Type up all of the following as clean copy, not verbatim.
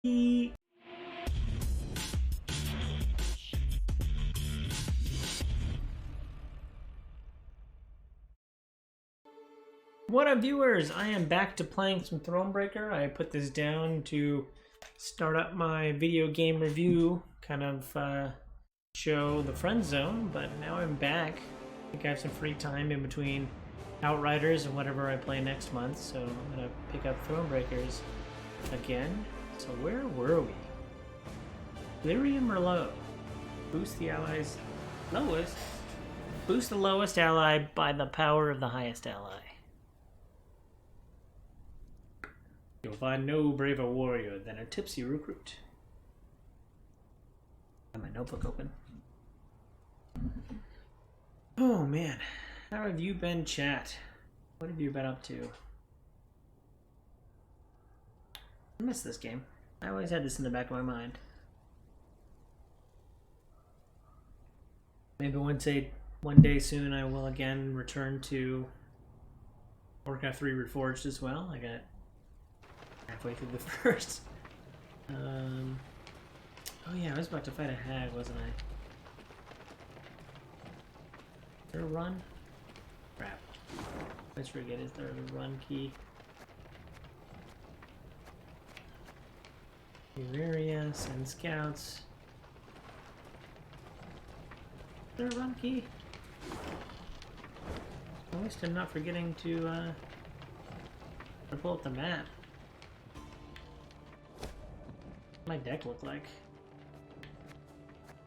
What up, viewers? I am back to playing some Thronebreaker. I put this down to start up my video game review, kind of show the friend zone, but now I'm back. I think I have some free time in between Outriders and whatever I play next month, so I'm gonna pick up Thronebreakers again. So where were we? Lyrium or low? Boost the allies lowest. Boost the lowest ally by the power of the highest ally. You'll find no braver warrior than a tipsy recruit. I have my notebook open. Oh man, how have you been, chat? What have you been up to? I miss this game. I always had this in the back of my mind. Maybe one day soon I will again return to Warcraft 3 Reforged as well. I got halfway through the first. Oh yeah, I was about to fight a hag, wasn't I? Is there a run? Crap. I always forget, is there a run key? New area, send scouts. Is there a run key? At least I'm not forgetting to pull up the map. My deck look like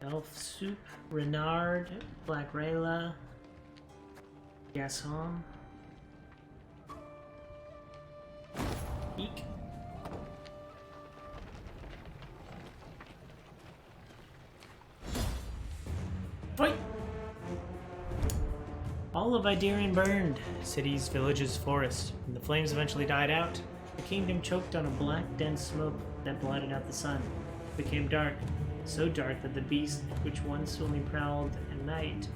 Elf Soup, Renard, Black Rayla, Gasson, Eyck. Fight! All of Idarian burned, cities, villages, forests. When the flames eventually died out, the kingdom choked on a black, dense smoke that blotted out the sun. It became dark, so dark that the beast which once only prowled at night,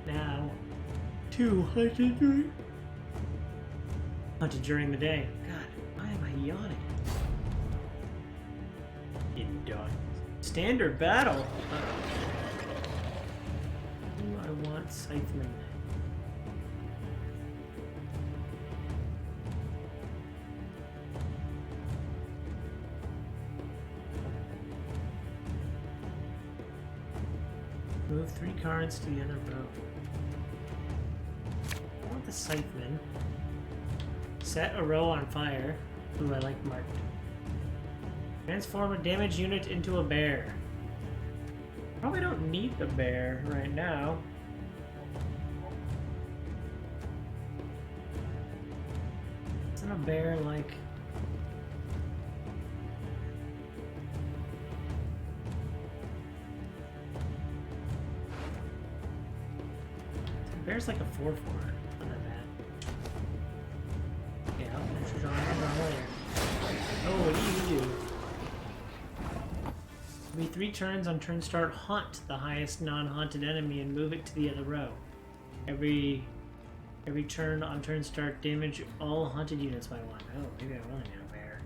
now hunted during the day. God, why am I yawning? You dog. Standard battle! I want Scytheman. Move 3 cards to the other row. I want the Scytheman. Set a row on fire. Ooh, I like marked. Transform a damaged unit into a bear. Probably don't need the bear right now. Isn't a bear like... Bear's like a 4/4. Not that bad. Yeah, I'll finish your drawing later. Oh, what do you do? Be 3 turns on turn start, haunt the highest non-haunted enemy and move it to the other row. Every turn on turn start, damage all haunted units by 1. Oh, maybe I really need a bear.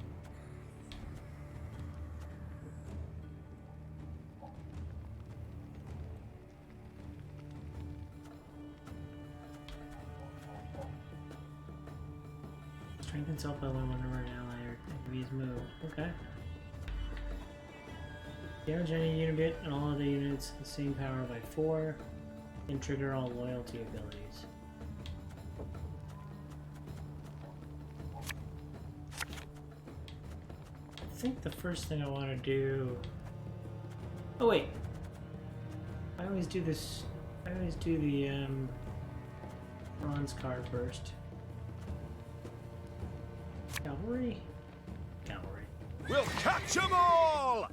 Strengthen self-level whenever an ally or enemy is moved. Okay. Damage any unit and all other units the same power by 4, and trigger all loyalty abilities. I think the first thing I want to do... Oh wait! I always do this... I always do the bronze card first. Cavalry? Cavalry. We'll catch 'em all!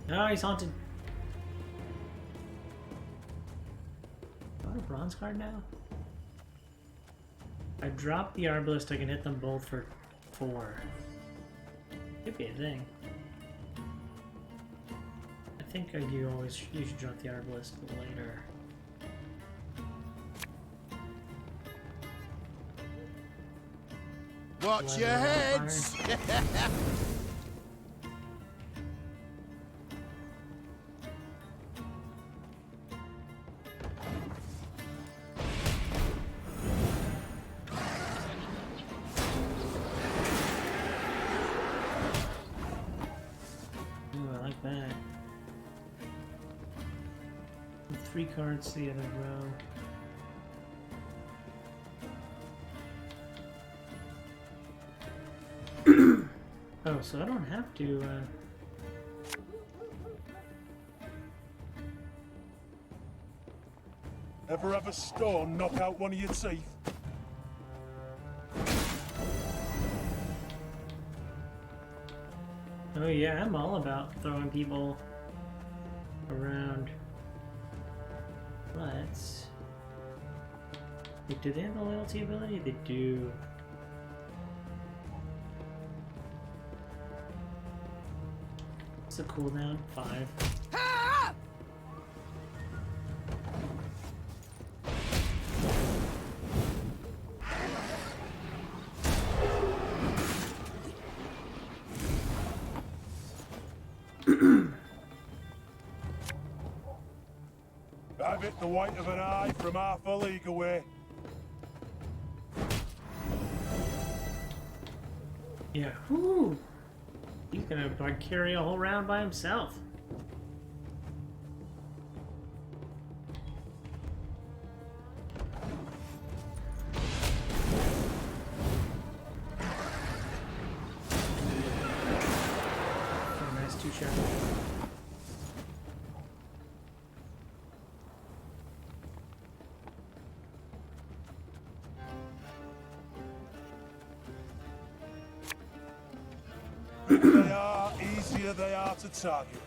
No, he's haunted. Do I want a bronze card now? I drop the Arbalist, I can hit them both for 4. Could be a thing. I think I do always usually drop the Arbalist later. Watch your heads! Ooh, I like that. And 3 cards to the other row. Oh, so I don't have to, Ever have a stone knock out one of your teeth? Oh yeah, I'm all about throwing people around. Let's... Wait, do they have the loyalty ability? They do. What's the cooldown? 5. I've hit the white of an eye from half a league away. Yeah, whoo! He's gonna like carry a whole round by himself. Oh, nice 2-shot. They are easier they are to target.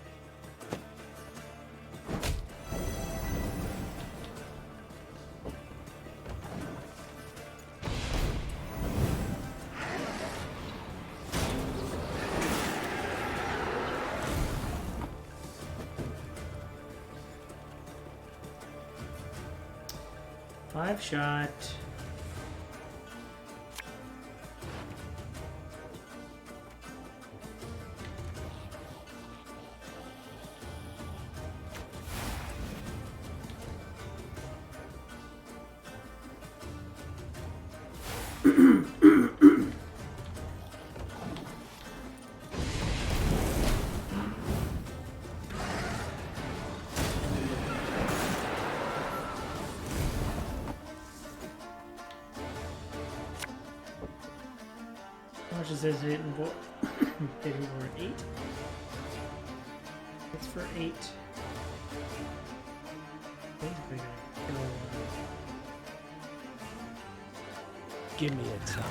Five shot. How much is this hitting for? Hitting for 8? It's for 8. Basically gonna kill Give me a time.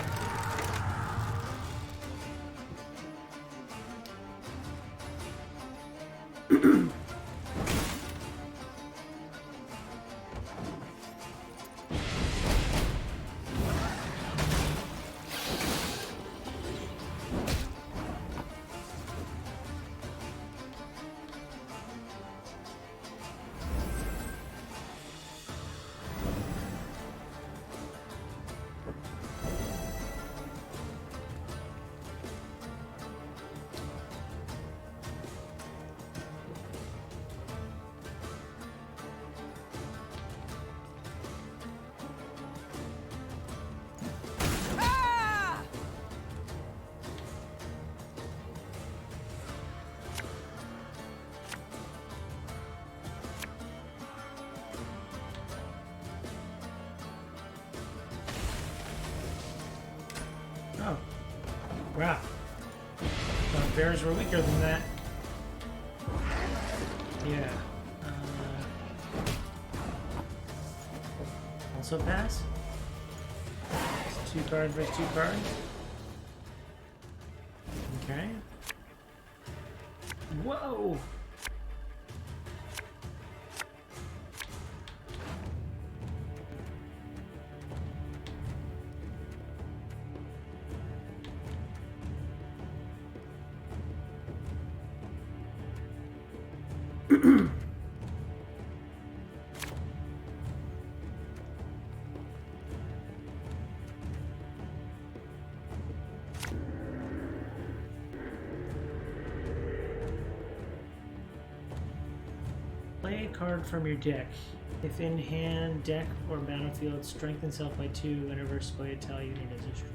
Oh. Wow. Thought bears were weaker than that. Yeah. Also pass? It's 2 cards versus 2 cards. Okay. Whoa! a card from your deck. If in hand, deck, or battlefield, strengthen self by 2 whenever a split tile unit is destroyed.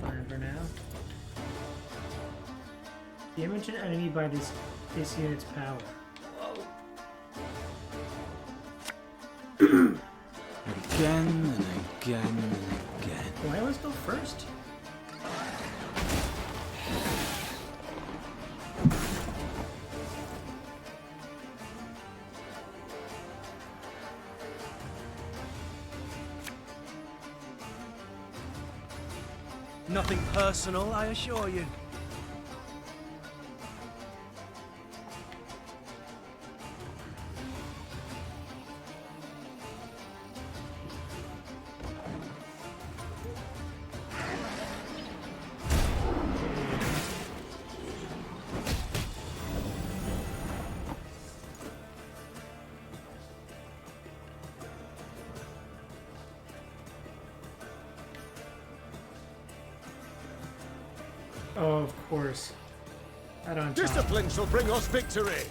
Fine for now. Damage an enemy by this unit's power. Again and again and again. Do I always go first? Nothing personal, I assure you. Oh, of course. Right on top. Discipline shall bring us victory.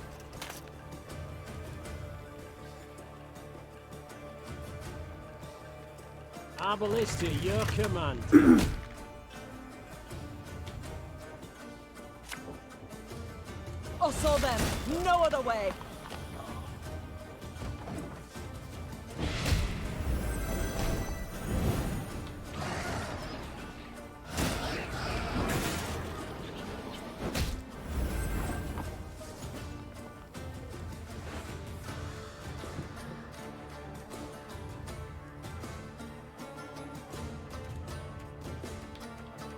Our ballista, your command. Assault them! No other way!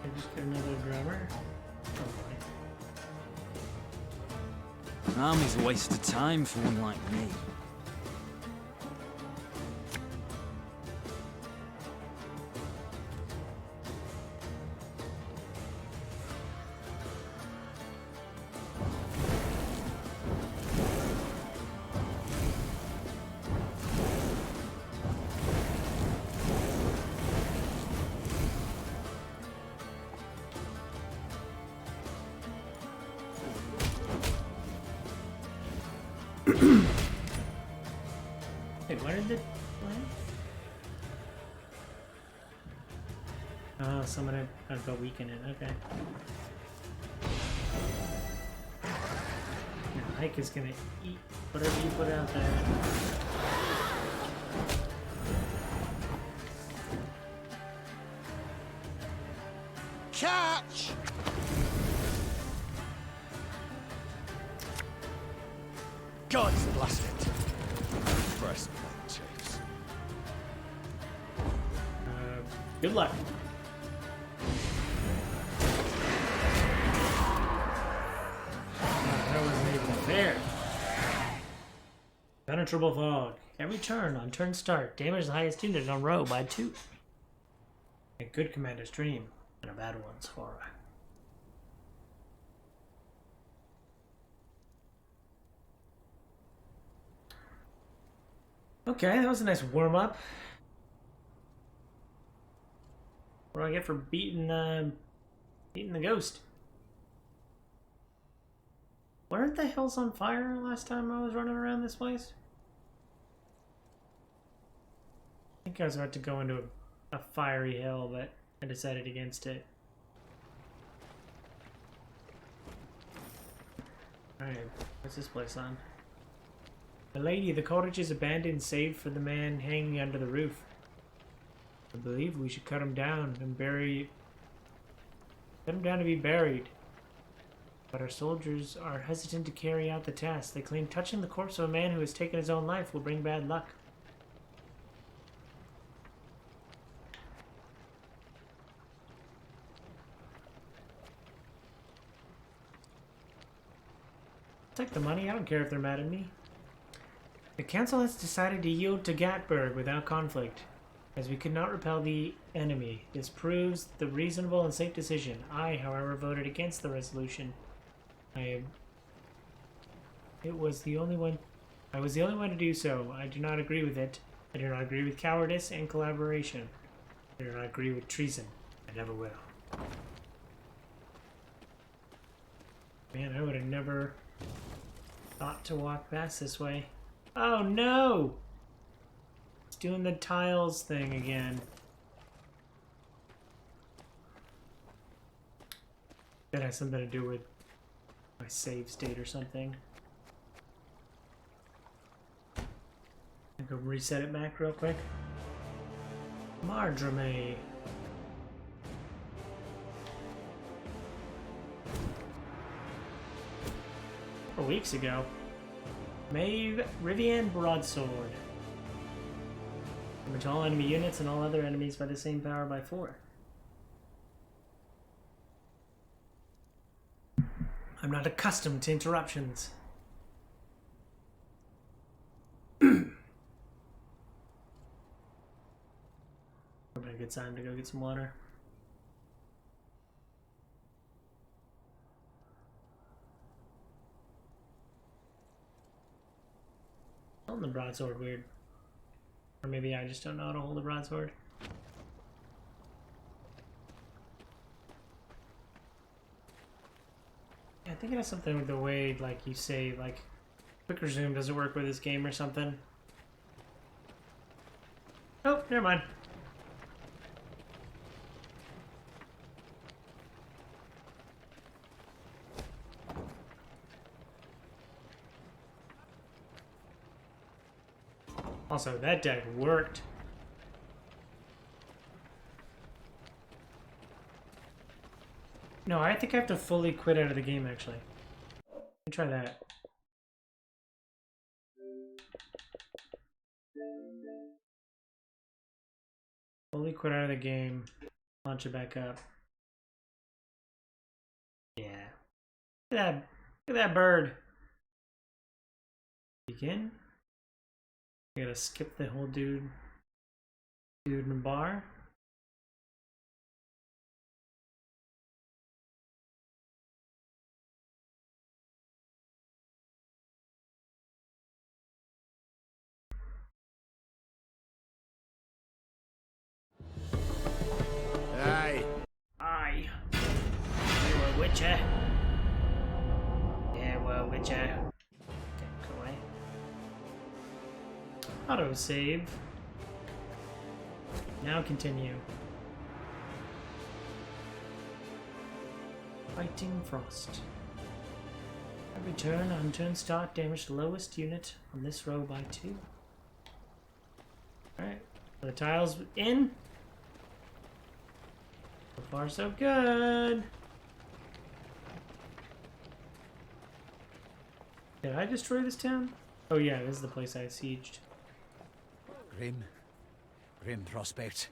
I just get another drummer. Oh boy. An army's a waste of time for one like me. Wait, where did it land? Oh, someone had got weaken it. Okay. Now, Eyck is gonna eat whatever you put out there. Catch! God's blast it. First chase. Good luck. That wasn't even fair. Penetrable fog. Every turn on turn start, damage the highest unit on row by 2. A good commander's dream, and a bad one's horror. Okay, that was a nice warm-up. What do I get for beating the ghost? Weren't the hills on fire last time I was running around this place? I think I was about to go into a fiery hill, but I decided against it. Alright, what's this place on? The lady, the cottage is abandoned save for the man hanging under the roof. I believe we should cut him down and bury... Cut him down to be buried. But our soldiers are hesitant to carry out the task. They claim touching the corpse of a man who has taken his own life will bring bad luck. Take the money, I don't care if they're mad at me. The council has decided to yield to Gatberg without conflict, as we could not repel the enemy. This proves the reasonable and safe decision. I, however, voted against the resolution. I was the only one to do so. I do not agree with it. I do not agree with cowardice and collaboration. I do not agree with treason. I never will. Man, I would have never thought to walk past this way. Oh no! It's doing the tiles thing again. That has something to do with my save state or something. I go reset it back real quick. Marjorie. Weeks ago. Maeve Rivian Broadsword. Damage all enemy units and all other enemies by the same power by 4. I'm not accustomed to interruptions. Probably a good time to go get some water. Holding the broadsword weird. Or maybe I just don't know how to hold the broadsword. Yeah, I think it has something with the way, like, you say, like, quick resume doesn't work with this game or something. Oh, never mind. Also, that deck worked. No, I think I have to fully quit out of the game, actually. Let me try that. Fully quit out of the game. Launch it back up. Yeah. Look at that bird. Begin. I gotta skip the whole dude in the bar. Aye. Aye. You a witcher. Yeah, well, witcher. Okay, go away. Auto save. Now continue. Fighting Frost. Every turn on turn start, damage the lowest unit on this row by 2. Alright, the tiles in. So far so good. Did I destroy this town? Oh yeah, this is the place I sieged. Grim prospect.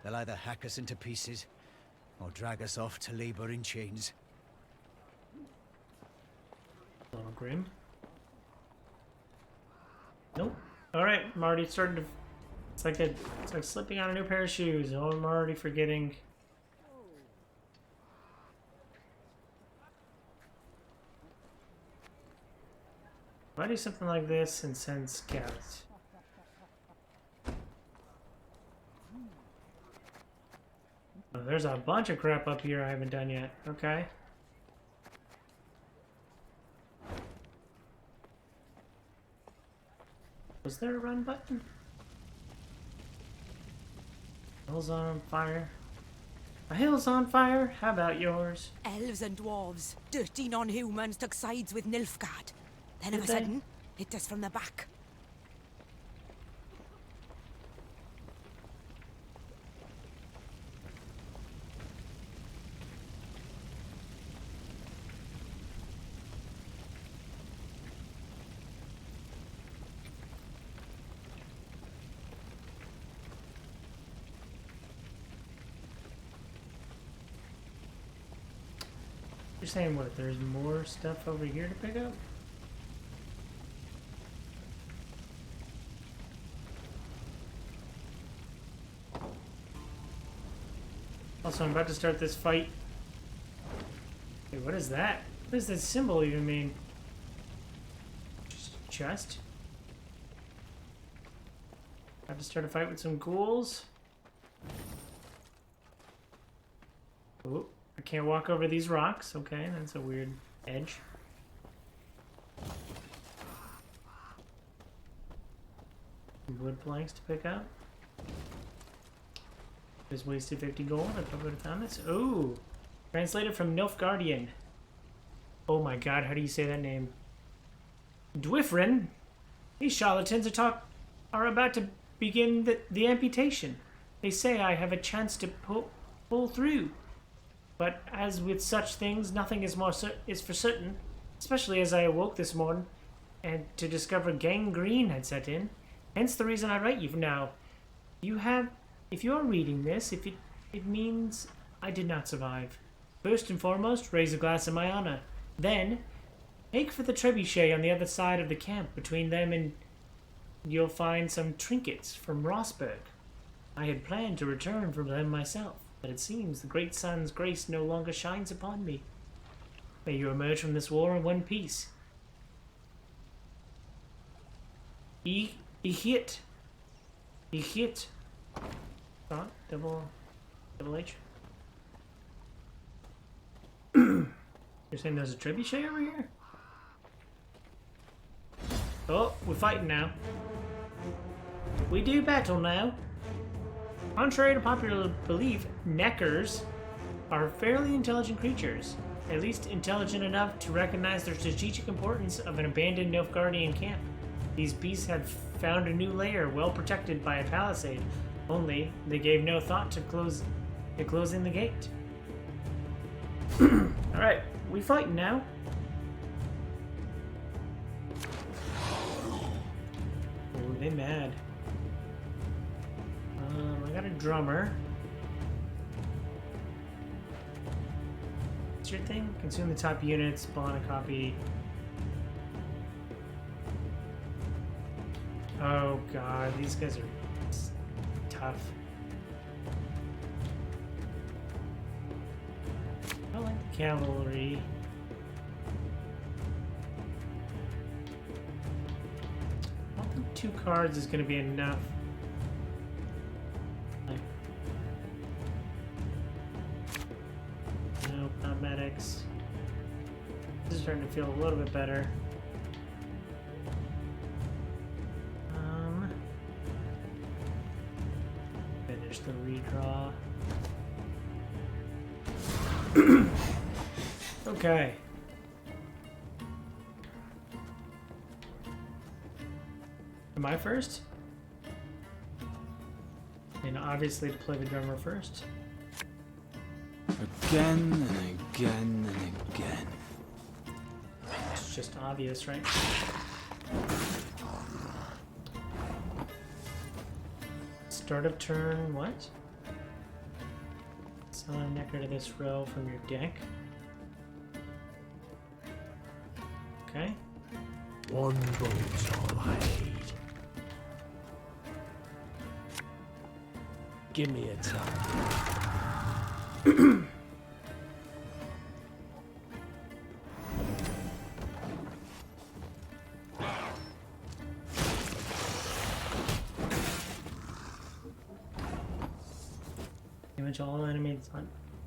They'll either hack us into pieces, or drag us off to labour in chains. A little grim. Nope. Alright, I'm already starting to... It's like slipping on a new pair of shoes. Oh, I'm already forgetting. Why do something like this and send scouts? Oh, there's a bunch of crap up here I haven't done yet. Okay. Was there a run button? Hill's on fire. A hill's on fire? How about yours? Elves and dwarves, dirty non-humans, took sides with Nilfgaard. Then of a Did they? sudden, hit us from the back. You're saying what? There's more stuff over here to pick up? Also, I'm about to start this fight. Wait, what is that? What does this symbol even mean? Just a chest? About to start a fight with some ghouls. Oh, I can't walk over these rocks. Okay, that's a weird edge. Wood planks to pick up. Just wasted 50 gold. I probably would have found this. Oh, translated from Nilfgaardian. Oh my god, how do you say that name? Dwifrin. These charlatans are about to begin the amputation. They say I have a chance to pull through. But as with such things, nothing is for certain. Especially as I awoke this morning and to discover gangrene had set in. Hence the reason I write you now. If you're reading this, it means I did not survive. First and foremost, raise a glass in my honor. Then, take for the trebuchet on the other side of the camp. Between them and you'll find some trinkets from Rossberg. I had planned to return from them myself, but it seems the great sun's grace no longer shines upon me. May you emerge from this war in one piece. Eyck. Not double H. You're saying there's a trebuchet over here? Oh, we're fighting now. We do battle now. Contrary to popular belief, neckers are fairly intelligent creatures. At least intelligent enough to recognize the strategic importance of an abandoned Nilfgaardian camp. These beasts had found a new lair well protected by a palisade. Only, they gave no thought to closing the gate. Alright, we fighting now. Oh, they mad. I got a drummer. What's your thing? Consume the top units, spawn a copy. Oh god, these guys are tough. I like the cavalry. I don't think 2 cards is going to be enough. Nope, not medics. This is starting to feel a little bit better. Finish the redraw. Okay. Am I first? And obviously to play the drummer first. Again and again and again. It's just obvious, right? Start of turn, what? Summon a necker to this row from your deck. Okay. One boat's all I need. Give me a time.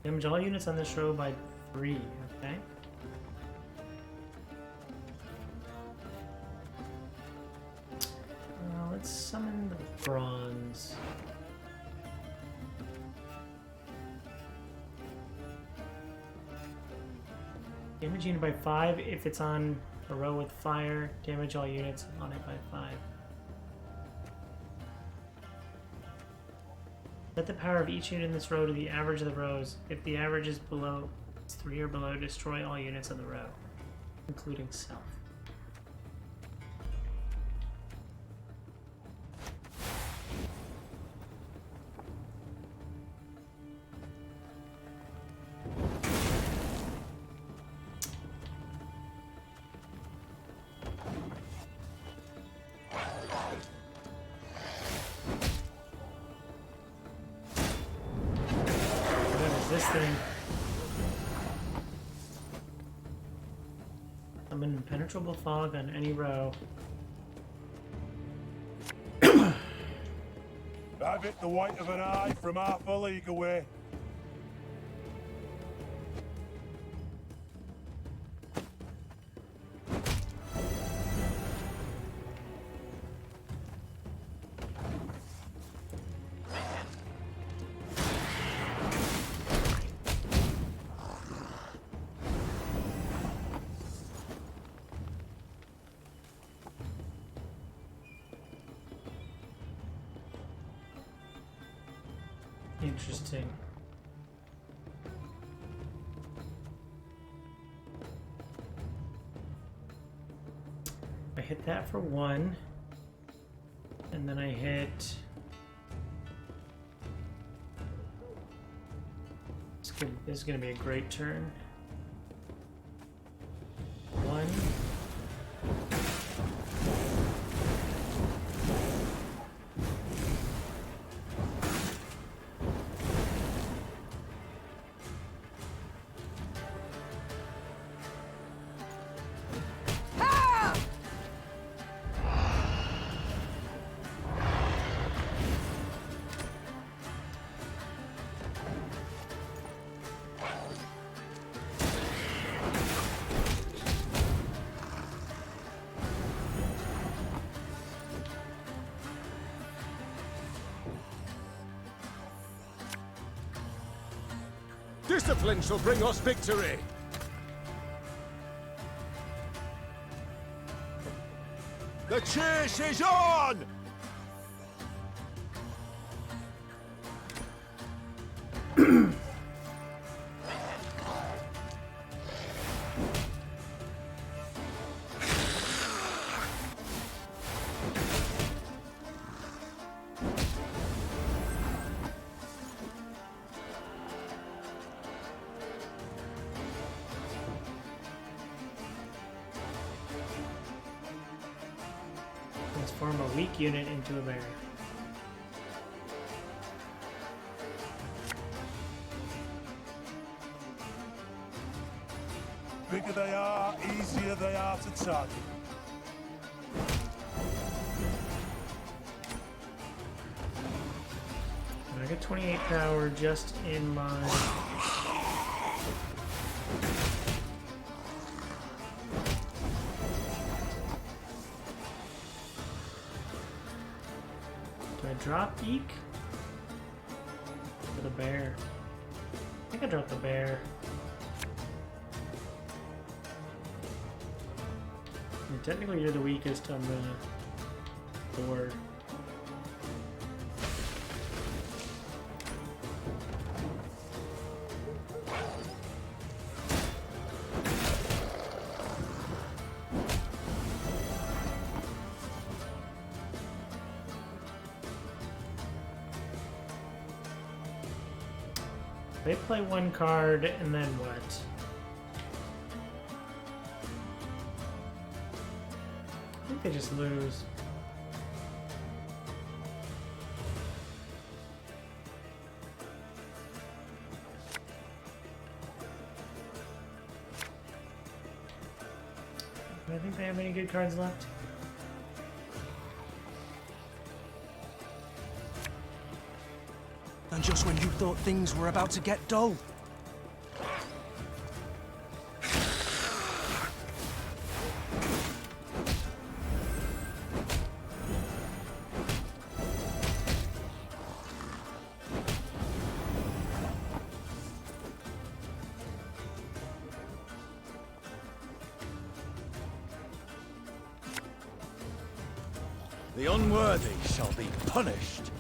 Damage all units on this row by 3, okay? Let's summon the bronze. Damage unit by 5 if it's on a row with fire. Damage all units on it by 5. Set the power of each unit in this row to the average of the rows. If the average is 3 or below, destroy all units of the row, including self. This thing. I'm an impenetrable fog on any row. Have it the white of an eye from half a league away. Interesting. I hit that for 1. And then I hit... This is going to be a great turn. 1. Discipline shall bring us victory! The chase is on! Transform a weak unit into a bear. Bigger they are, easier they are to target. I got 28 power just in my... Do I drop Eyck? For the bear. I think I dropped the bear. I mean, technically you're the weakest on the board. They play one card, and then what? I think they just lose. Do I think they have any good cards left? And just when you thought things were about to get dull. The unworthy shall be punished.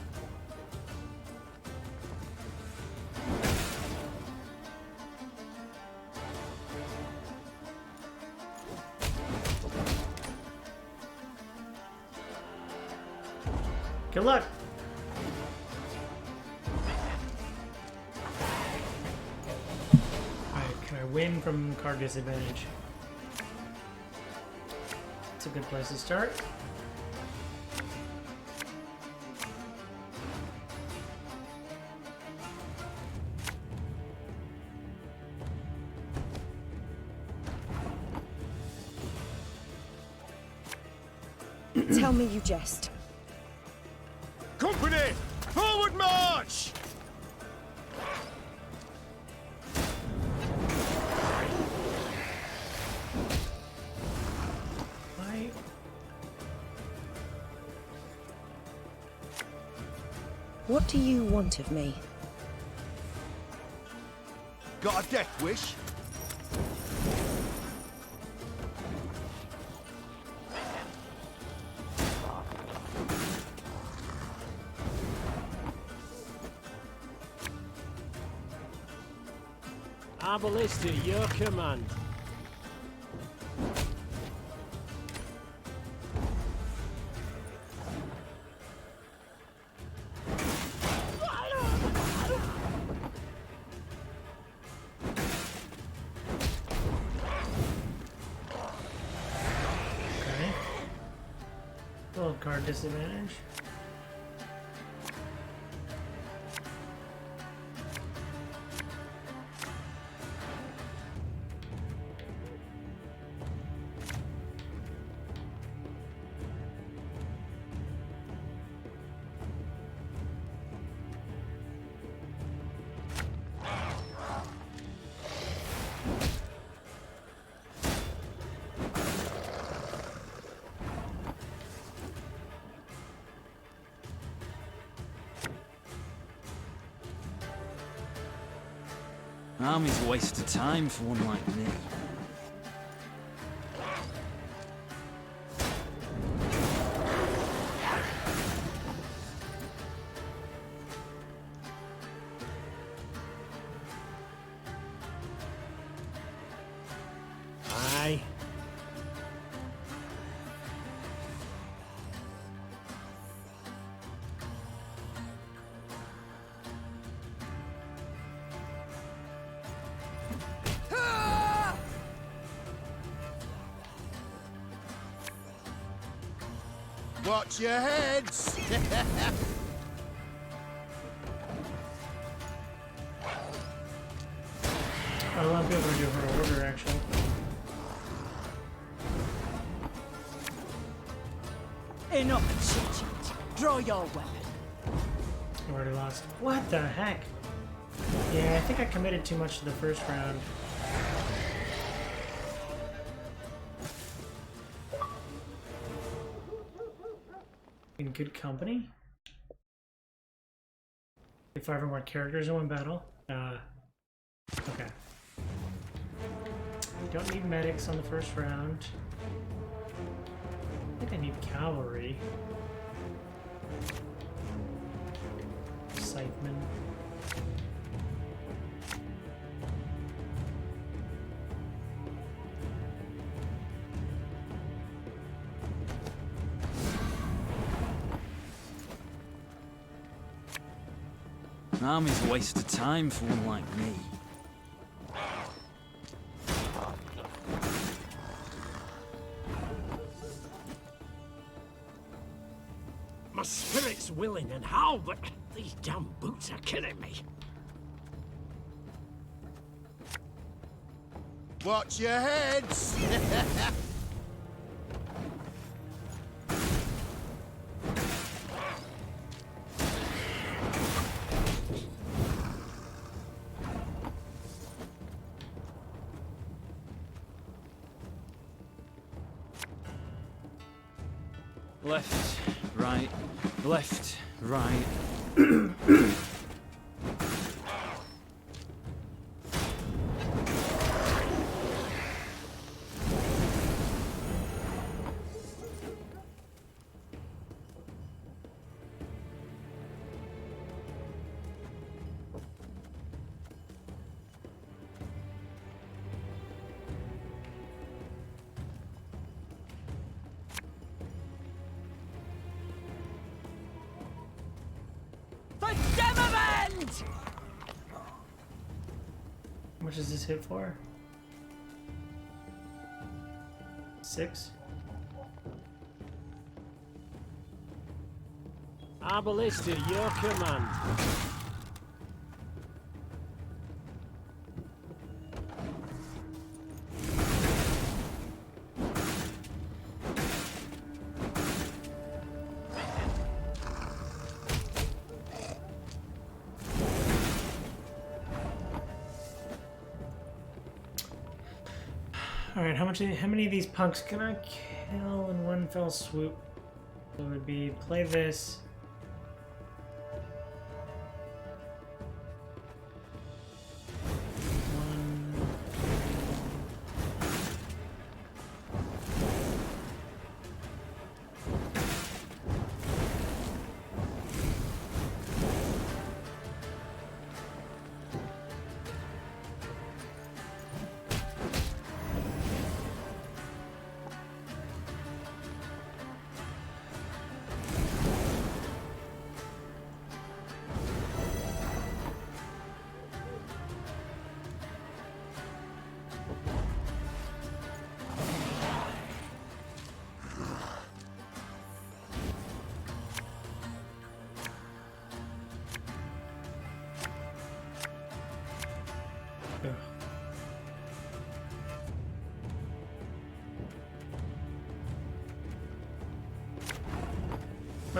Good luck! Alright, can I win from card disadvantage? It's a good place to start. Tell me you jest. Company! Forward march! Why? What do you want of me? Got a death wish? Our ballista, your command. Okay. Little card disadvantage. Army's a waste of time for one like me. Aye. Watch your heads! I want to be able to do her order actually. Enough chit-chat. Draw your weapon. I already lost. What the heck? Yeah, I think I committed too much to the first round. In good company? 5 or more characters in one battle. Okay. Don't need medics on the first round. I think I need cavalry. Scytheman. Army's a waste of time for one like me. My spirit's willing and how, but these damn boots are killing me. Watch your heads! Left, right, left, right. How much does this hit for? 6? Our ballista, your command. Alright, how many of these punks can I kill in one fell swoop? So it would be play this.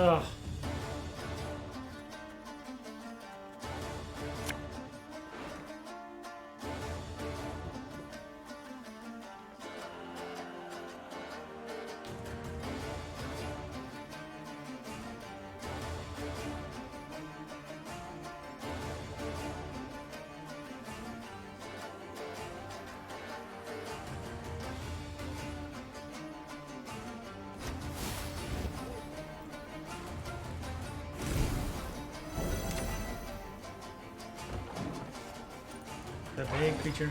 Ugh. The big creature.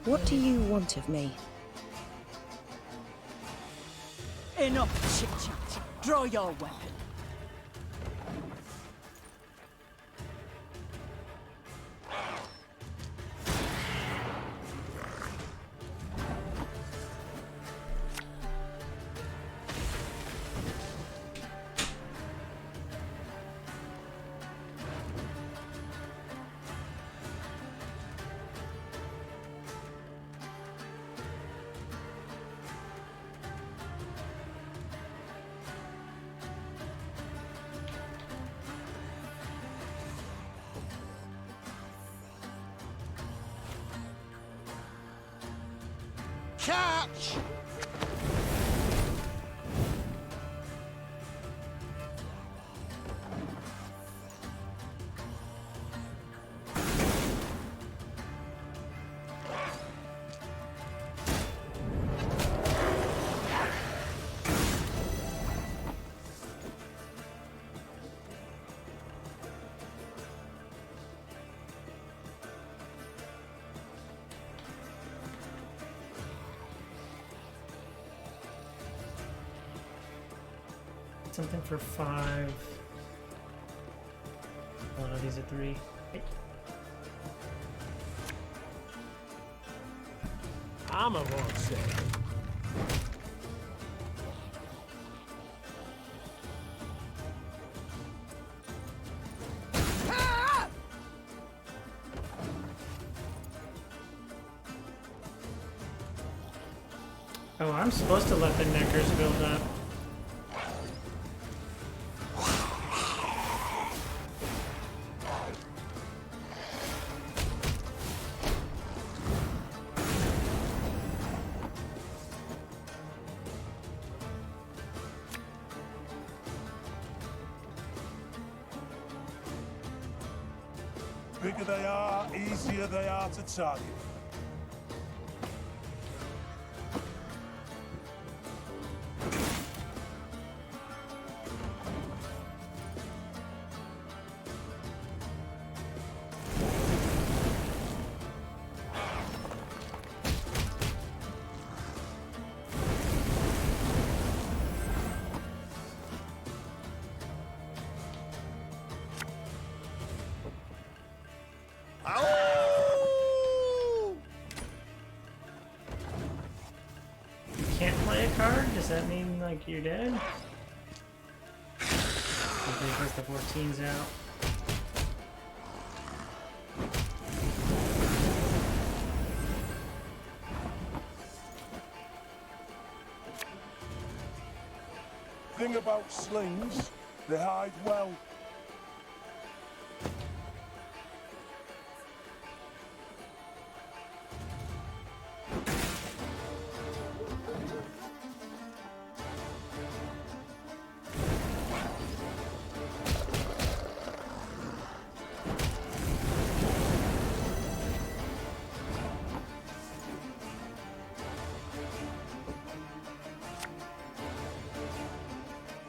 What do you want of me? Enough chit-chat. Draw your weapon. Catch! Something for 5. Oh no, these are 3. Hey. I'm a won't say. Oh, I'm supposed to let the neckers build up. Bigger they are, easier they are to target. Can't play a card? Does that mean like you're dead? Because the 14's out. Thing about slings, they hide well.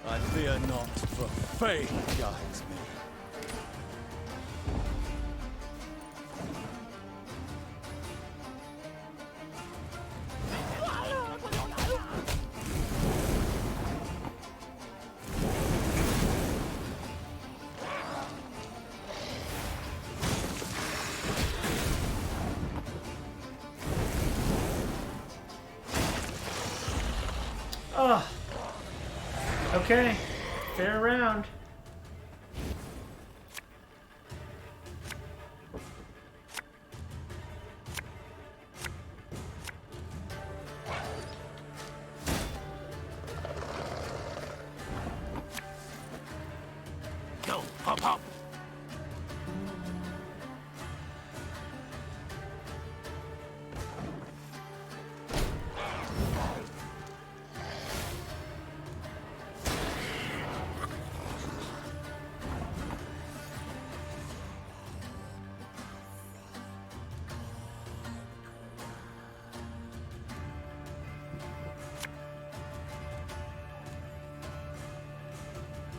I fear not, for fate guides me. Oh. Okay. Fair round.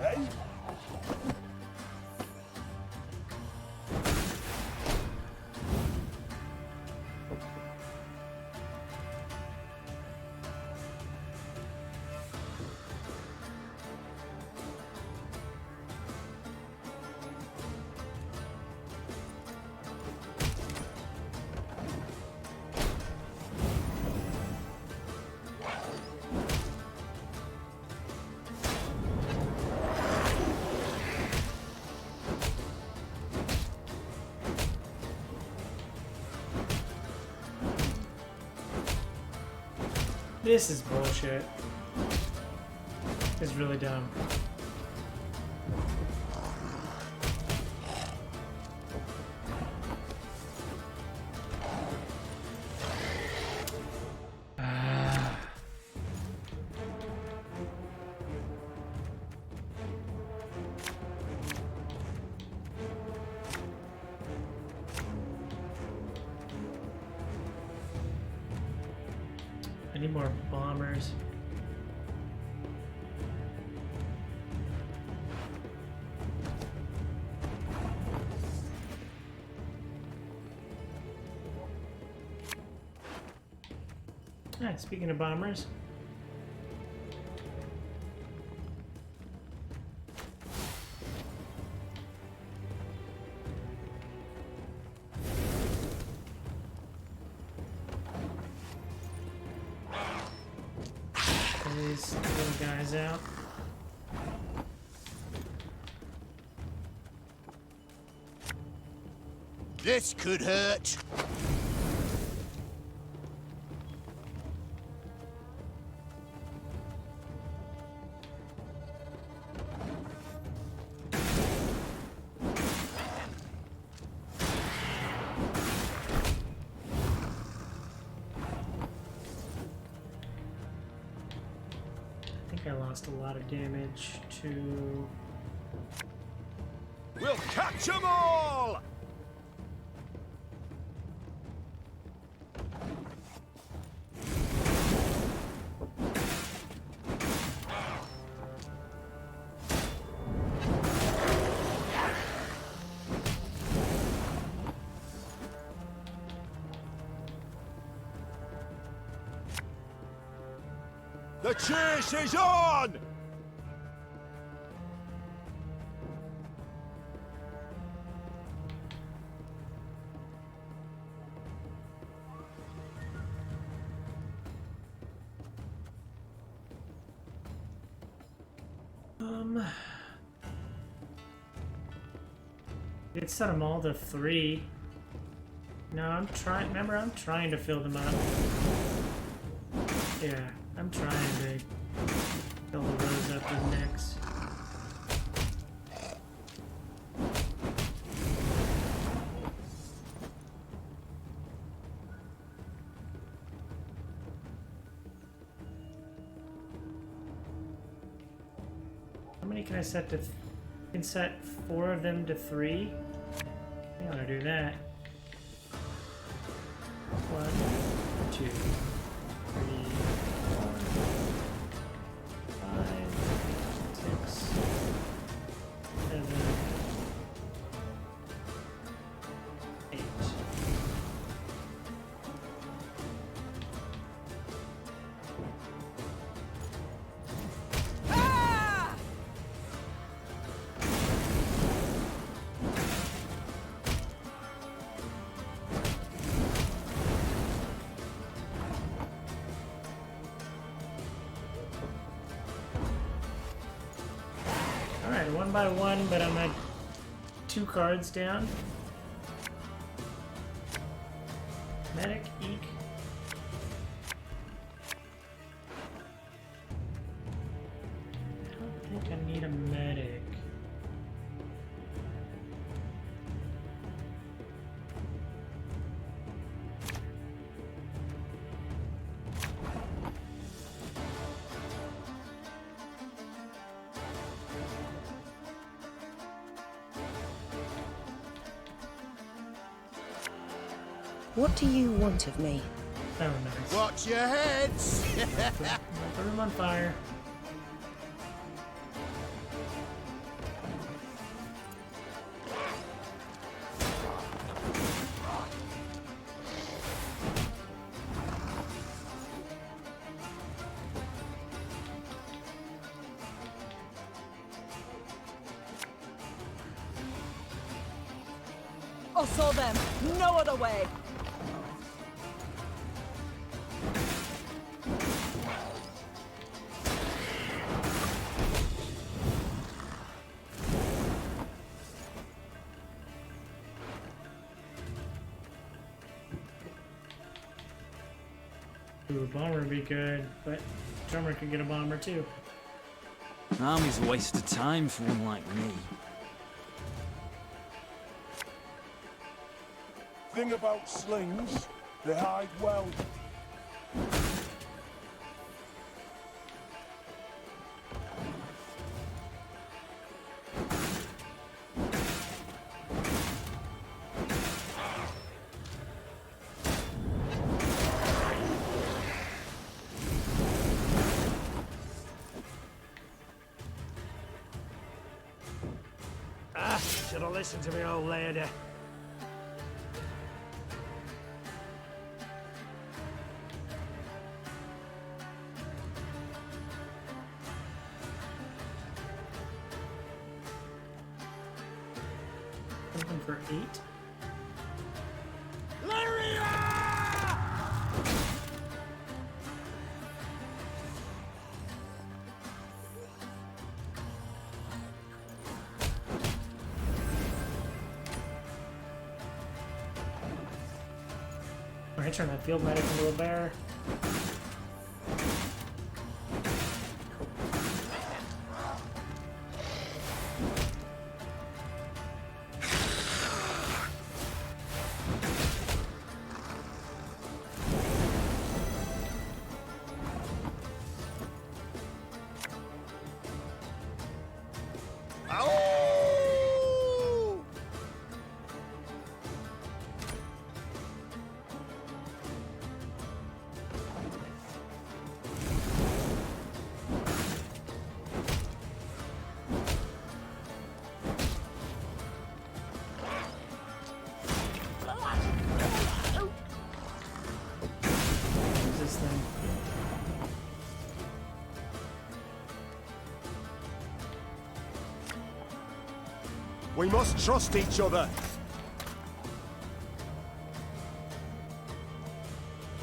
eh? This is bullshit. It's really dumb. I need more bombers. Ah, speaking of bombers. These little guys out. This could hurt. I think I lost a lot of damage to... We'll catch 'em all! The chase is on! It set them all to 3. No, I'm trying. Remember, I'm trying to fill them up. Yeah, I'm trying to fill the rows up with mix. How many can I set to? I can set 4 of them to 3. I want to do that. 1, 2, 3, 4, 5, 6, 7, 8. Alright, 1 by 1, but I'm at 2 cards down. Medic, Eyck. I don't think I need a medic. What do you want of me? Oh, nice. Watch your heads! Put them on fire. I saw them. No other way. Ooh, bomber would be good, but drummer could get a bomber too. An army's a waste of time for one like me. Thing about slings, they hide well. Should have listened to me old lady. Something for 8. Alright, turn that field medic into a bear. What's this thing? We must trust each other.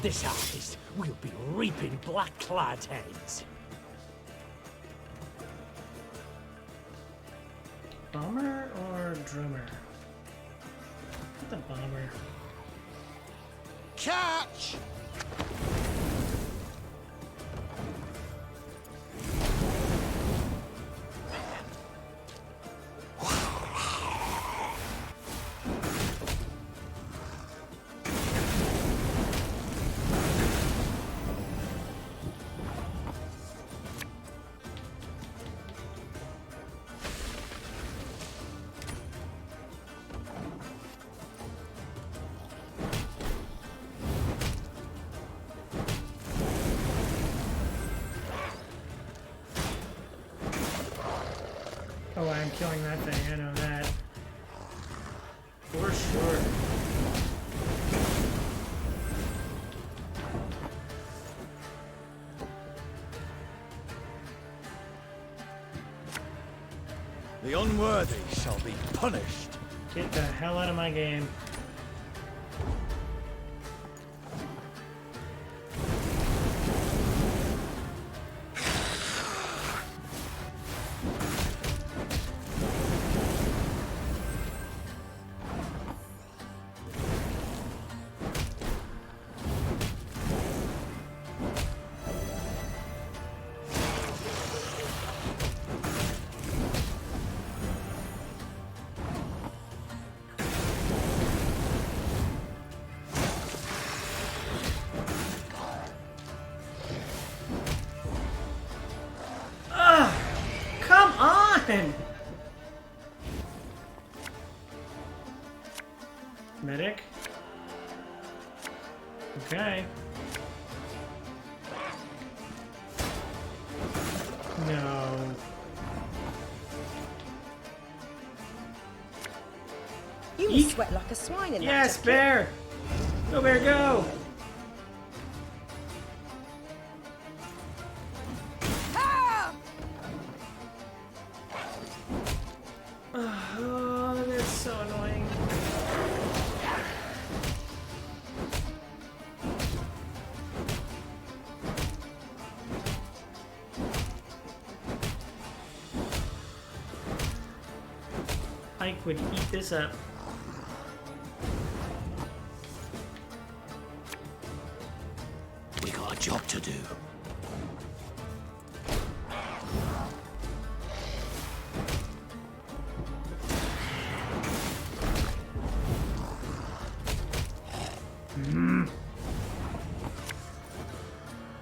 This harvest will be reaping black-clad heads. Bomber or drummer? Get the bomber. Catch! Oh, I'm killing that thing, I know that. For sure. The unworthy shall be punished. Get the hell out of my game. Come on! Medic? Okay. No. You Eek. must sweat like a swine in Yes, that jacket. bear! Go, bear, go! Oh, that's so annoying. Eyck would eat this up. We got a job to do.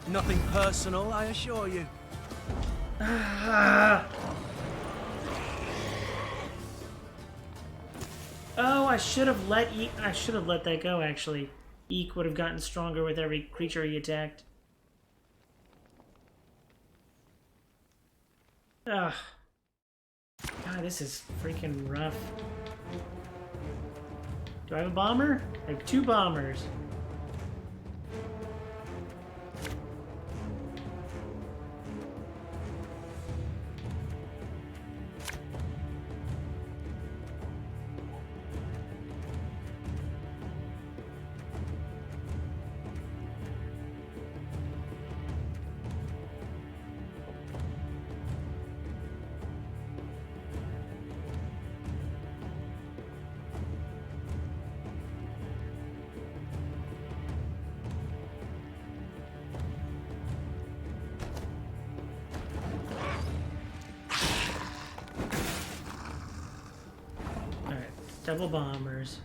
Nothing personal, I assure you. Oh, I should have let that go. Actually, Eyck would have gotten stronger with every creature he attacked. Ugh. God, this is freaking rough. Do I have a bomber? I have 2 bombers. Double bombers.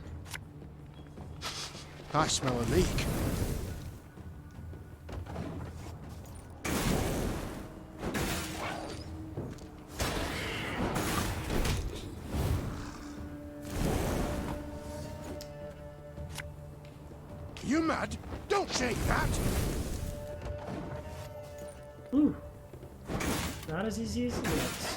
I smell a leak. You mad? Don't say that! Ooh. Not as easy as it looks.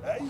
Hey?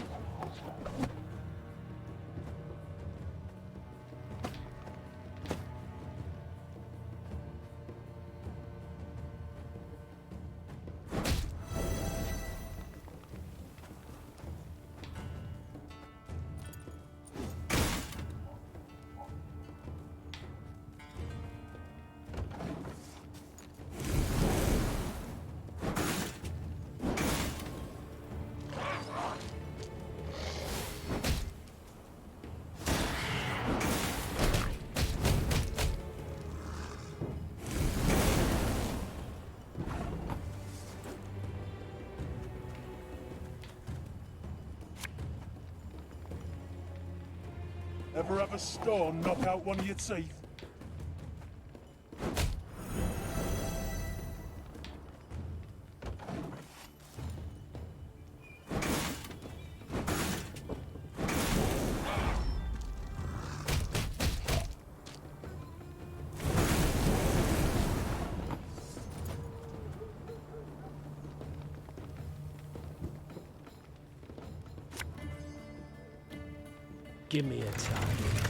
Ever have a storm knock out one of your teeth? Give me a target.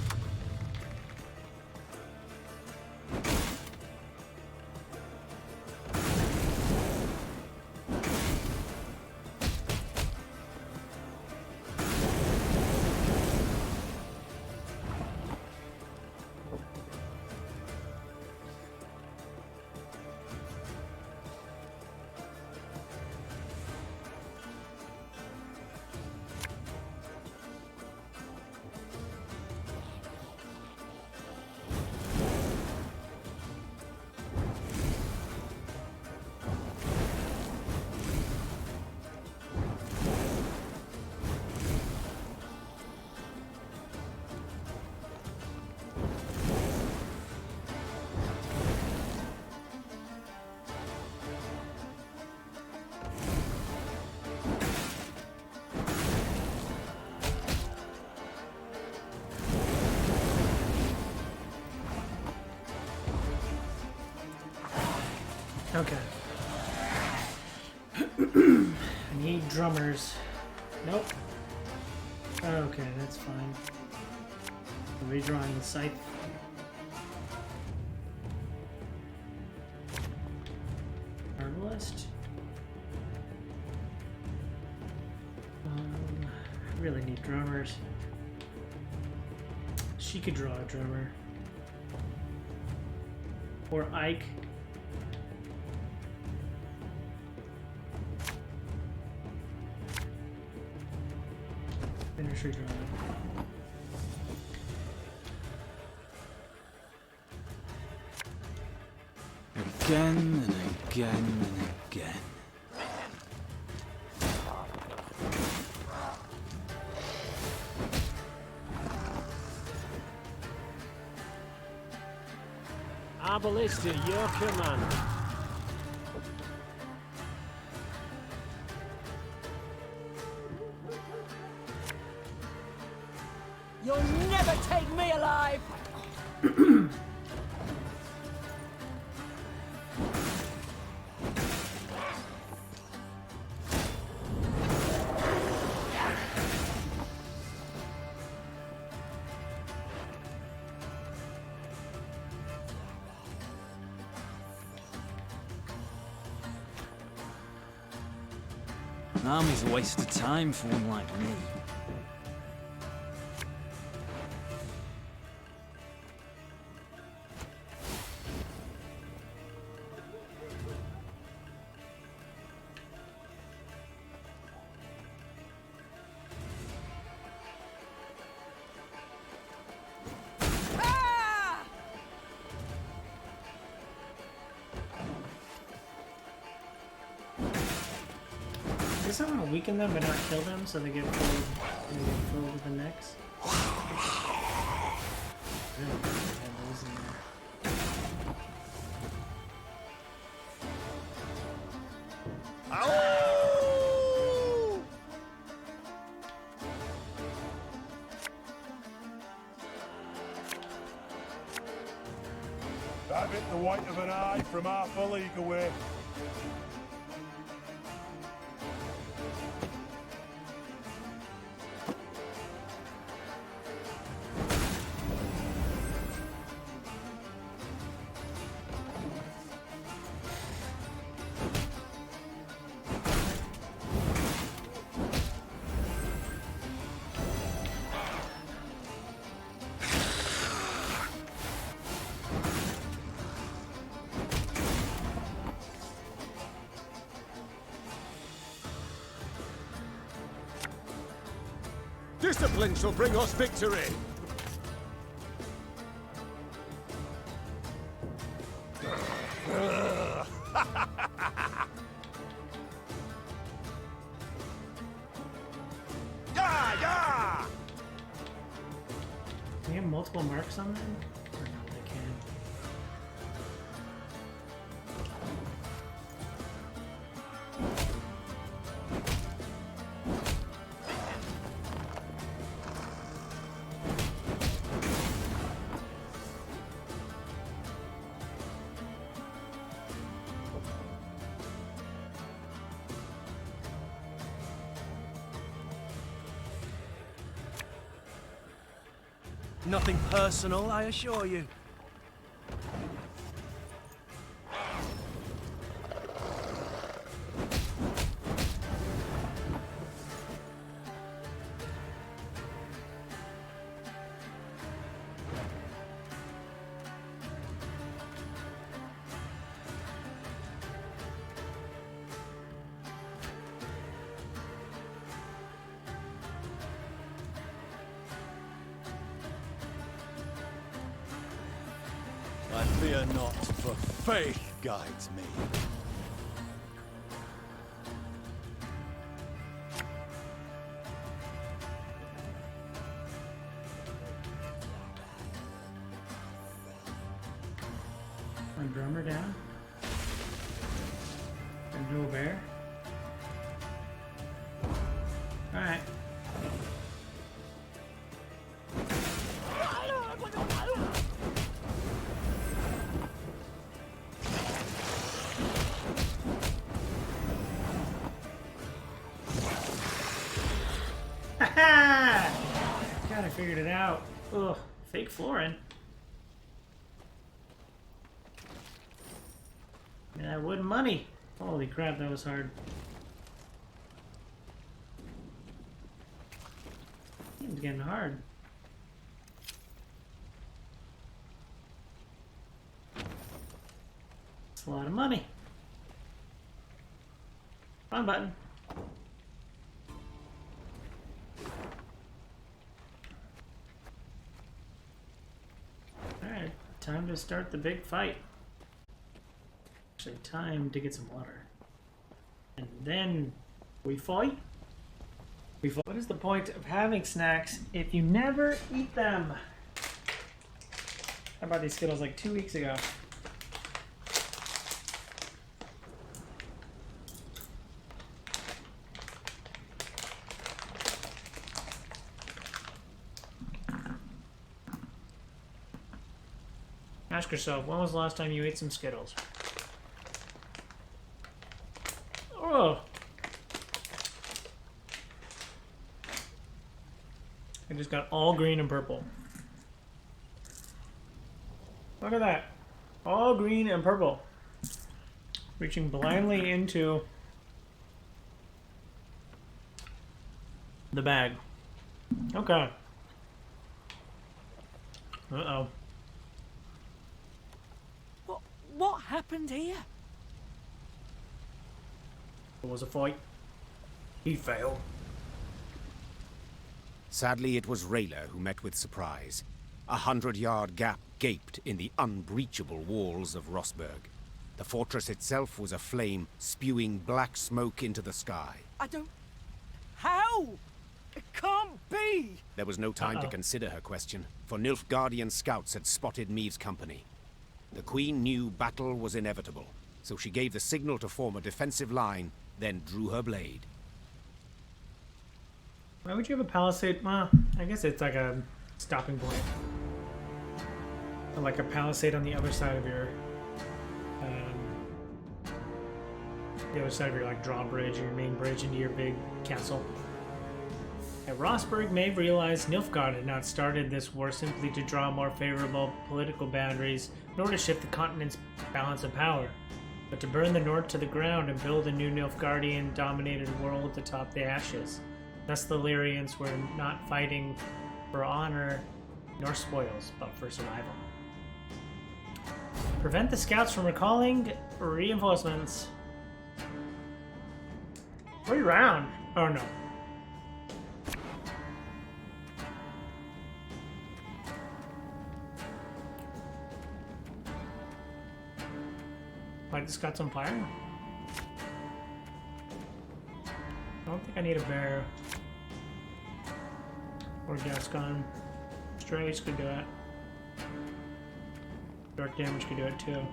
Okay. I need drummers. Nope. Okay, that's fine. Redrawing the scythe. Herbalist. I really need drummers. She could draw a drummer. Or Eyck. Finish her drawing. Again and again and again. Arbalist to your command. You'll never take me alive! An army's a waste of time for one like me. I guess I want to weaken them but not kill them so they get filled with the necks. Really have those in there. Have it the white of an eye from half a league away. Discipline shall bring us victory! Yeah, yeah! Can you have multiple marks on them? Or no, they can. Nothing personal, I assure you. I fear not, for faith guides me. One drummer down. And no bear. Alright. God, I figured it out. Ugh, fake flooring. And that wood money. Holy crap, that was hard. It's getting hard. That's a lot of money. Wrong button. Alright, time to start the big fight. Actually, time to get some water. And then we fight. What is the point of having snacks if you never eat them? I bought these Skittles like 2 weeks ago. Ask yourself, when was the last time you ate some Skittles? Oh! I just got all green and purple. Look at that. All green and purple. Reaching blindly into the bag. Okay. Uh-oh. What happened here? It was a fight. He failed. Sadly, it was Rayla who met with surprise. 100-yard gap gaped in the unbreachable walls of Rossburg. The fortress itself was aflame, spewing black smoke into the sky. I don't... How? It can't be! There was no time to consider her question, for Nilfgaardian scouts had spotted Meave's company. The Queen knew battle was inevitable, so she gave the signal to form a defensive line, then drew her blade. Why would you have a palisade? Well, I guess it's like a stopping point. Or like a palisade on the other side of your... the other side of your like drawbridge or your main bridge into your big castle. At Rossburg, Maeve realized Nilfgaard had not started this war simply to draw more favorable political boundaries, nor to shift the continent's balance of power, but to burn the north to the ground and build a new Nilfgaardian-dominated world atop the ashes. Thus the Lyrians were not fighting for honor nor spoils, but for survival. Prevent the scouts from recalling reinforcements. Reround. Oh no. Light the Scots on fire? I don't think I need a bear. Or Gascon. Strays could do it. Dark damage could do it too.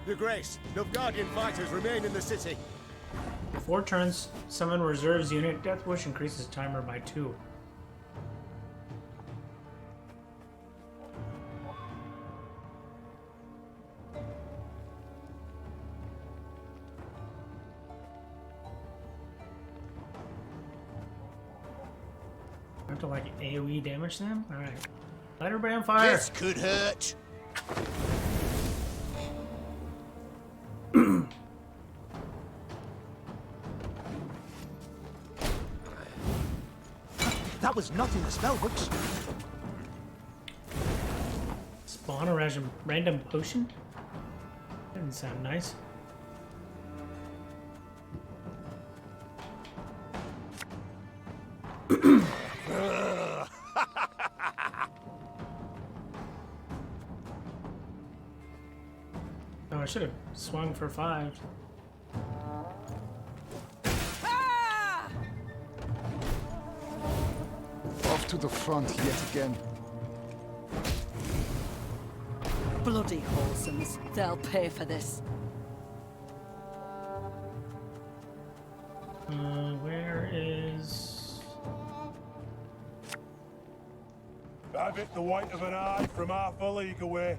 Your Grace, Nilfgaardian fighters remain in the city. For 4 turns, summon reserves unit. Death Wish increases timer by 2. I have to like AoE damage them? Alright. Light everybody on fire! This could hurt. That was not in the spellbooks. Spawn a random potion? Doesn't sound nice. Oh, I should have swung for 5. Off to the front yet again. Bloody wholesomes. They'll pay for this. Where is... Have it the white of an eye from half a league away.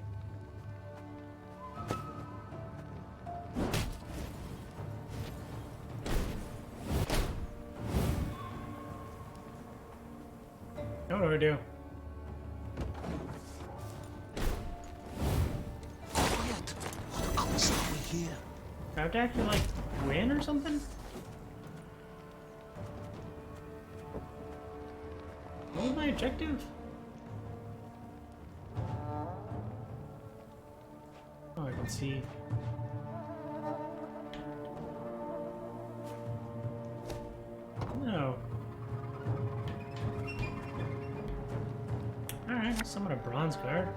What do I do? Quiet. What else are we here? Do I have to actually like win or something? What was my objective? Let's see. No. Alright, I'll summon a bronze guard.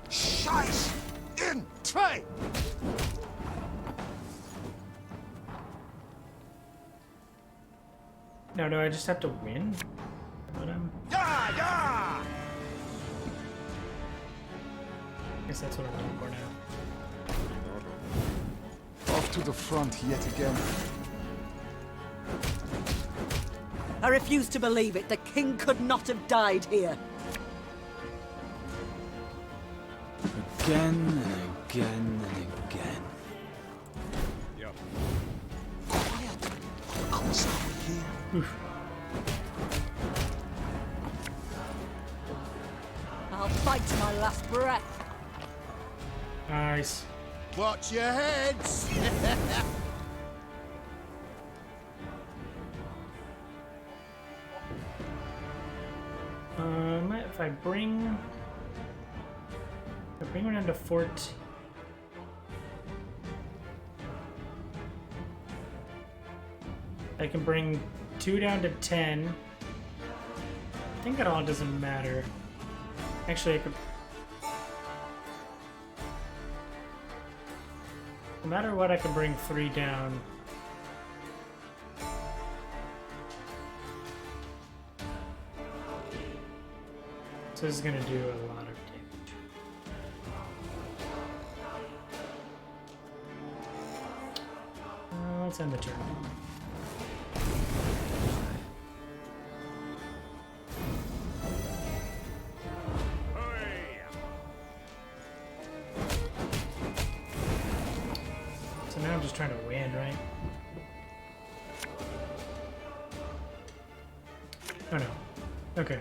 Scheiß! In! Zwei! Now, do I just have to win? But Ja, ja! I guess that's what I'm looking for now. Off to the front yet again. I refuse to believe it. The king could not have died here. Again and again and again. Yep. Quiet. Kommissar here. I'll fight to my last breath. Nice. Watch your heads! If I bring her down to 14. I can bring 2 down to 10. I think that all doesn't matter. Actually, I could. No matter what, I can bring 3 down. So this is gonna do a lot of damage. Let's end the turn. So now I'm just trying to win, right? Oh no. Okay.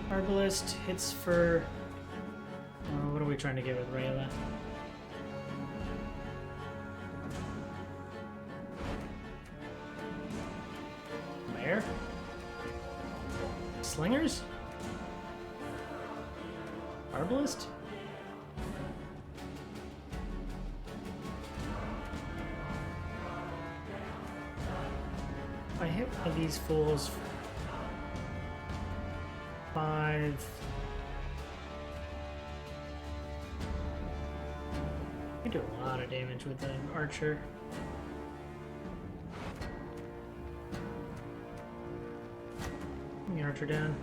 Herbalist hits for... what are we trying to get with Rayla? Mare? Slingers? Herbalist? If I hit one of these fools... 5. I can do a lot of damage with an archer. Bring the archer down.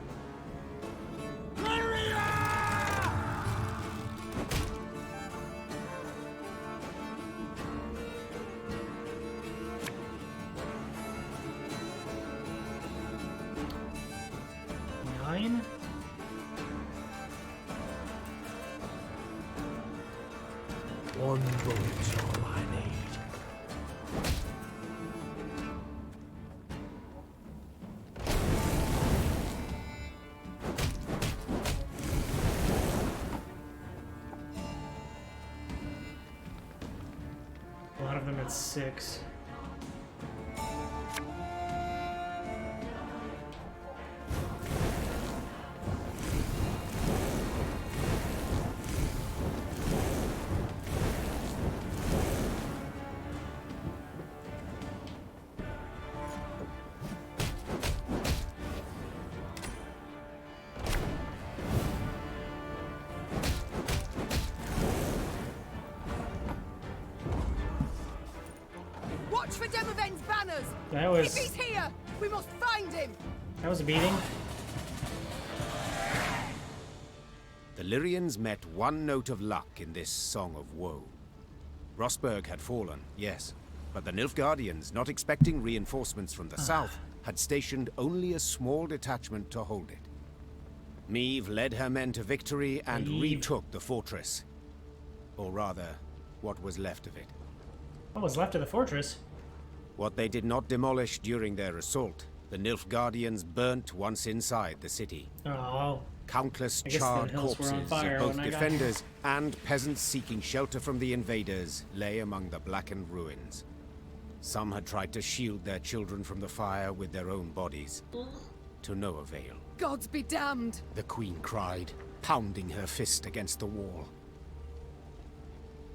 One bullet's all I need. A lot of them at 6. Watch for Demoven's banners! That was... If he's here, we must find him! That was a beating. The Lyrians met one note of luck in this song of woe. Rosberg had fallen, yes, but the Nilfgaardians, not expecting reinforcements from the south, had stationed only a small detachment to hold it. Meve led her men to victory and retook the fortress. Or rather, what was left of it. What was left of the fortress? What they did not demolish during their assault, the Nilfgaardians burnt once inside the city. Oh. Countless I guess the charred hills were on corpses fire of both when I got defenders and peasants seeking shelter from the invaders lay among the blackened ruins. Some had tried to shield their children from the fire with their own bodies, to no avail. Gods be damned! The queen cried, pounding her fist against the wall.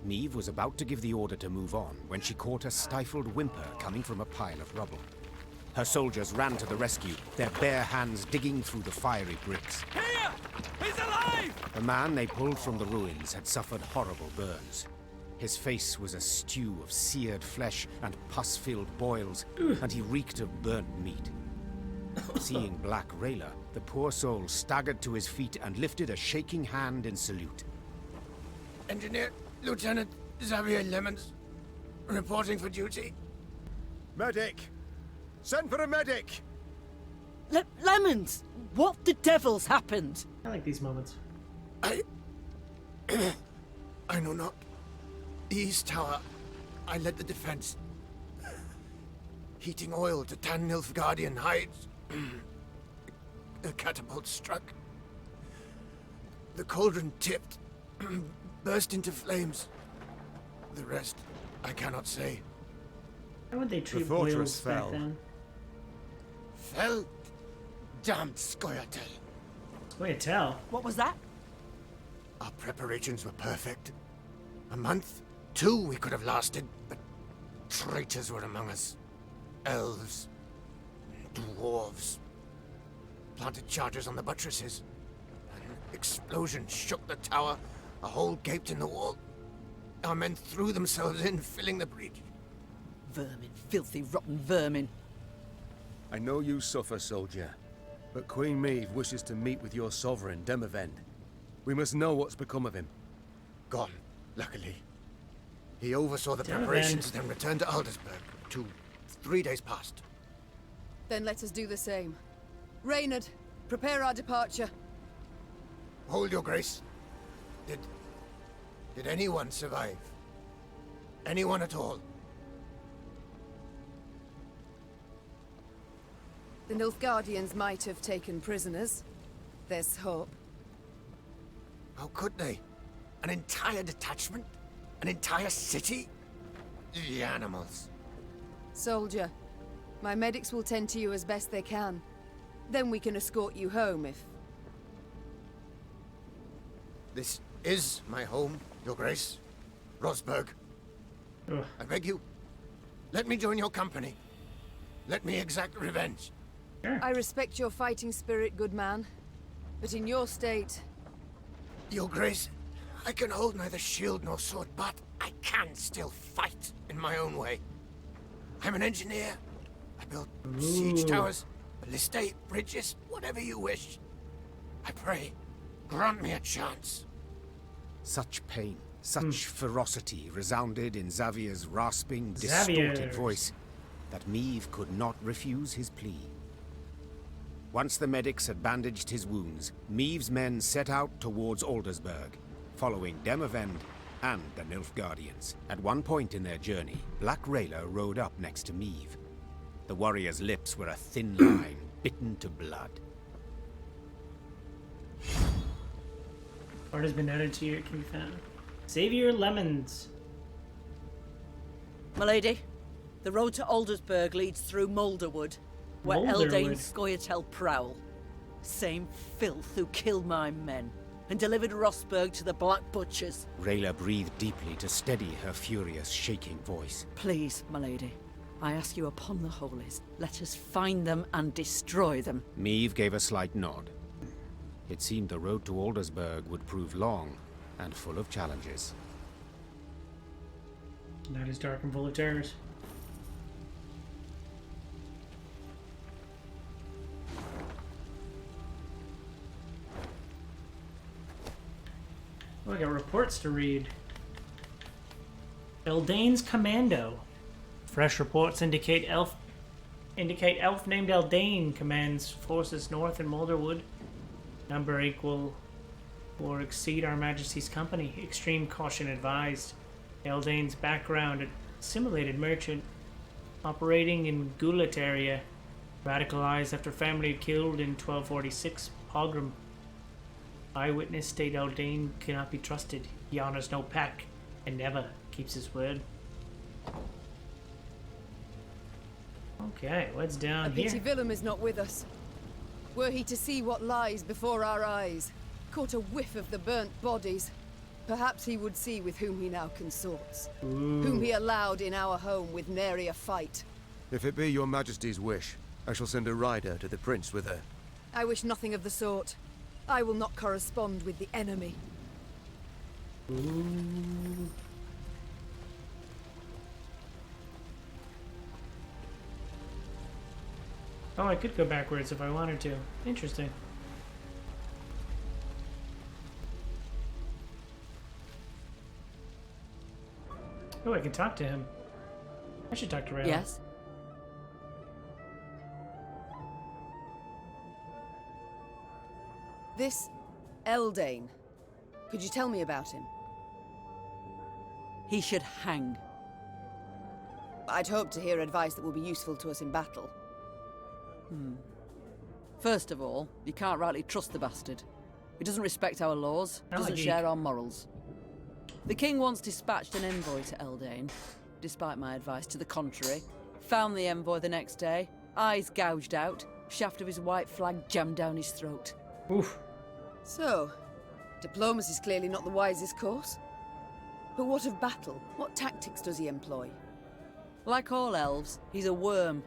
Niamh was about to give the order to move on when she caught a stifled whimper coming from a pile of rubble. Her soldiers ran to the rescue, their bare hands digging through the fiery bricks. Here! He's alive! The man they pulled from the ruins had suffered horrible burns. His face was a stew of seared flesh and pus-filled boils, and he reeked of burnt meat. Seeing Black Rayla, the poor soul staggered to his feet and lifted a shaking hand in salute. Engineer Lieutenant Xavier Lemons, reporting for duty. Medic! Send for a medic! Lemons! What the devil's happened? I like these moments. I know not. The East Tower. I led the defense. Heating oil to tan Nilfgaardian hides. The catapult struck. The cauldron tipped. Burst into flames. The rest, I cannot say. How would they treat fortress boils back fell. then? Fell? Damned Scoia'tael. Wait, tell. What was that? Our preparations were perfect. A month, 2 we could have lasted, but traitors were among us. Elves, dwarves. Planted charges on the buttresses. An explosion shook the tower, a hole gaped in the wall. Our men threw themselves in, filling the breach. Vermin, filthy, rotten vermin. I know you suffer, soldier, but Queen Maeve wishes to meet with your sovereign, Demavend. We must know what's become of him. Gone, luckily. He oversaw the preparations, then returned to Aldersburg. 3 days past. Then let us do the same. Reynard, prepare our departure. Hold your grace. Did anyone survive? Anyone at all? The Nilfgaardians might have taken prisoners. There's hope. How could they? An entire detachment? An entire city? The animals. Soldier, my medics will tend to you as best they can. Then we can escort you home if... This is my home, your grace. Rosberg. Ugh. I beg you, let me join your company. Let me exact revenge. Sure. I respect your fighting spirit, good man. But in your state... Your grace, I can hold neither shield nor sword, but I can still fight in my own way. I'm an engineer. I build siege towers, ballistae, bridges, whatever you wish. I pray, grant me a chance. Such pain, such ferocity resounded in Xavier's rasping, Xavier. distorted voice that Maeve could not refuse his plea. Once the medics had bandaged his wounds, Maeve's men set out towards Aldersburg, following Demavend and the Nilfgaardians. At one point in their journey, Black Rayla rode up next to Maeve. The warrior's lips were a thin line, bitten to blood. Part has been added to your can be found. Xavier Lemons. Milady, the road to Aldersburg leads through Moulderwood, where Moulderwood? Eldane Scoia'tael prowl. Same filth who killed my men and delivered Rosberg to the Black Butchers. Rayla breathed deeply to steady her furious, shaking voice. Please, milady, I ask you upon the holies, let us find them and destroy them. Maeve gave a slight nod. It seemed the road to Aldersburg would prove long and full of challenges. Night is dark and full of terrors. Oh, I got reports to read. Eldane's commando. Fresh reports indicate elf named Eldane commands forces north in Moulderwood. Number equal or exceed our Majesty's company. Extreme caution advised. Eldane's background, a simulated merchant, operating in Gulet area. Radicalized after family killed in 1246 pogrom. Eyewitness state Eldane cannot be trusted. He honors no pact and never keeps his word. Okay, what's down here? Pity Willem is not with us. Were he to see what lies before our eyes, caught a whiff of the burnt bodies, perhaps he would see with whom he now consorts. Whom he allowed in our home with nary a fight. If it be your majesty's wish, I shall send a rider to the prince with her. I wish nothing of the sort. I will not correspond with the enemy. Ooh. Oh, I could go backwards if I wanted to. Interesting. Oh, I can talk to him. I should talk to Rayla. Yes? This Eldane. Could you tell me about him? He should hang. I'd hoped to hear advice that will be useful to us in battle. First of all, you can't rightly trust the bastard. He doesn't respect our laws, I like doesn't Eyck. share our morals. The king once dispatched an envoy to Eldane, despite my advice to the contrary. Found the envoy the next day, eyes gouged out, shaft of his white flag jammed down his throat. Oof. So, diplomacy's clearly not the wisest course. But what of battle? What tactics does he employ? Like all elves, he's a worm.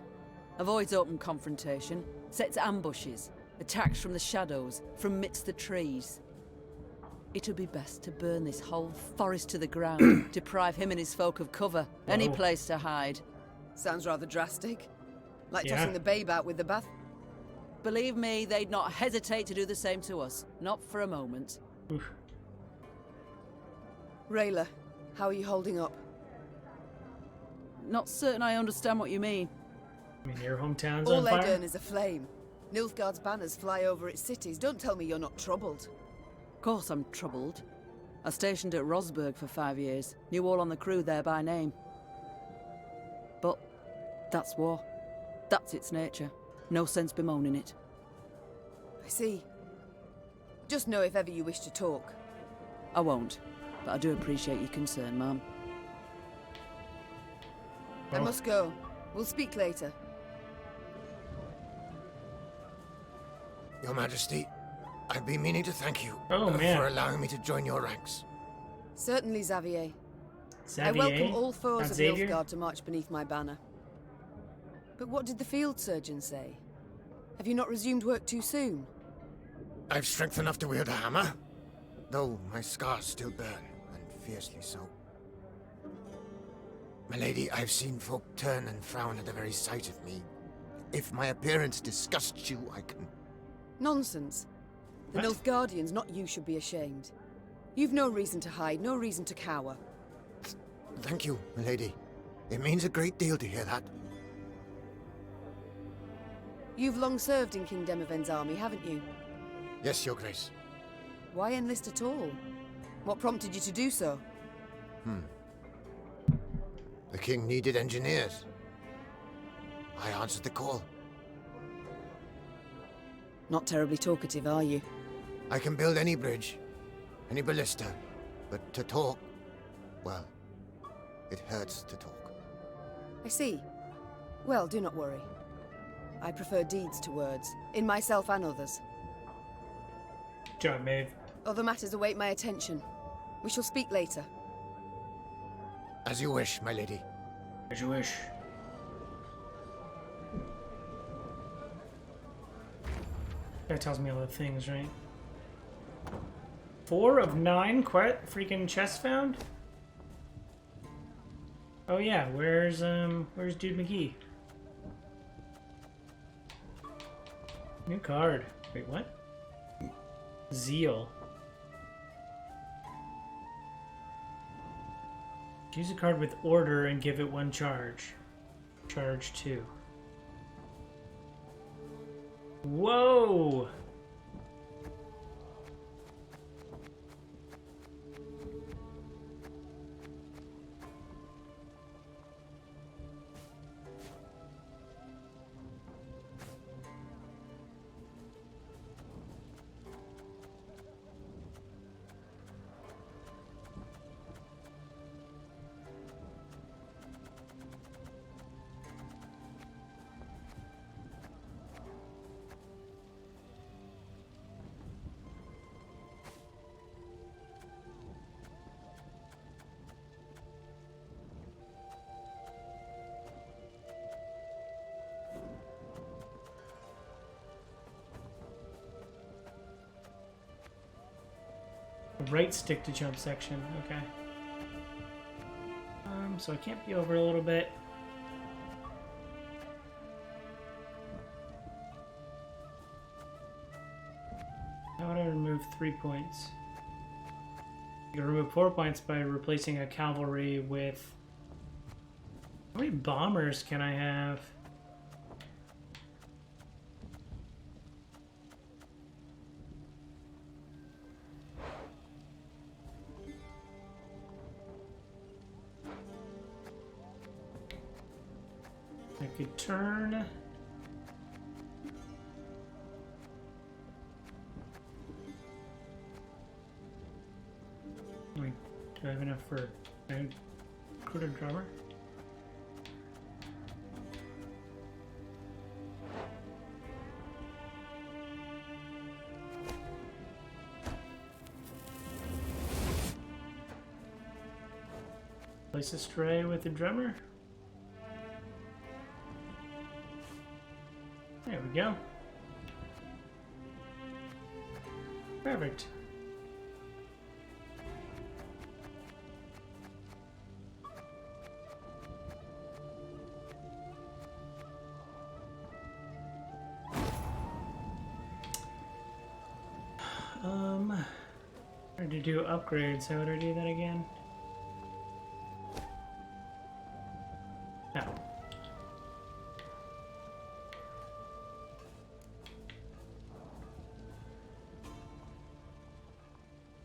Avoids open confrontation, sets ambushes, attacks from the shadows, from midst the trees. It would be best to burn this whole forest to the ground, deprive him and his folk of cover, any place to hide. Sounds rather drastic. Like Yeah. tossing the babe out with the bath. Believe me, they'd not hesitate to do the same to us. Not for a moment. Oof. Rayla, how are you holding up? Not certain I understand what you mean. I mean, your hometown's All on fire? Edirne is aflame. Nilfgaard's banners fly over its cities. Don't tell me you're not troubled. Of course I'm troubled. I stationed at Rosberg for 5 years. Knew all on the crew there by name. But that's war. That's its nature. No sense bemoaning it. I see. Just know if ever you wish to talk. I won't. But I do appreciate your concern, ma'am. I must go. We'll speak later. Your Majesty, I've been meaning to thank you man. for allowing me to join your ranks. Certainly, Xavier. Xavier? I welcome all foes Not of Xavier? Nilfgaard to march beneath my banner. But what did the field surgeon say? Have you not resumed work too soon? I've strength enough to wield a hammer, though my scars still burn, and fiercely so. My lady, I've seen folk turn and frown at the very sight of me. If my appearance disgusts you, I can... Nonsense. The What? Nilfgaardians, not you, should be ashamed. You've no reason to hide, no reason to cower. Thank you, my lady. It means a great deal to hear that. You've long served in King Demoven's army, haven't you? Yes, Your Grace. Why enlist at all? What prompted you to do so? The king needed engineers. I answered the call. Not terribly talkative, are you? I can build any bridge, any ballista, but to talk, well, it hurts to talk. I see. Well, do not worry. I prefer deeds to words, in myself and others. John Maeve. Other matters await my attention. We shall speak later. As you wish, my lady. As you wish. That tells me all the things, right? 4 of 9 freaking chests found? Oh yeah, where's Dude McGee? New card. Wait, what? Zeal. Use a card with order and give it 1 charge. Charge 2. Whoa! right stick to jump section. Okay. So I can't be over a little bit. How would I remove 3 points? You can remove 4 points by replacing a cavalry with... How many bombers can I have? I could turn... Wait, do I have enough for a recruiter drummer? Place a stray with the drummer. There we go. Perfect. I had to do upgrades. How would I do that again? No.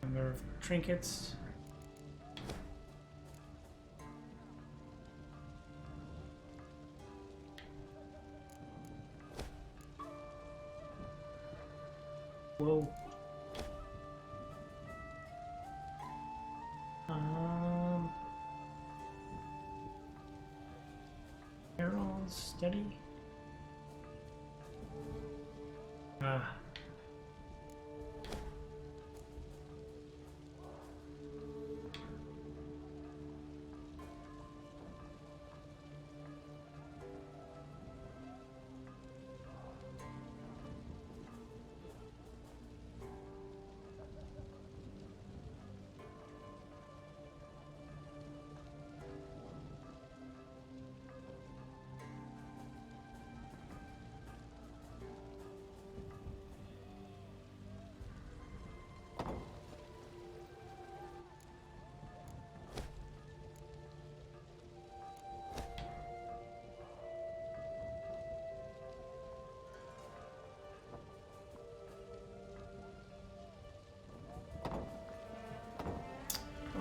Number of trinkets. Whoa. Barrel steady. Ah.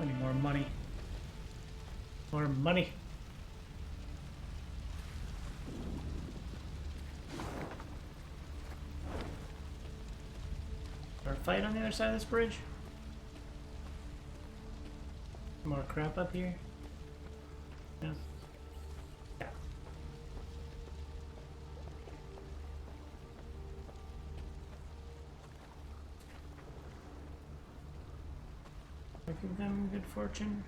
I need more money. More money. Is there a fight on the other side of this bridge? More crap up here? No. Yeah. I give them good fortune.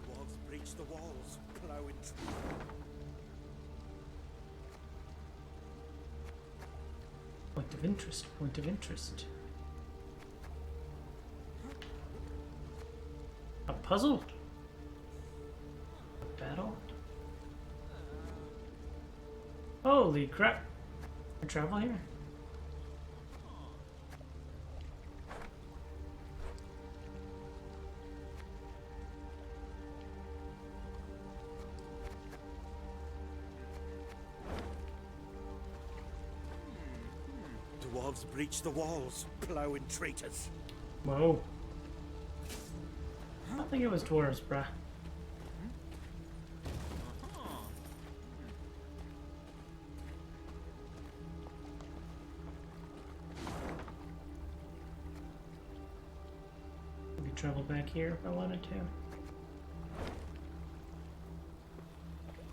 Dwarves breach the walls, plowing. Point of interest, point of interest. A puzzle? A battle? Holy crap! I travel here? Dwarves breach the walls, plowing traitors. Whoa. I don't think it was dwarves, bruh. I could travel back here if I wanted to.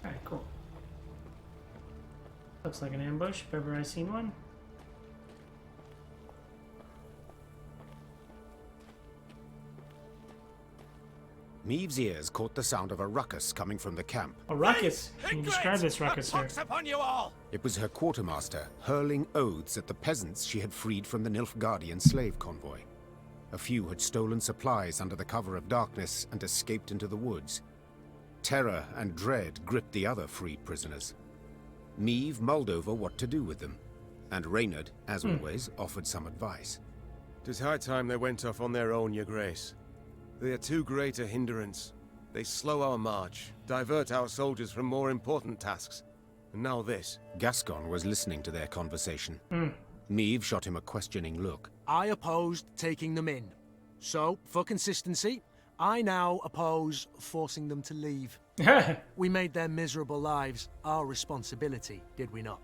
Alright, cool. Looks like an ambush if ever I seen one. Meave's ears caught the sound of a ruckus coming from the camp. A ruckus? Can you describe this ruckus, sir? Upon you all! It was her quartermaster hurling oaths at the peasants she had freed from the Nilfgaardian slave convoy. A few had stolen supplies under the cover of darkness and escaped into the woods. Terror and dread gripped the other freed prisoners. Meave mulled over what to do with them, and Reynard, as always, offered some advice. 'Tis high time they went off on their own, your grace. They are too great a hindrance. They slow our march, divert our soldiers from more important tasks. And now this. Gascon was listening to their conversation. Meave shot him a questioning look. I opposed taking them in. So, for consistency, I now oppose forcing them to leave. We made their miserable lives our responsibility, did we not?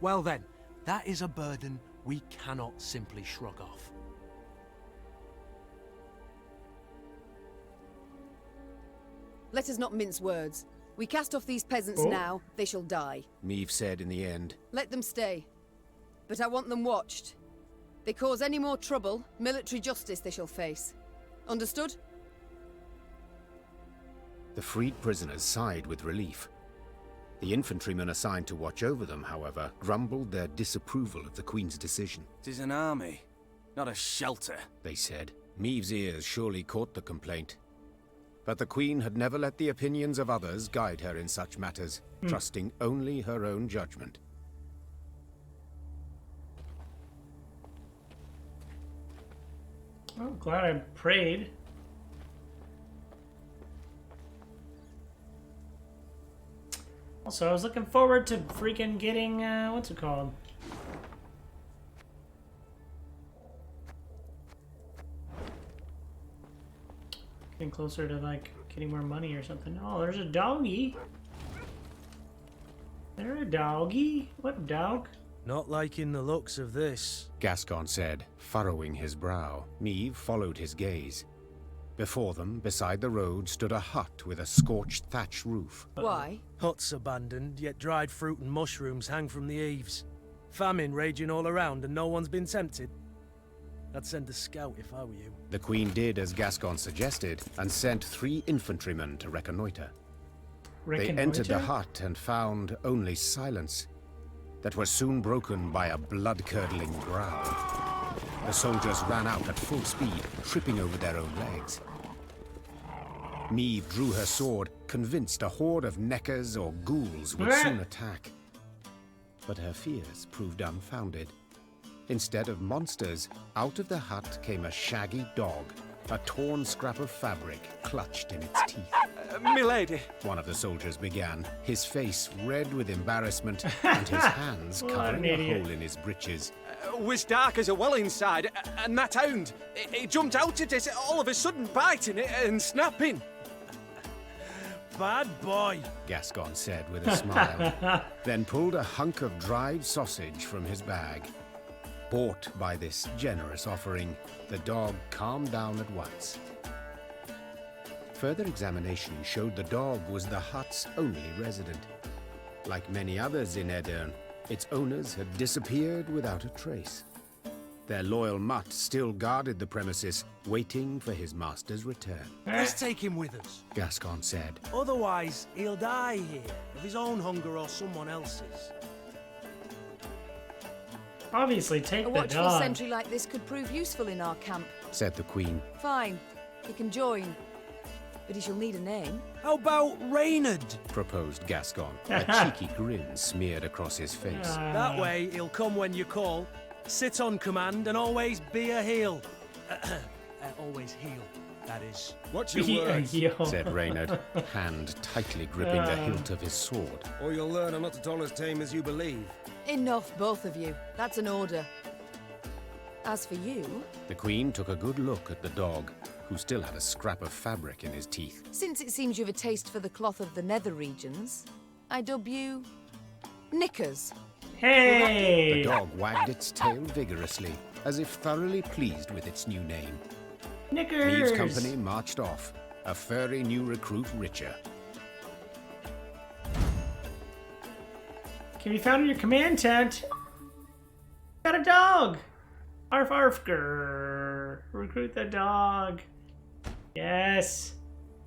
Well then, that is a burden we cannot simply shrug off. Let us not mince words. We cast off these peasants now, they shall die. Meave said in the end. Let them stay. But I want them watched. They cause any more trouble, military justice they shall face. Understood? The freed prisoners sighed with relief. The infantrymen assigned to watch over them, however, grumbled their disapproval of the Queen's decision. "'Tis an army, not a shelter," they said. Meave's ears surely caught the complaint. But the Queen had never let the opinions of others guide her in such matters, trusting only her own judgment. Oh, glad I prayed. Also, I was looking forward to freaking getting, what's it called? Getting closer to, like, getting more money or something. Oh, there's a doggy. There a doggy? What dog? Not liking the looks of this. Gascon said, furrowing his brow. Meave followed his gaze. Before them, beside the road, stood a hut with a scorched thatch roof. Why? Hut's abandoned, yet dried fruit and mushrooms hang from the eaves. Famine raging all around and no one's been tempted. I'd send a scout if I were you. The Queen did as Gascon suggested, and sent 3 infantrymen to reconnoiter. They entered the hut and found only silence, that was soon broken by a blood-curdling growl. The soldiers ran out at full speed, tripping over their own legs. Meave drew her sword, convinced a horde of neckers or ghouls would soon attack. But her fears proved unfounded. Instead of monsters, out of the hut came a shaggy dog, a torn scrap of fabric clutched in its teeth. Milady, one of the soldiers began, his face red with embarrassment and his hands covering a hole in his breeches. was dark as a well inside, and that hound, it jumped out at us all of a sudden, biting it and snapping. Bad boy, Gascon said with a smile, then pulled a hunk of dried sausage from his bag. Bought by this generous offering, the dog calmed down at once. Further examination showed the dog was the hut's only resident. Like many others in Aedirn, its owners had disappeared without a trace. Their loyal mutt still guarded the premises, waiting for his master's return. Let's take him with us, Gascon said. Otherwise, he'll die here, of his own hunger or someone else's. Obviously, take a the watchful dog. sentry like this could prove useful in our camp, said the Queen. Fine, he can join, but he shall need a name. How about Reynard? Proposed Gascon. A cheeky grin smeared across his face. That way, he'll come when you call, sit on command, and always be a heel. Always heel, that is. What's your word? Said Reynard, hand tightly gripping the hilt of his sword. Or you'll learn I'm not at all as tame as you believe. Enough, both of you. That's an order. As for you... The Queen took a good look at the dog, who still had a scrap of fabric in his teeth. Since it seems you've a taste for the cloth of the nether regions, I dub you... Knickers. Hey! The dog wagged its tail vigorously, as if thoroughly pleased with its new name. Knickers! Meave's company marched off, a furry new recruit richer. Can be found in your command tent. Got a dog! Arf arf grrr. Recruit the dog. Yes.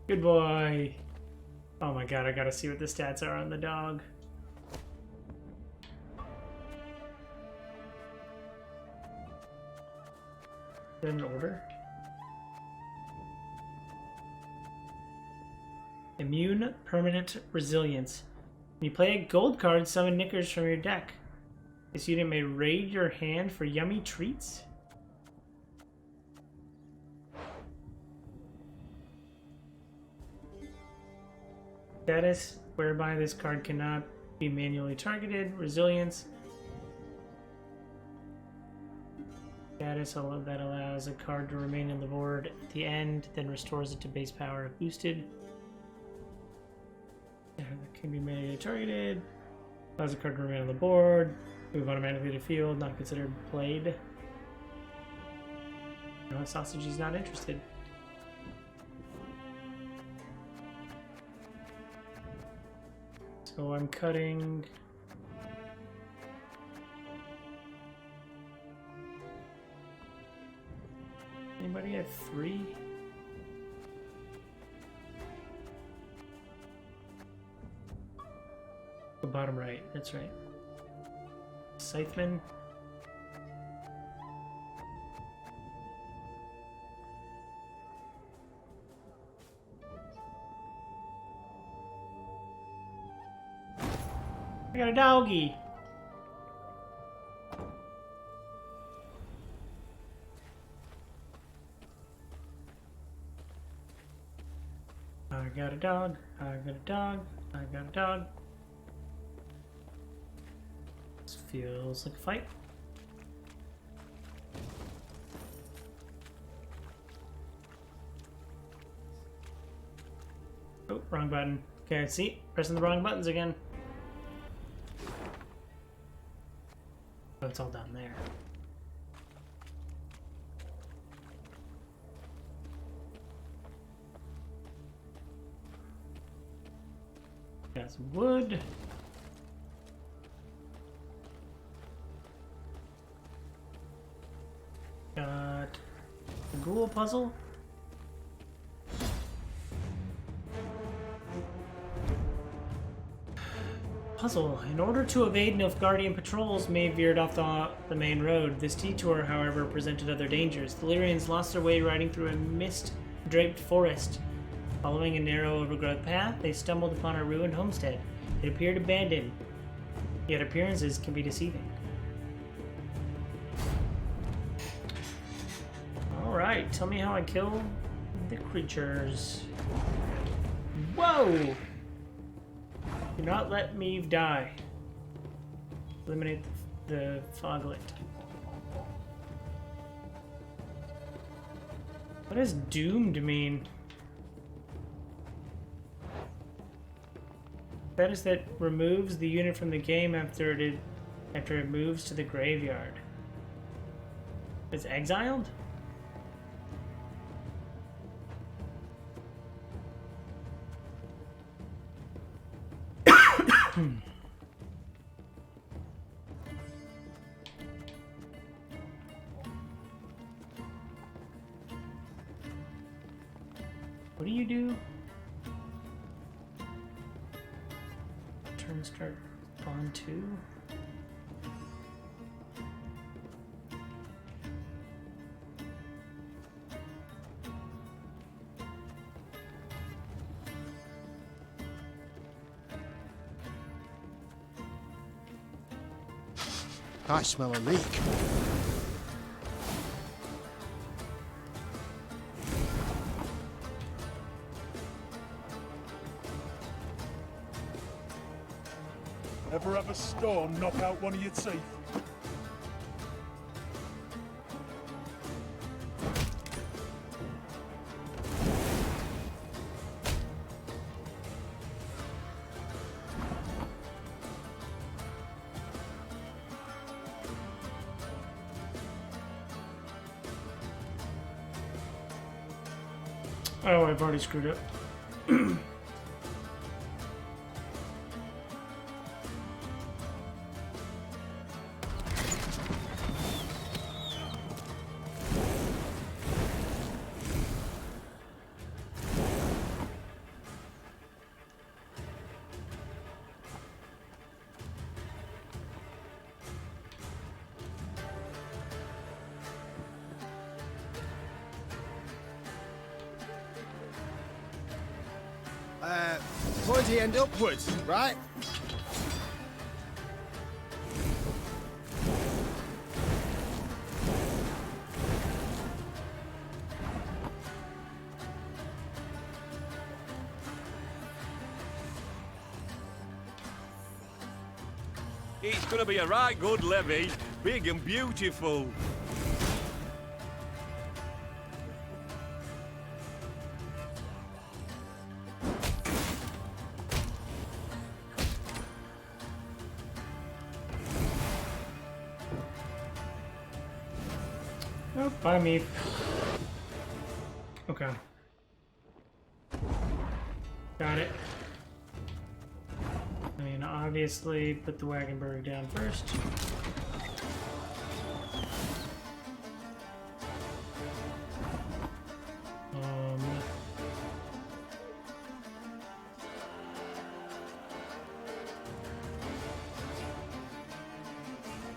Good boy. Oh my god, I gotta see what the stats are on the dog. Is that an order? Immune permanent resilience. When you play a gold card, summon knickers from your deck. This unit may raid your hand for yummy treats. Status, whereby this card cannot be manually targeted. Resilience. Status that allows a card to remain on the board at the end, then restores it to base power if boosted. That can be manually targeted. Allows a card to remain on the board. Move automatically to field, not considered played. No, Sausage is not interested. So I'm cutting. Anybody at 3? The bottom right, that's right. Scytheman. I got a doggy. I got a dog. I got a dog. I got a dog. This feels like a fight. Oh, wrong button. Okay, see? Pressing the wrong buttons again. Oh, it's all down there. Got some wood. Got a ghoul puzzle. Puzzle. In order to evade Nilfgaardian patrols may have veered off the main road. This detour, however, presented other dangers. The Lyrians lost their way riding through a mist-draped forest. Following a narrow, overgrown path, they stumbled upon a ruined homestead. It appeared abandoned, yet appearances can be deceiving. Alright, tell me how I kill the creatures. Whoa! Do not let me die. Eliminate the foglet. What does doomed mean? That is that removes the unit from the game after it moves to the graveyard. It's exiled? What do you do? Turn start on 2. I smell a leak. Ever have a storm knock out one of your teeth? Oh, I've already screwed up. pointy end upwards, right? It's gonna be a right good levy, big and beautiful. Oh, by me. Okay. Got it. I mean, obviously, put the Wagenberg down first.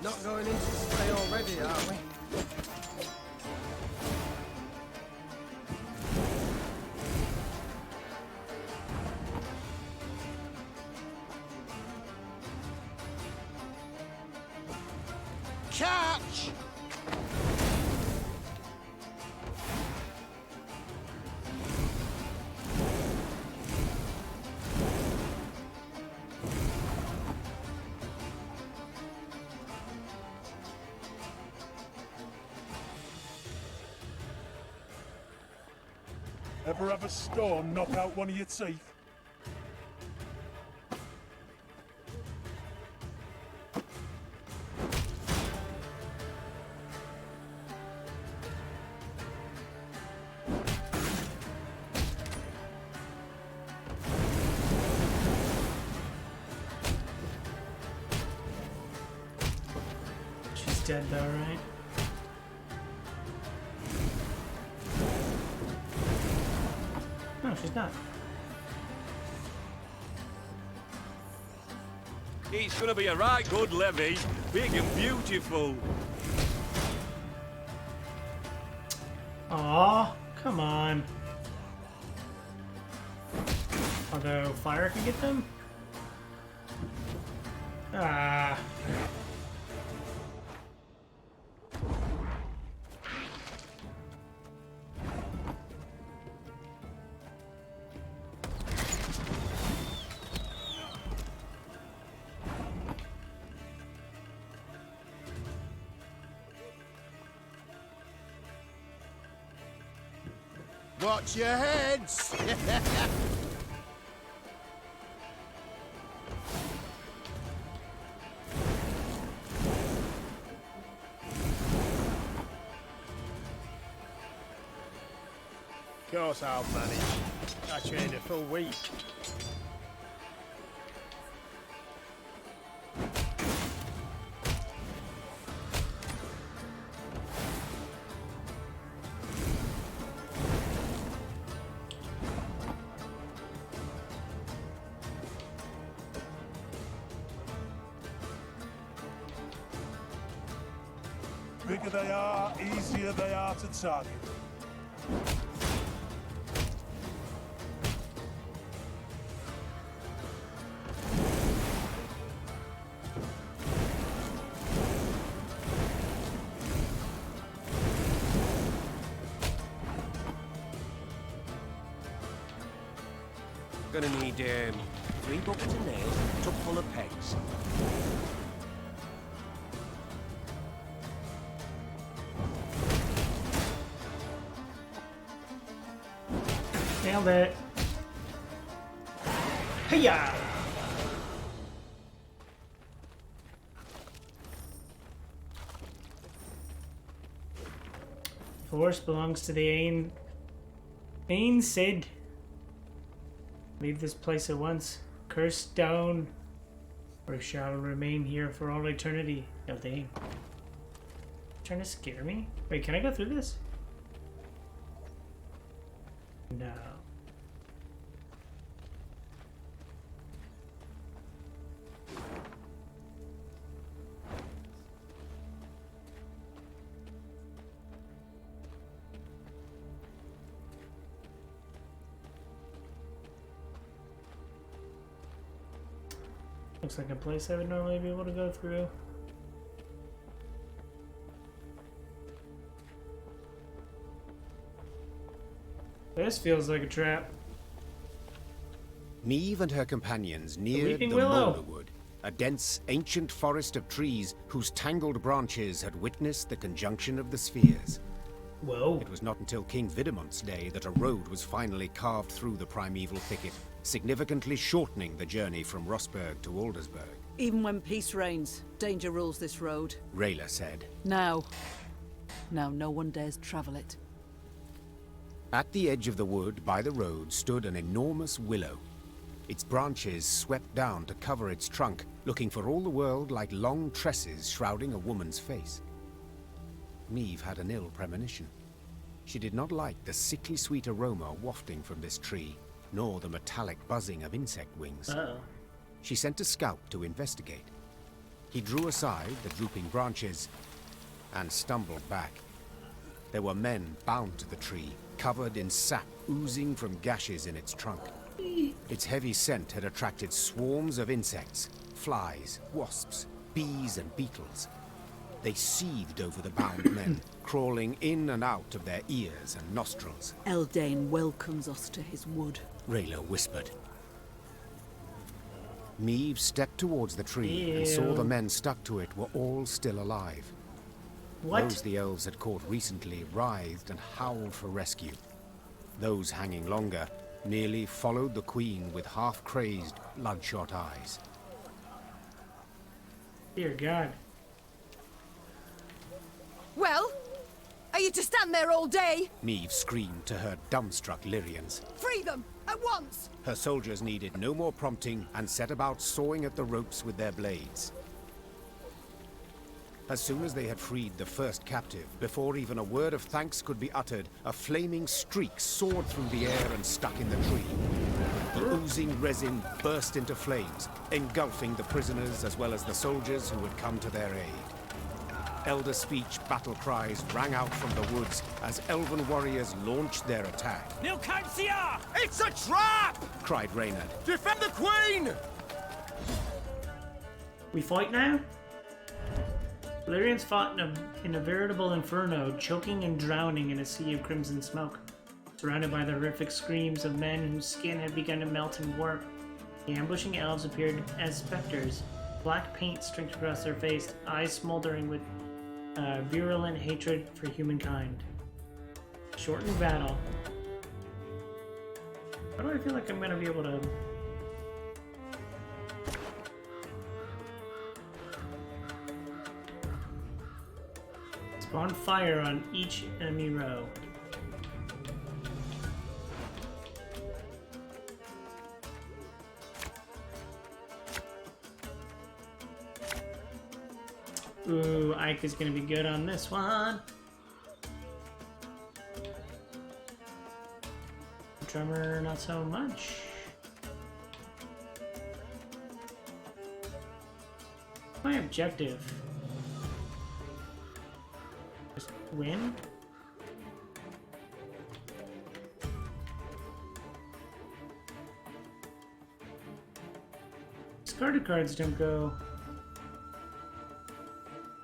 Not going into stay already, are we? Catch! Ever have a storm knock out one of your teeth? She's dead though, right? No, she's not. It's gonna be a right good levy, big and beautiful. Aw, come on. Although fire can get them? Ah. Watch your heads! Of course I'll manage. I trained a full week. Bigger they are, easier they are to target. Gonna need 3 buckets of nails, a tub full of pegs. Nailed it. Hiya! Force belongs to the Ain Sid. Leave this place at once. Cursed down, or shall remain here for all eternity. No, dang. Trying to scare me? Wait, can I go through this? No. Looks like a place I would normally be able to go through. This feels like a trap. Niamh and her companions neared the Willow. Moulderwood, a dense, ancient forest of trees whose tangled branches had witnessed the conjunction of the spheres. Whoa. It was not until King Vidamont's day that a road was finally carved through the primeval thicket, significantly shortening the journey from Rosberg to Aldersburg. Even when peace reigns, danger rules this road. Rayla said. Now no one dares travel it. At the edge of the wood, by the road, stood an enormous willow. Its branches swept down to cover its trunk, looking for all the world like long tresses shrouding a woman's face. Niamh had an ill premonition. She did not like the sickly sweet aroma wafting from this tree, nor the metallic buzzing of insect wings. Uh-oh. She sent a scout to investigate. He drew aside the drooping branches and stumbled back. There were men bound to the tree, covered in sap oozing from gashes in its trunk. Its heavy scent had attracted swarms of insects, flies, wasps, bees and beetles. They seethed over the bound men, crawling in and out of their ears and nostrils. Eldain welcomes us to his wood, Rayla whispered. Niamh stepped towards the tree and saw Ew. the men stuck to it were all still alive. What? Those the elves had caught recently writhed and howled for rescue. Those hanging longer nearly followed the queen with half-crazed, bloodshot eyes. Dear God. Well, are you to stand there all day? Niamh screamed to her dumbstruck Lyrians. Free them, at once! Her soldiers needed no more prompting and set about sawing at the ropes with their blades. As soon as they had freed the first captive, before even a word of thanks could be uttered, a flaming streak soared through the air and stuck in the tree. The oozing resin burst into flames, engulfing the prisoners as well as the soldiers who had come to their aid. Elder speech battle cries rang out from the woods as elven warriors launched their attack. Nilkansia! It's a trap! Cried Reynard. Defend the queen! We fight now? Valyrians fought in a veritable inferno, choking and drowning in a sea of crimson smoke. Surrounded by the horrific screams of men whose skin had begun to melt and warp, the ambushing elves appeared as specters, black paint streaked across their face, eyes smoldering with virulent hatred for humankind. Shortened battle. How do I feel like I'm gonna be able to... Spawn fire on each enemy row. Ooh, Eyck is gonna be good on this one. Tremor, not so much. My objective. Just win? Discarded cards don't go.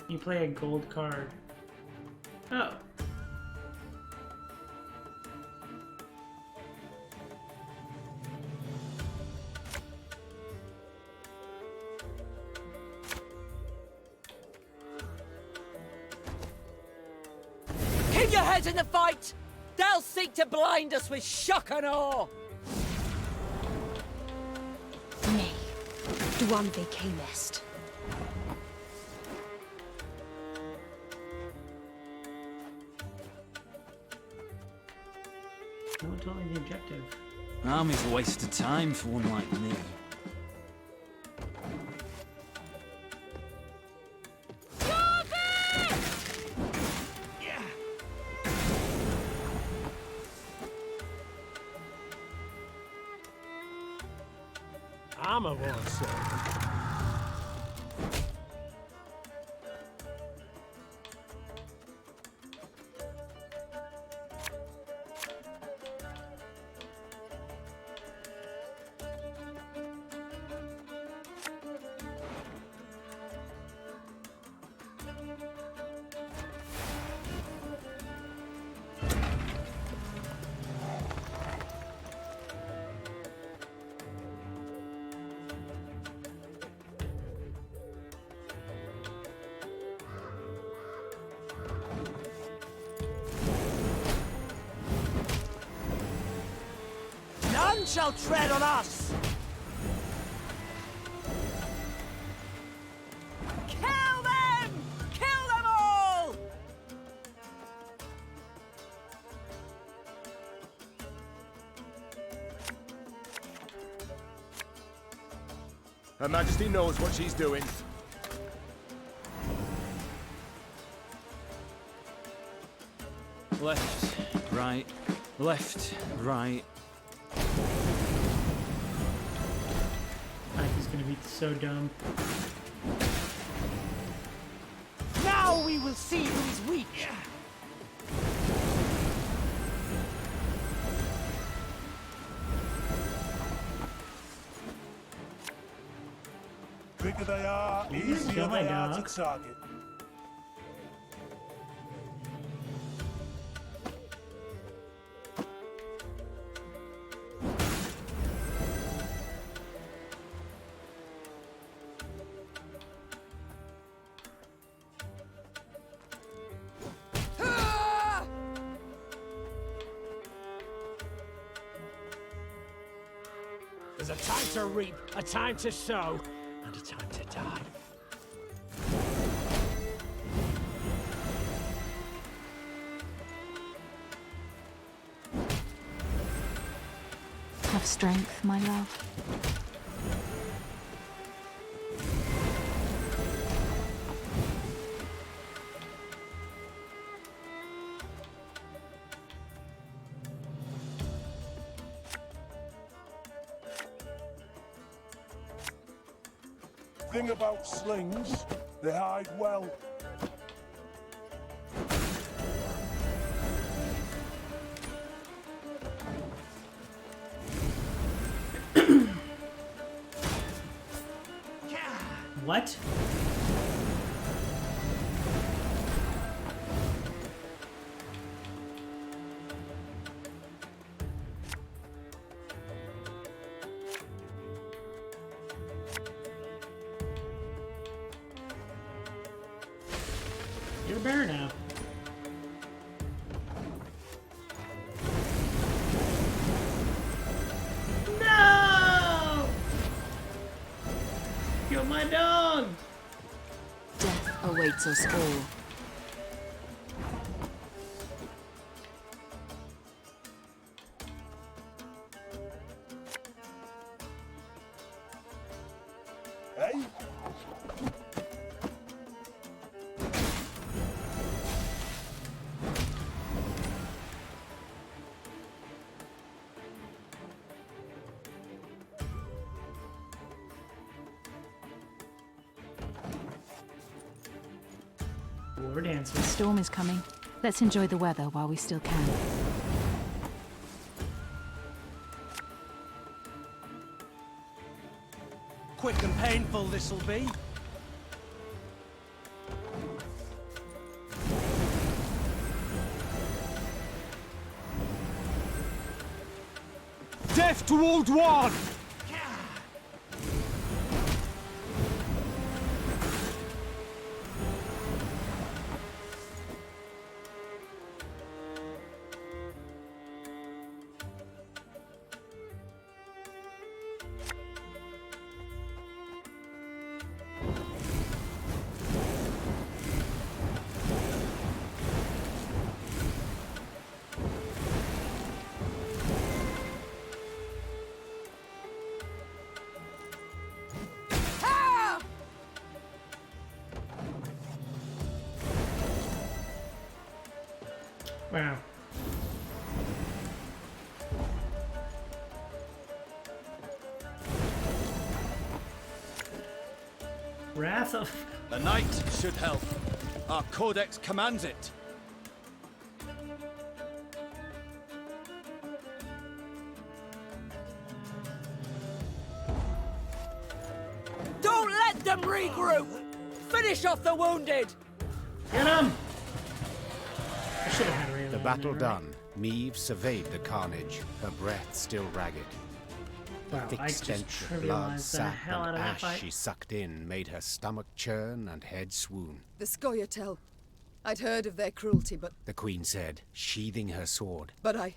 You play a gold card. Oh. keep your heads in the fight! They'll seek to blind us with shock and awe! Nay, Duan Vacay Nest. No one told me the objective. Army's a waste of time for one like me. I'm a one say. shall tread on us! Kill them! Kill them all! Her Majesty knows what she's doing. Left, right, left, right. Eyck is gonna be so dumb. Now we will see who is weak! Quicker they are, easier kill my they are dog. to target. There's a time to reap, a time to sow, and a time to die. Have strength, my love. Thing about slings, they hide well. What? You're a bear now. No! Kill my dog! Death awaits us all. Hey? War dancer. The storm is coming. Let's enjoy the weather while we still can. Quick and painful this'll be. Death to Old One! Wow. Wrath of... The knight should help. Our codex commands it. Don't let them regroup! Finish off the wounded! Get him! I should have had Raylan The in battle there, right? done, Meve surveyed the carnage, her breath still ragged. The Wow, thick I just stench of trivialized blood, the sap, hell out and of that ash fight. she sucked in made her stomach churn and head swoon. The Scoia'tael. I'd heard of their cruelty, but The queen said, sheathing her sword. I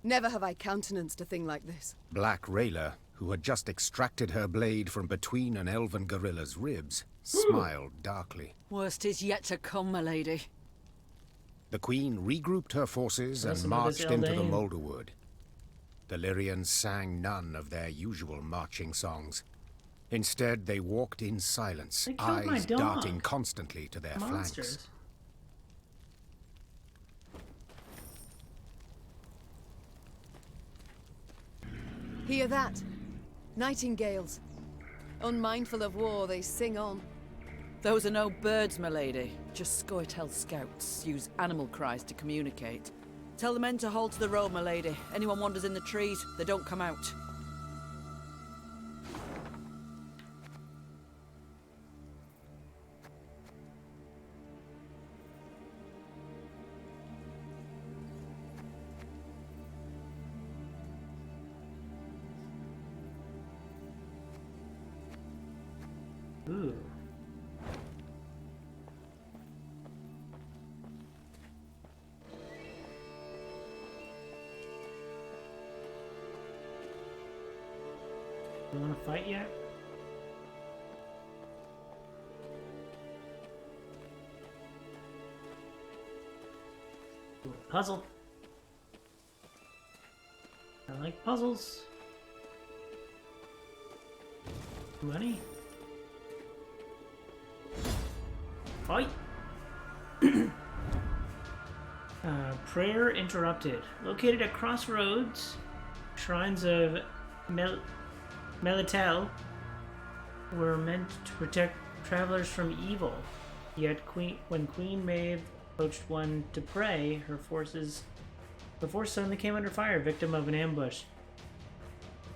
Never have I countenanced a thing like this. Black Rayla, who had just extracted her blade from between an elven gorilla's ribs, smiled darkly. Worst is yet to come, my lady. The Queen regrouped her forces and Listen to this marched into the Eldain. Moulderwood. The Lyrians sang none of their usual marching songs. Instead, they walked in silence, They killed my eyes dog. darting constantly to their flanks. Monsters. Hear that? Nightingales. Unmindful of war, they sing on. Those are no birds, my lady. Just Scoia'tael scouts use animal cries to communicate. Tell the men to hold to the road, my lady. Anyone wanders in the trees, they don't come out. Ooh. You want to fight yet? Ooh, puzzle. I like puzzles. Money. Fight! Prayer interrupted. Located at crossroads, shrines of Melitel were meant to protect travelers from evil. Yet when Queen Maeve approached one to pray, the force suddenly came under fire, victim of an ambush.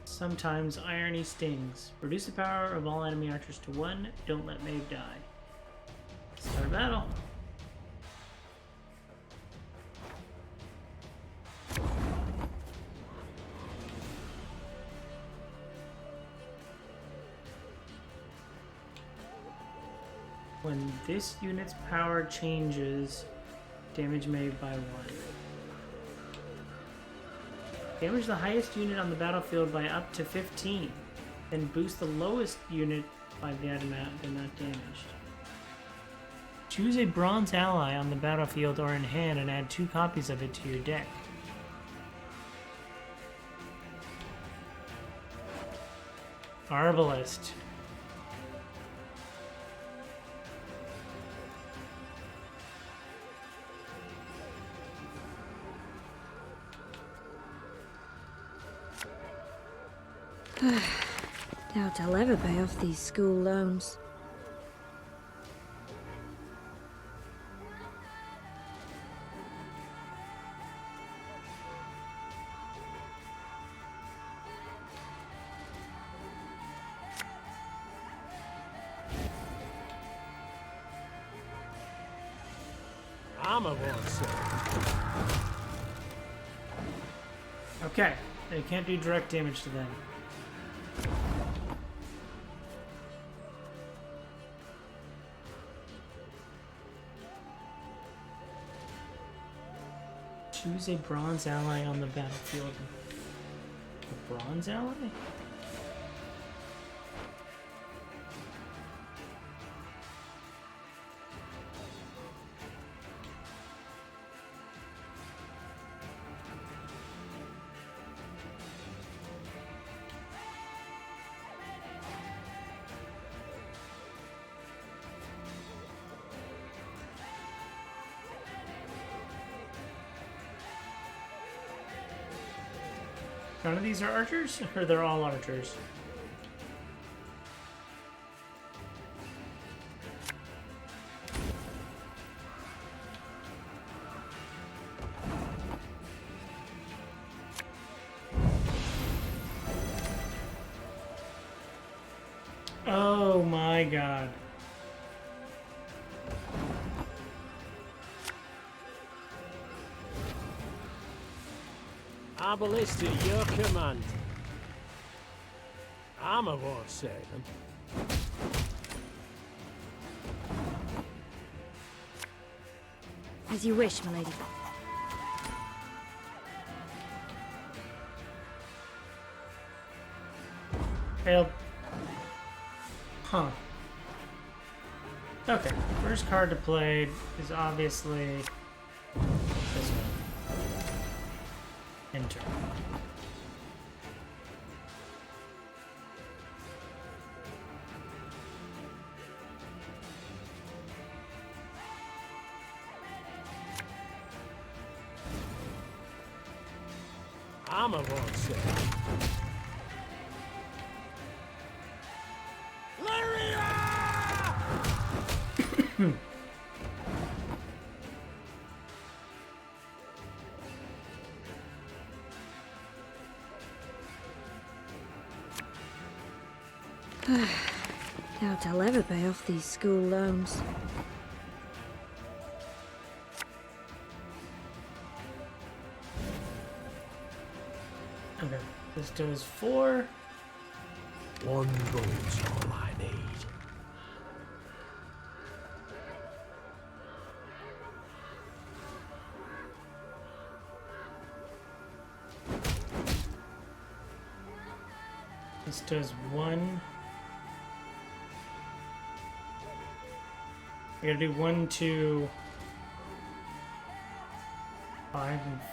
Sometimes irony stings. Reduce the power of all enemy archers to 1. Don't let Maeve die. Start battle. When this unit's power changes, damage made by 1. Damage the highest unit on the battlefield by up to 15. Then boost the lowest unit by that amount, then not damaged. Choose a bronze ally on the battlefield or in hand and add 2 copies of it to your deck. Arbalist. Doubt I'll ever pay off these school loans. Armor won't save. Okay, they can't do direct damage to them. Choose a bronze ally on the battlefield. A bronze ally? None of these are archers? Or they're all archers? Oh my god. Arbalist at your command. Armor won't save them. As you wish, my lady. Failed. Huh. Okay, first card to play is obviously this one. Enter. I'm a wrong set. Doubt I'll ever pay off these school loans. Okay, this does 4. One gold's all I need. This does 1. I gotta do 1, 2, 5, and 5.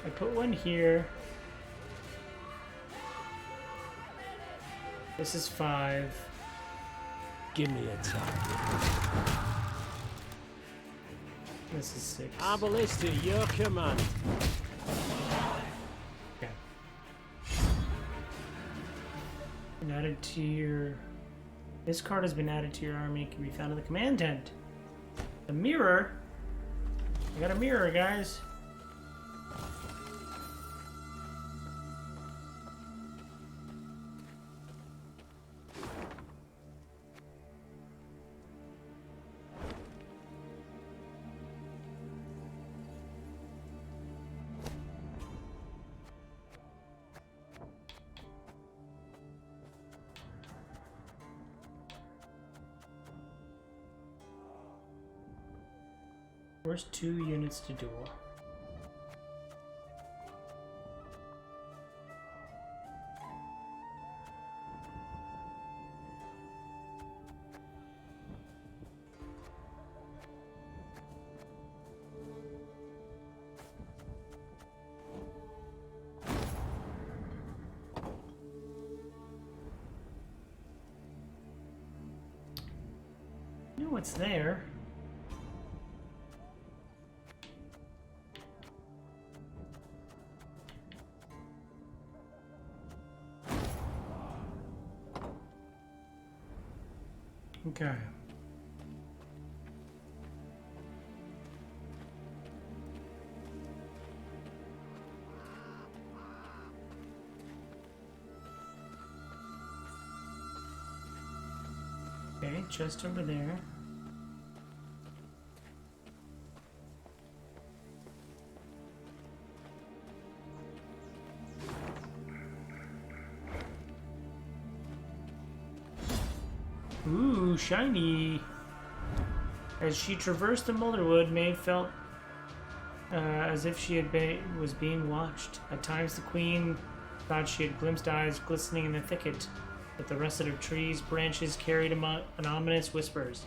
I put 1 here. This is 5. Give me a target. This is 6. I ballista, your command. Okay. Been added to your... This card has been added to your army and can be found in the command tent. The mirror? I got a mirror, guys. Where's 2 units to duel? You know what's there? Okay. Okay, chest over there. Ooh, shiny! As she traversed the Mulderwood, Maeve felt as if she was being watched. At times the queen thought she had glimpsed eyes glistening in the thicket, but the russet of trees' branches carried an ominous whispers.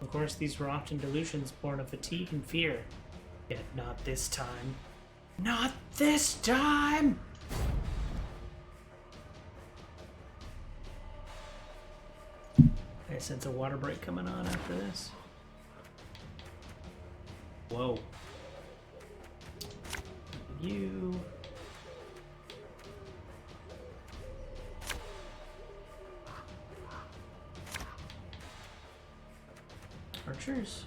Of course, these were often delusions born of fatigue and fear. Yet not this time. Not this time! I sense a water break coming on after this. Whoa. You. Archers.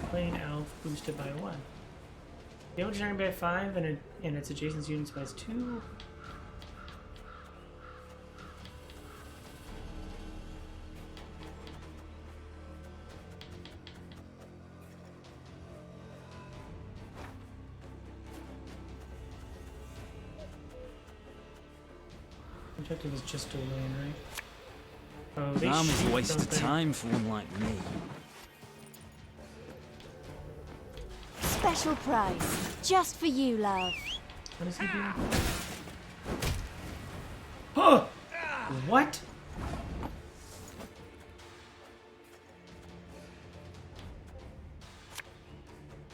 Plain elf boosted by 1. Damage target by 5 and its adjacent units by 2. Objective is just to win, right? Oh, they An army's a shoot, waste don't of they? time for one like me. Special price, just for you, love. What is he doing? Huh! What?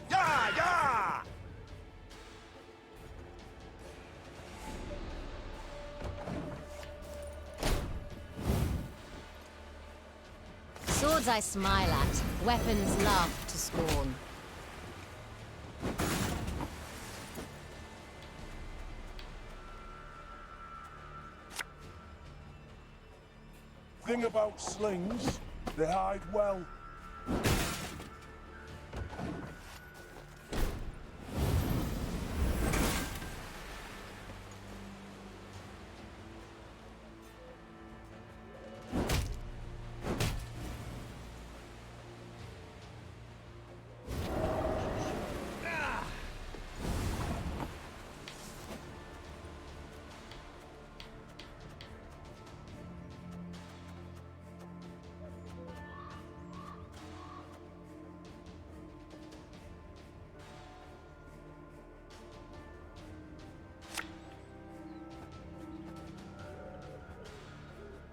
Yeah, yeah! Swords I smile at, weapons laugh to scorn. Thing about slings, they hide well.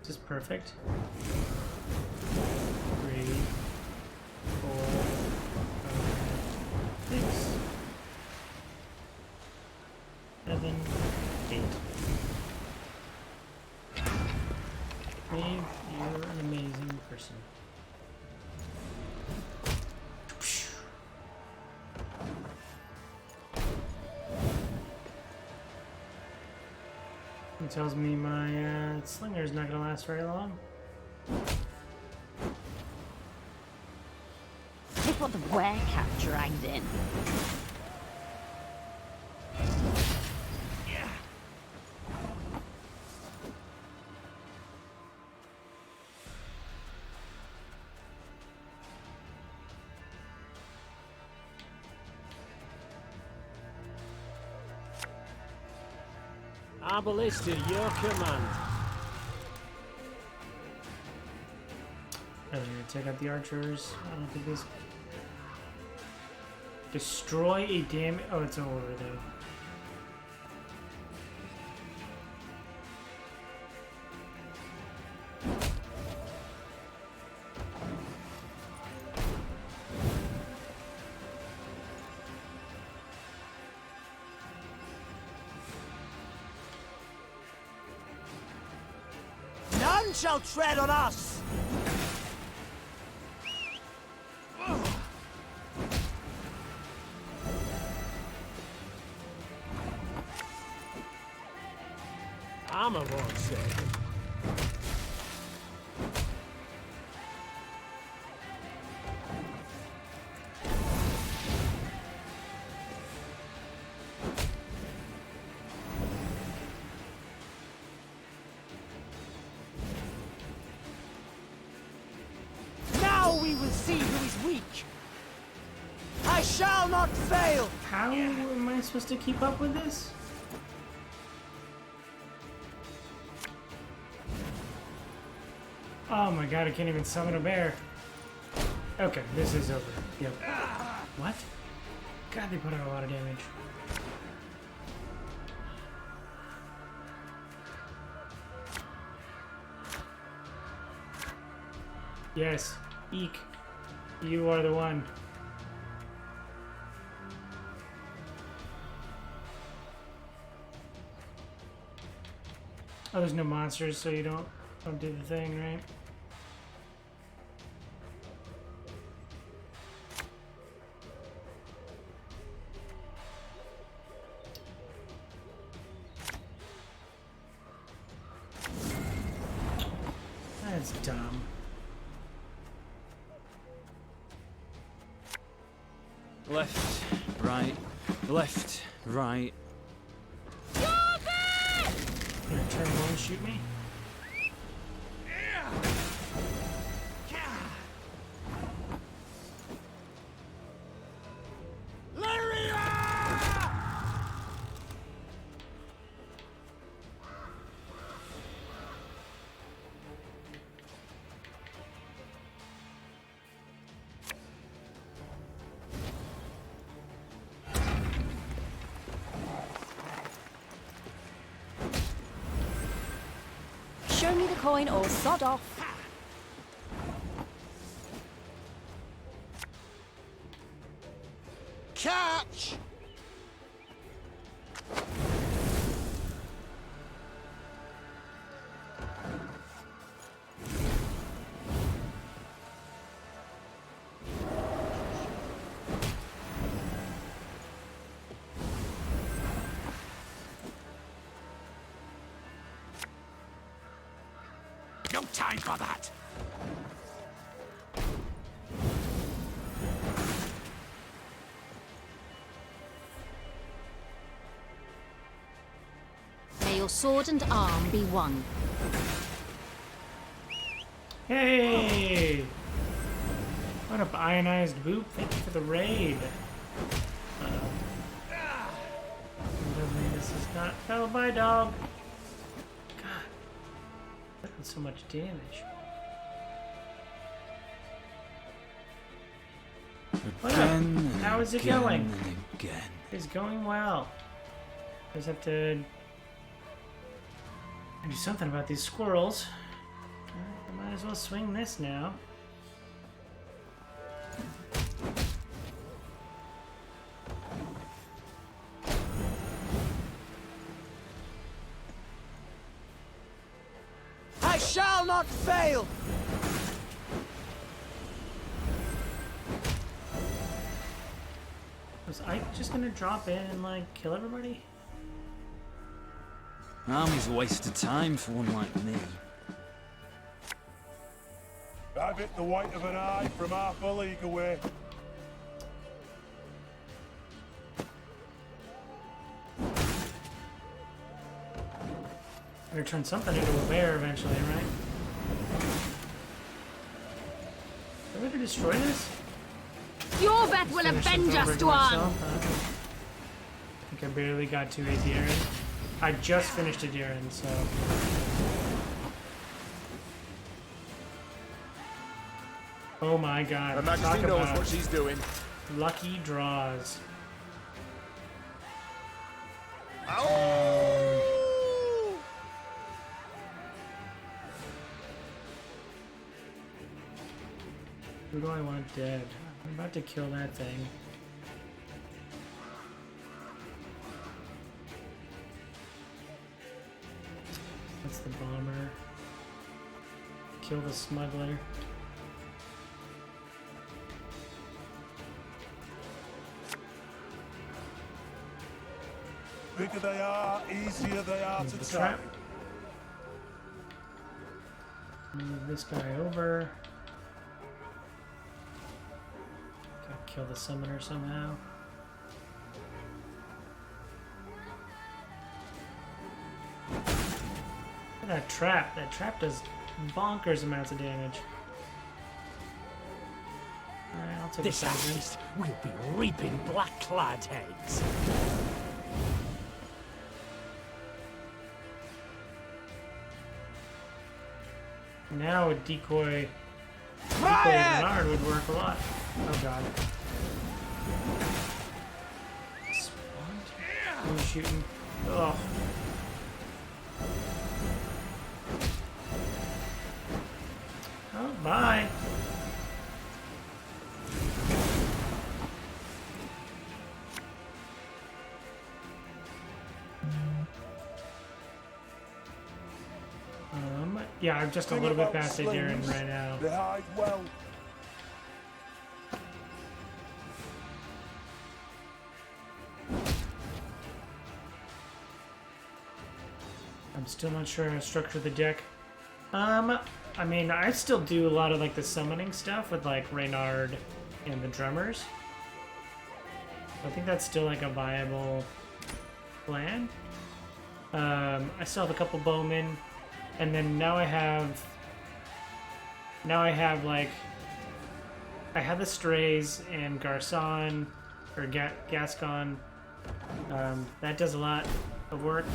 This is perfect. 3, 4, 5, 6, 7, 8. Maeve, you're an amazing person. It tells me my slinger's not gonna last very long. Look what the werecat dragged in. Our ballista, your command. I was gonna take out the archers. I don't think this. Destroy a damage. Oh, it's over though. None shall tread on us! Armor won't save him. Now we will see who is weak. I shall not fail. How am I supposed to keep up with this? Oh my god, I can't even summon a bear. Okay, this is over. Yep. What? God, they put out a lot of damage. Yes, Eyck. You are the one. Oh, there's no monsters, so you don't do the thing, right? That's dumb. Left, right, left, right. Gonna turn one and shoot me? me the coin or sod off. Catch! No time for that! May your sword and arm be one. Hey! What up, ionized boop? Thank you for the raid. This is not. Oh, bye, dog. God, that's so much damage. What up? How is it going? It's going well. Just have to do something about these squirrels. I might as well swing this now. I shall not fail! Was Eyck just gonna drop in and, like, kill everybody? Army's a waste of time for one like me. Have it the white of an eye from half a league away. Better turn something into a bear eventually, right? Are we gonna destroy this? Your bet will avenge us, Dwan! I think I barely got to a Deeren. I just finished a Deeren, so... Oh my god. Her Majesty knows what she's doing. Lucky draws. Who do I want dead? I'm about to kill that thing. That's the bomber. Kill the smuggler. Bigger they are, easier they are to trap. Move this guy over. Gotta kill the summoner somehow. Look at that trap. That trap does bonkers amounts of damage. Alright, I'll take This a second. artist will be reaping black-clad heads. Now a decoy Bernard would work a lot. Oh god. Who's shooting? Ugh. Oh, bye. Yeah, I'm just a little bit past the Deeren right now. They hide well. I'm still not sure how to structure the deck. I mean, I still do a lot of like the summoning stuff with like Reynard and the drummers. I think that's still like a viable plan. I still have a couple bowmen, and then now I have like I have the strays and Garçon or Gascon. That does a lot of work.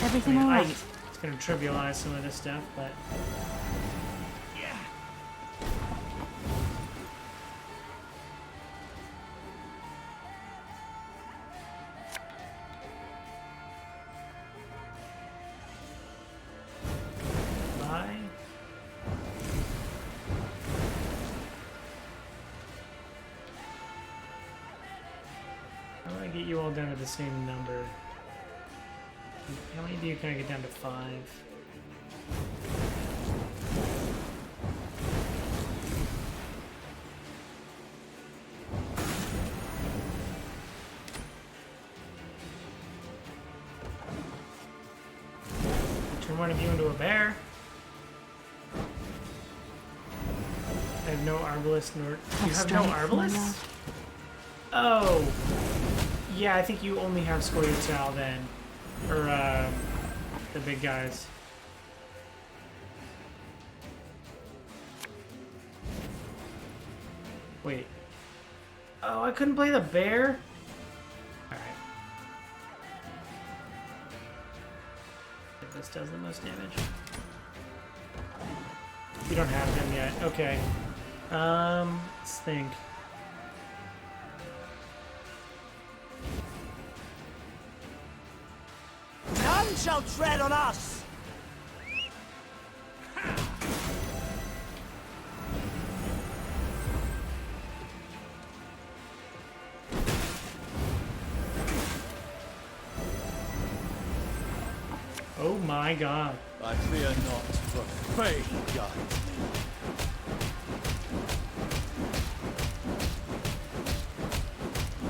Everything all right? It's gonna trivialize some of this stuff, but How do I get you all down to the same number? How many do you can I get down to 5? Turn one of you into a bear. I have no arbalist nor... You have no arbalists? Oh! Yeah, I think you only have Scoia'tael then. Or, the big guys. Wait. Oh, I couldn't play the bear? Alright. This does the most damage. You don't have him yet. Okay. Let's think. None shall tread on us! Oh my god. I fear not, for Faye guides me.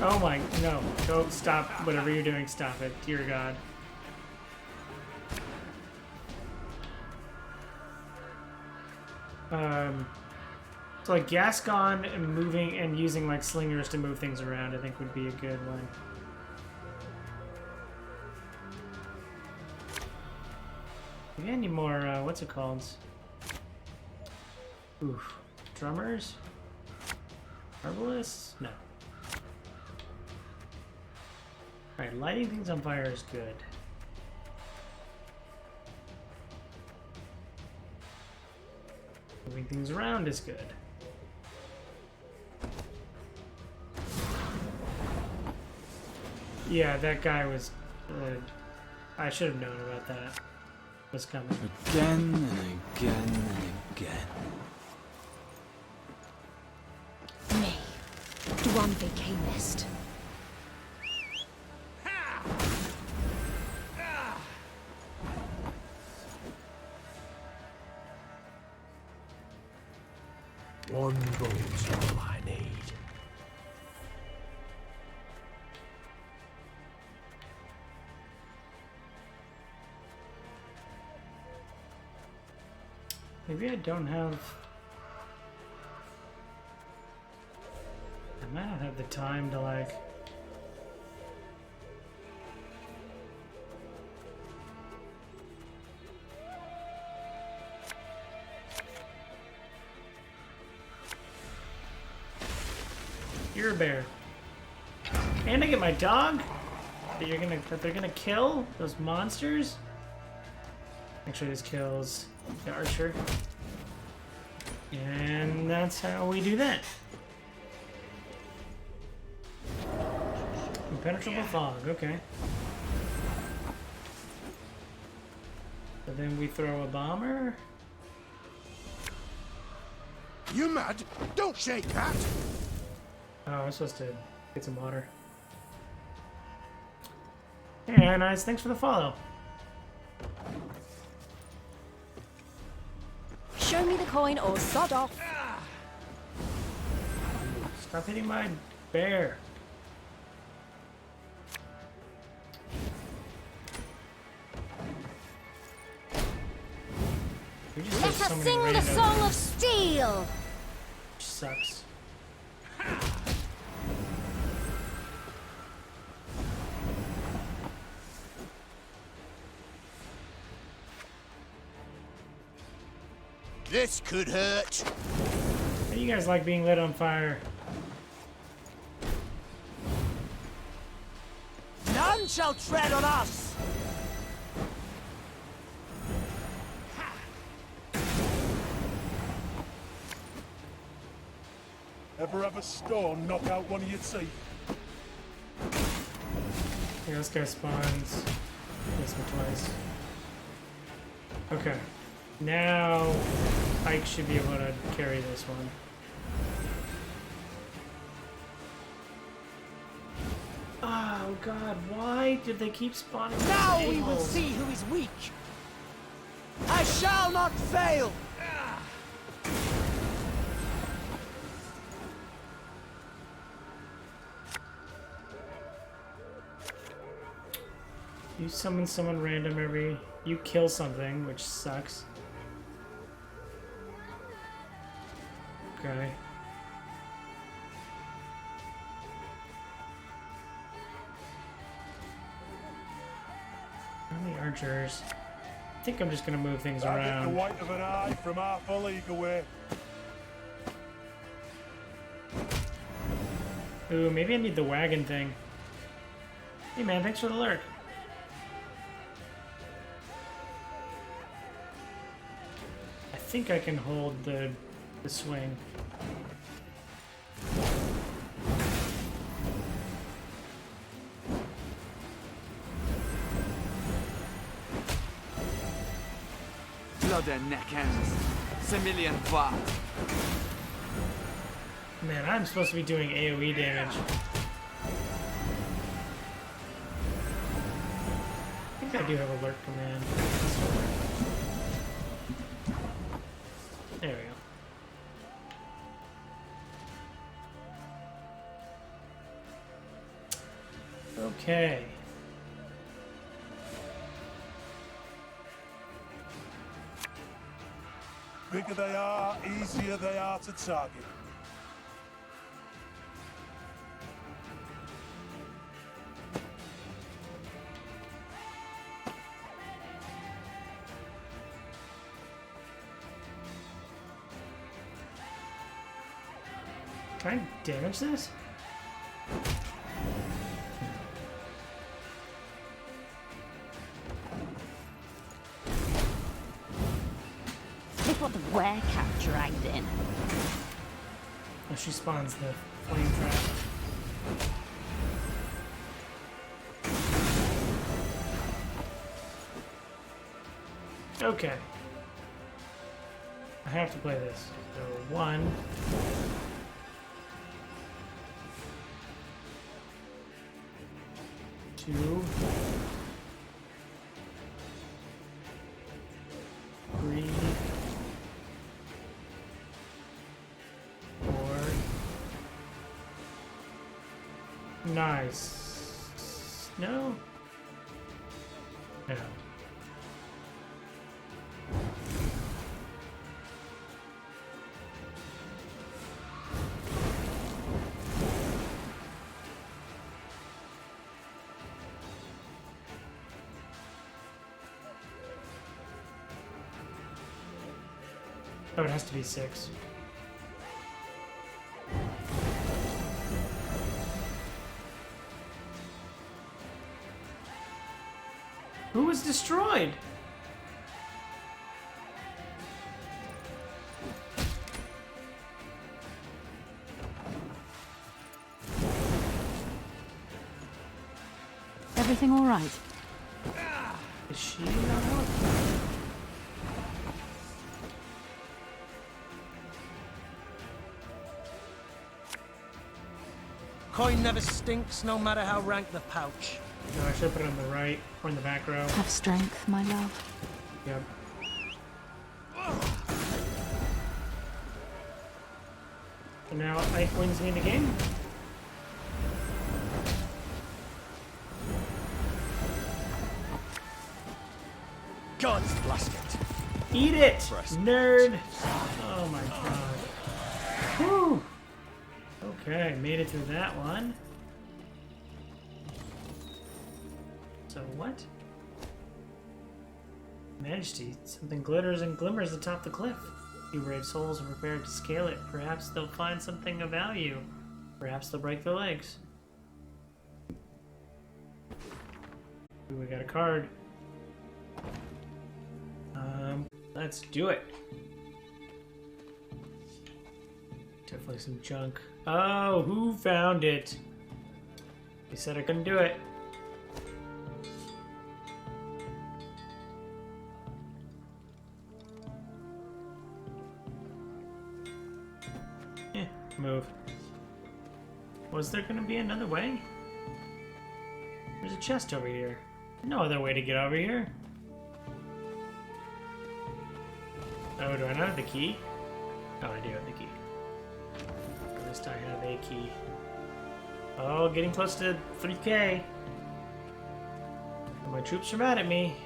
Oh my, no. Go, stop. Whatever you're doing, stop it. Dear God. So like Gascon and moving and using like slingers to move things around, I think would be a good one. Maybe I need more, what's it called? Oof. Drummers? Arbalists? No. Alright, lighting things on fire is good. Moving things around is good. Yeah, that guy was... I should have known about that. Was coming. Again and again and again. Me. Duanve Canest. One bolt's all I need. Maybe I don't have... I might not have the time to like... You're a bear. And I get my dog that they're gonna kill those monsters. Actually, this kills the archer. And that's how we do that. Impenetrable fog, okay. So then we throw a bomber. You mad? Don't shake that! Oh, I'm supposed to get some water. Hey, nice. Thanks for the follow. Show me the coin or sod off. Stop hitting my bear. Let us sing the song of steel. Which sucks. This could hurt. How do you guys like being lit on fire? None shall tread on us! Ever have a storm knock out one of your teeth? Yeah, this guy spawns once or twice. Okay. Now, Eyck should be able to carry this one. Oh god, why did they keep spawning? Now we will a-holes? see who is weak. I shall not fail. You summon someone random every... You kill something, which sucks. Okay. How many archers? I think I'm just gonna move things I get the around. white of an eye from half a league away. Ooh, maybe I need the wagon thing. Hey man, thanks for the lurk. I think I can hold the swing. Blood and neck ends. Similian Vat. Man, I'm supposed to be doing AoE damage. I think I do have a lurk command. There we go. Okay. Bigger they are, easier they are to target. Can I damage this? Look what the werecat dragged in. Oh, she spawns the flame trap. Okay. I have to play this. So 1. Two. 3. 4. Nice. No? No. Oh, it has to be 6. Who was destroyed? Everything all right? Is she not out? Coin never stinks, no matter how rank the pouch. No, I should put it on the right or in the back row. Have strength, my love. Yep. So now Eyck wins me the game. God's blast it. Eat it, Press. nerd! Oh my god. Whew! Okay, made it through that one. So what? Majesty, something glitters and glimmers atop the cliff. You brave souls are prepared to scale it. Perhaps they'll find something of value. Perhaps they'll break their legs. Ooh, we got a card. Let's do it. Definitely some junk. Oh, who found it? He said I couldn't do it. Move. Was there gonna be another way? There's a chest over here. No other way to get over here. Oh, do I not have the key? Oh, I do have the key. At least I have a key. Oh, getting close to 3K. My troops are mad at me.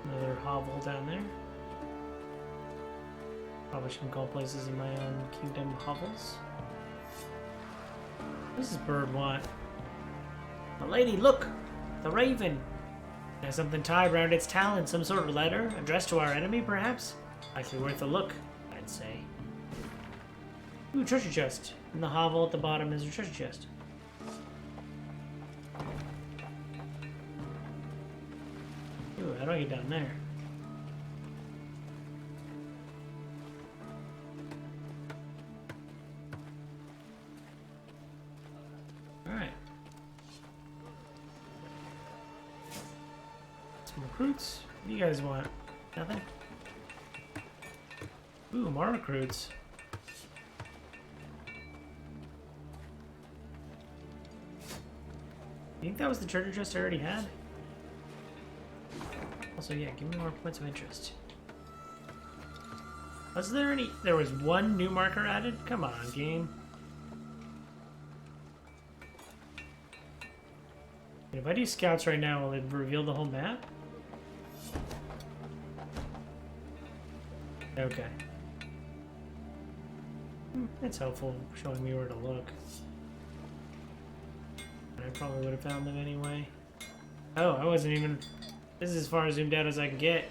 Another hovel down there. Probably shouldn't call places in my own kingdom hovels. What does this bird want? A lady, look! The raven! It has something tied around its talon. Some sort of letter addressed to our enemy, perhaps? Likely worth a look, I'd say. Ooh, treasure chest. In the hovel at the bottom is a treasure chest. Ooh, how do I get down there? Alright. Some recruits? What do you guys want? Nothing? Ooh, more recruits. You think that was the treasure chest I already had? Also, yeah, give me more points of interest. Was there any... There was one new marker added? Come on, game. If I do scouts right now, will it reveal the whole map? Okay. That's helpful, showing me where to look. I probably would have found them anyway. Oh, I wasn't even... This is as far zoomed out as I can get.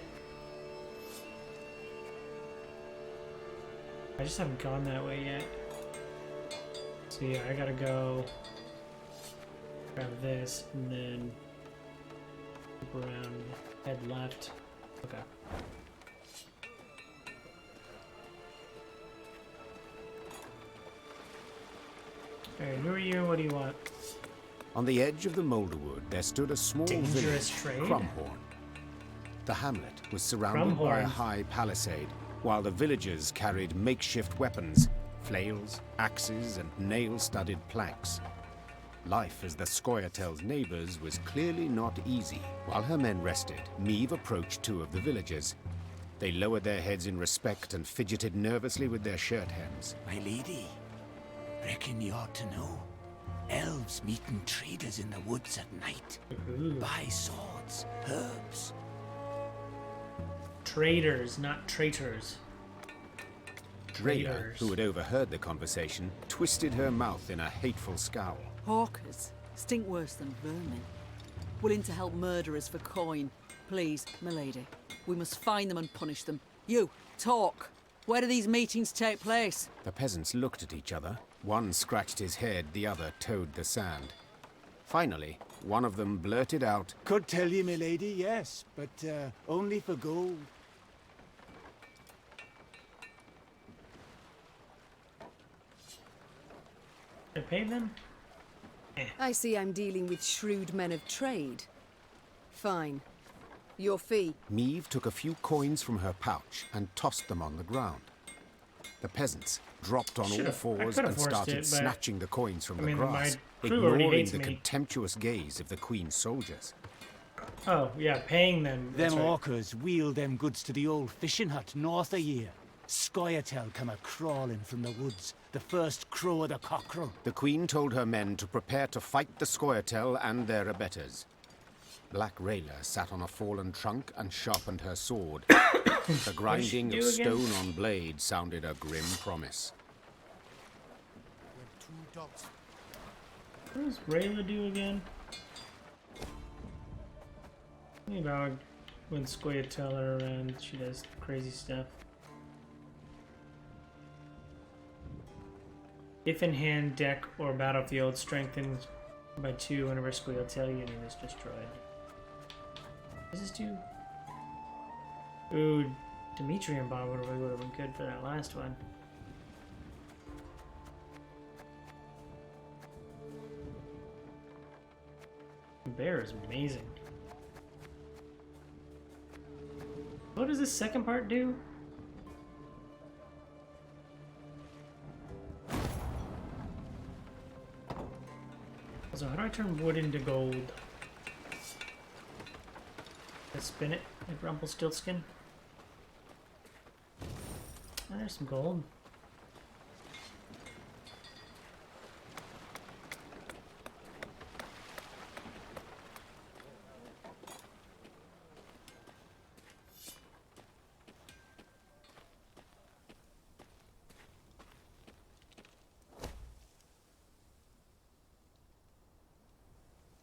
I just haven't gone that way yet. So yeah, I gotta go... grab this, and then... loop around, head left. Okay. Alright, who are you? What do you want? On the edge of the Moulderwood, there stood a small Dangerous village, trade? Crumhorn. The hamlet was surrounded by a high palisade, while the villagers carried makeshift weapons, flails, axes, and nail-studded planks. Life as the Scoia'tael's neighbors was clearly not easy. While her men rested, Meve approached two of the villagers. They lowered their heads in respect and fidgeted nervously with their shirt hems. My lady, reckon you ought to know. Elves meeting traders in the woods at night. Buy swords, herbs. Traders, not traitors. Rayla, who had overheard the conversation, twisted her mouth in a hateful scowl. Hawkers stink worse than vermin. Willing to help murderers for coin. Please, milady, we must find them and punish them. You, talk. Where do these meetings take place? The peasants looked at each other. One scratched his head, the other toed the sand. Finally, one of them blurted out, Could tell you, my lady, yes, but only for gold. I paid them? I see I'm dealing with shrewd men of trade. Fine. Your fee. Meve took a few coins from her pouch and tossed them on the ground. The peasants dropped on all fours and started snatching the coins from the grass, ignoring the contemptuous gaze of the Queen's soldiers. Oh, yeah, paying them. Them hawkers wheeled them goods to the old fishing hut north of here. Scoia'tael come a-crawling from the woods, the first crow of the cockerel. The Queen told her men to prepare to fight the Scoia'tael and their abettors. Black Rayla sat on a fallen trunk and sharpened her sword. The grinding of stone on blade sounded a grim promise. What does Rayla do again? Think about when Scoia'tael are around, she does crazy stuff. If in hand, deck, or battlefield, strengthened by 2 whenever Scoia'tael unit is destroyed. What does this do? Ooh, Demetrian Bomb would have been good for that last one. The bear is amazing. What does this second part do? So how do I turn wood into gold? Let's spin it like Rumpelstiltskin. Oh, there's some gold.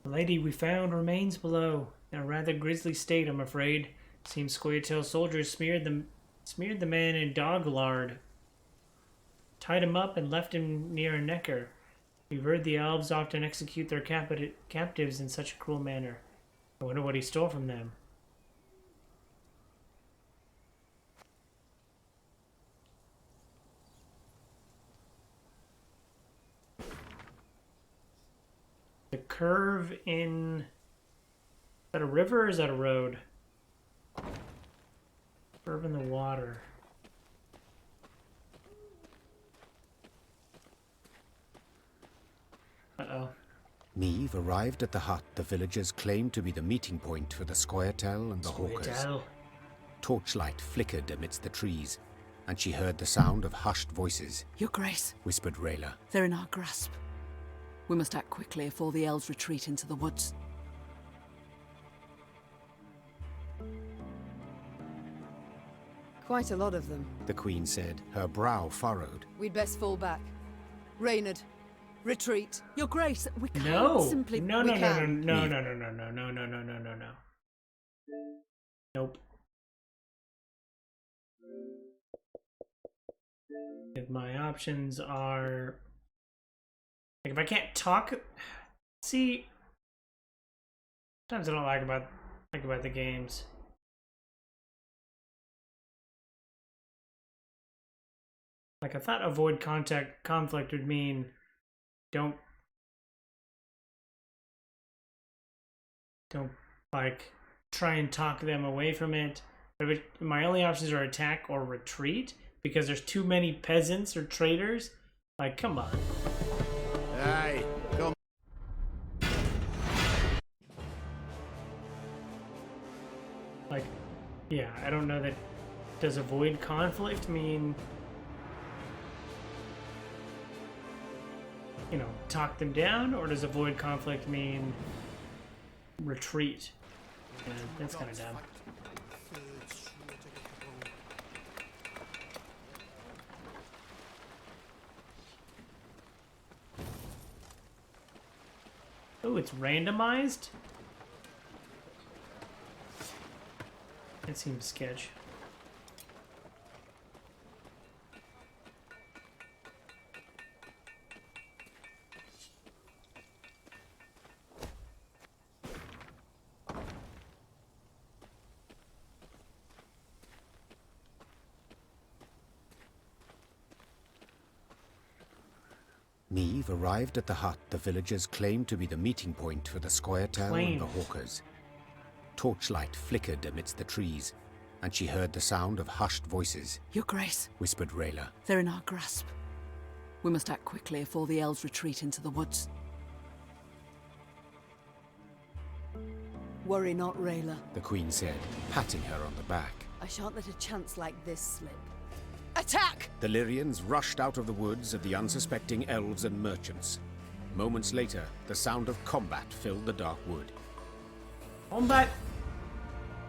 The lady we found remains below, in a rather grisly state, I'm afraid. Seems Squirtail soldiers smeared the man in dog lard, tied him up and left him near a necker. We've heard the elves often execute their captives in such a cruel manner. I wonder what he stole from them. The curve in... Is that a river or is that a road? Curve in the water. Uh-oh. Neve arrived at the hut the villagers claimed to be the meeting point for the Squirtail and the Hawkers. Torchlight flickered amidst the trees, and she heard the sound of hushed voices. Your Grace, whispered Rayla. They're in our grasp. We must act quickly before the elves retreat into the woods. Quite a lot of them. The Queen said, her brow furrowed. We'd best fall back. Reynard, retreat. Your Grace, we can't simply... No. Nope. If my options are... Like, if I can't talk... See... Sometimes I don't like about the games. Like, I thought avoid conflict would mean don't like try and talk them away from it. But my only options are attack or retreat because there's too many peasants or traders. Like, come on. Hey, come. Like, yeah, I don't know that. Does avoid conflict mean, you know, talk them down, or does avoid conflict mean retreat? Yeah, that's kind of dumb. Oh, it's randomized? That seems sketch. Neve arrived at the hut the villagers claimed to be the meeting point for the Squirtail and the Hawkers. Torchlight flickered amidst the trees, and she heard the sound of hushed voices. Your Grace, whispered Rayla. They're in our grasp. We must act quickly before the elves retreat into the woods. Worry not, Rayla, the Queen said, patting her on the back. I shan't let a chance like this slip. Attack! The Lyrians rushed out of the woods at the unsuspecting elves and merchants. Moments later, the sound of combat filled the dark wood. Combat!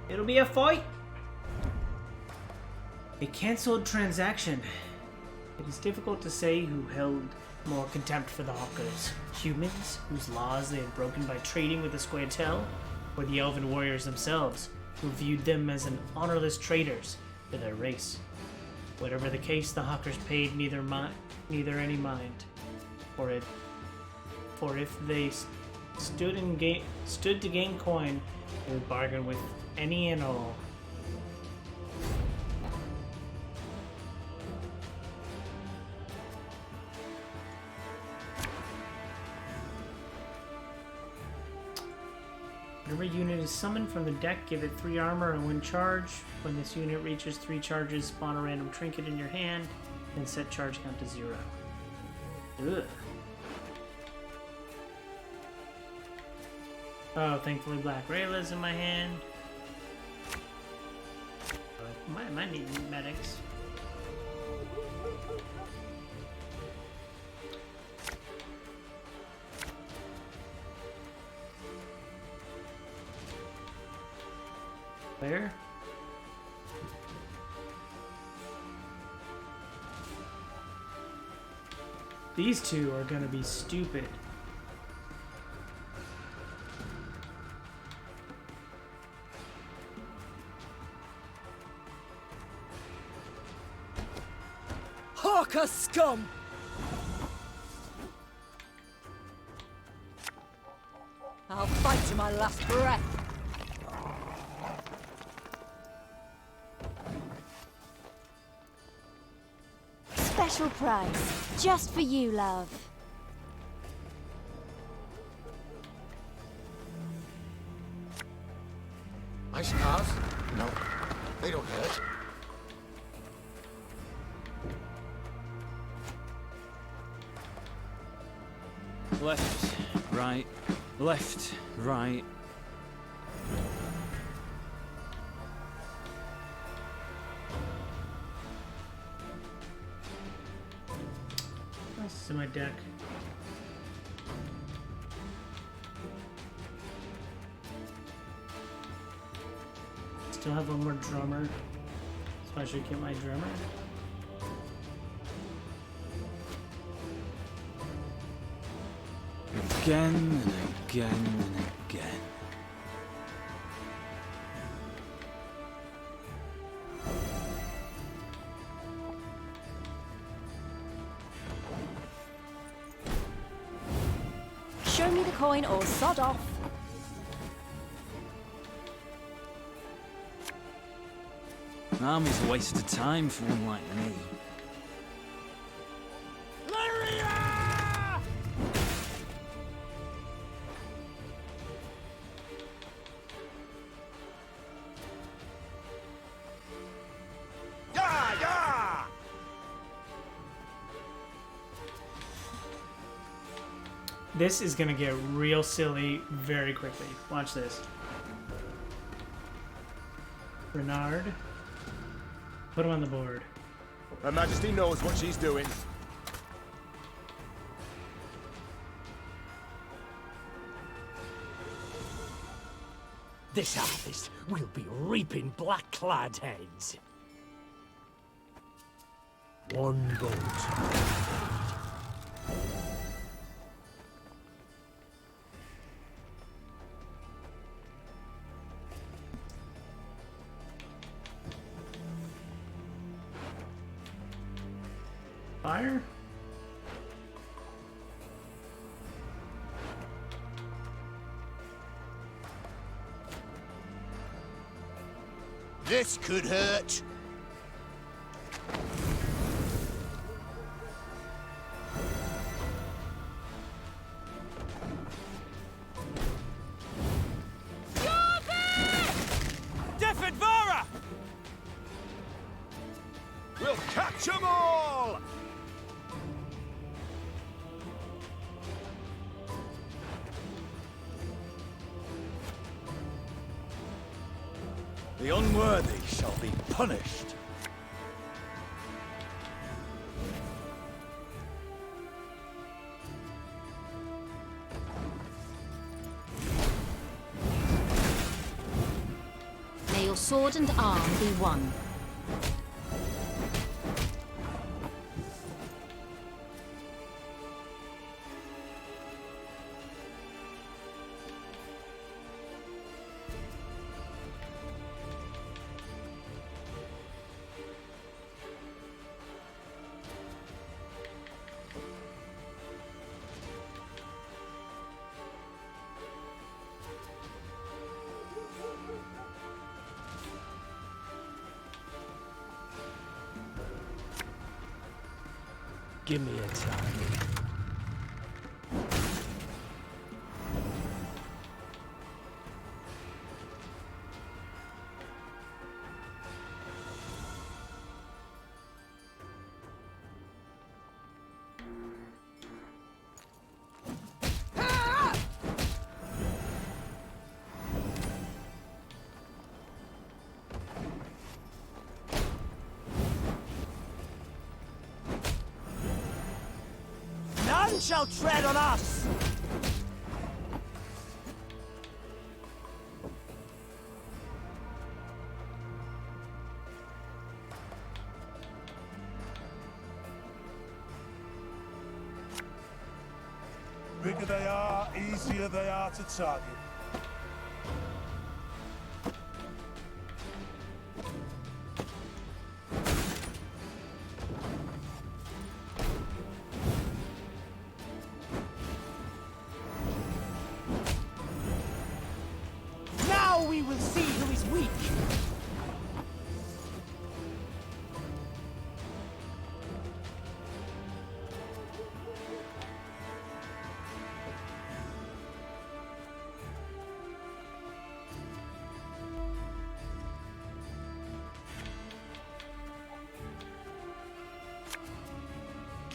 It'll be a fight! A cancelled transaction. It is difficult to say who held more contempt for the Hawkers. Humans, whose laws they had broken by trading with the Squirtail, or the elven warriors themselves, who viewed them as an honorless traitors for their race. Whatever the case, the Hawkers paid neither any mind for it. For if they stood to gain coin, they would bargain with any and all. Whenever a unit is summoned from the deck, give it 3 armor and 1 charge. When this unit reaches 3 charges, spawn a random trinket in your hand, and set charge count to 0. Ugh. Oh, thankfully Black Rayla's in my hand. Might need medics. Where? These two are gonna be stupid. Hawker scum! I'll fight to my last breath. Special price, just for you, love. My scars? No, they don't hurt. Left, right, left, right. What else is in my deck? Still have one more drummer, so I should get my drummer. Again and again and again. Show me the coin or sod off. Army's a waste of time for one like me. This is gonna get real silly very quickly. Watch this. Bernard. Put him on the board. Her Majesty knows what she's doing. This harvest will be reaping black-clad heads. One boat. Fire? This could hurt. Defenvara! We'll catch them all! The unworthy shall be punished. May your sword and arm be one. Give me a target. None shall tread on us! Bigger they are, easier they are to target. Now we will see who is weak!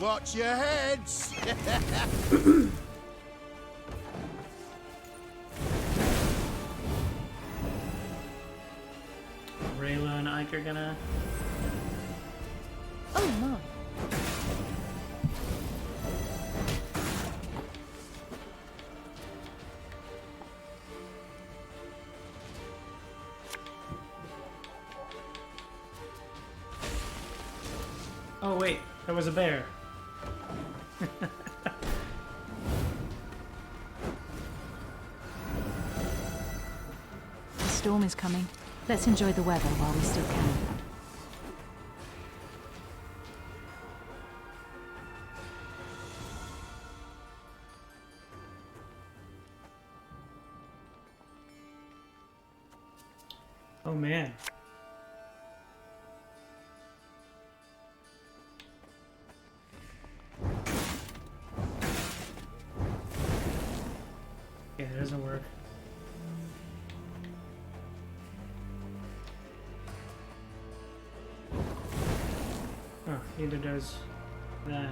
Watch your heads! Rayla and Eyck are gonna... Oh my. Oh wait, that was a bear. The storm is coming. Let's enjoy the weather while we still can. Oh man. Yeah, it doesn't work. Oh, neither does that.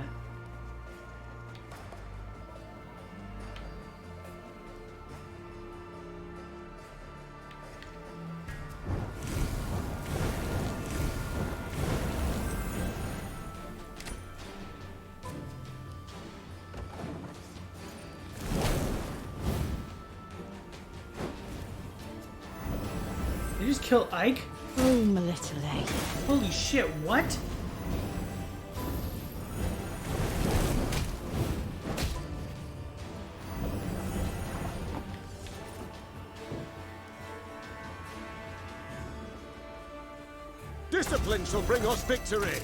Did you just kill Eyck? Oh, my little egg. Holy shit, what? Discipline shall bring us victory!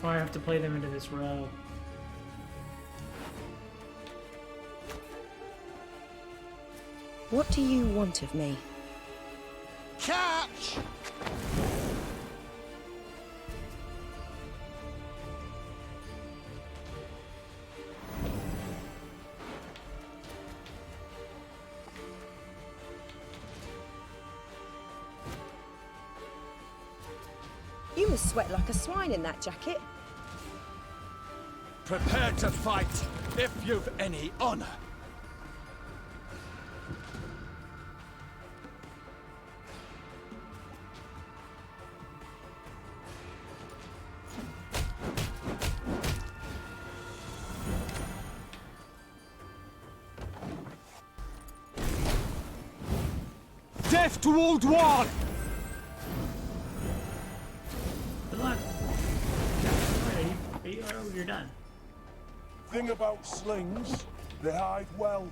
Oh, I have to play them into this row. What do you want of me? Catch! You must sweat like a swine in that jacket. Prepare to fight, if you've any honor. Death to Old One! Good luck. Alright, you're done. Thing about slings, they hide well.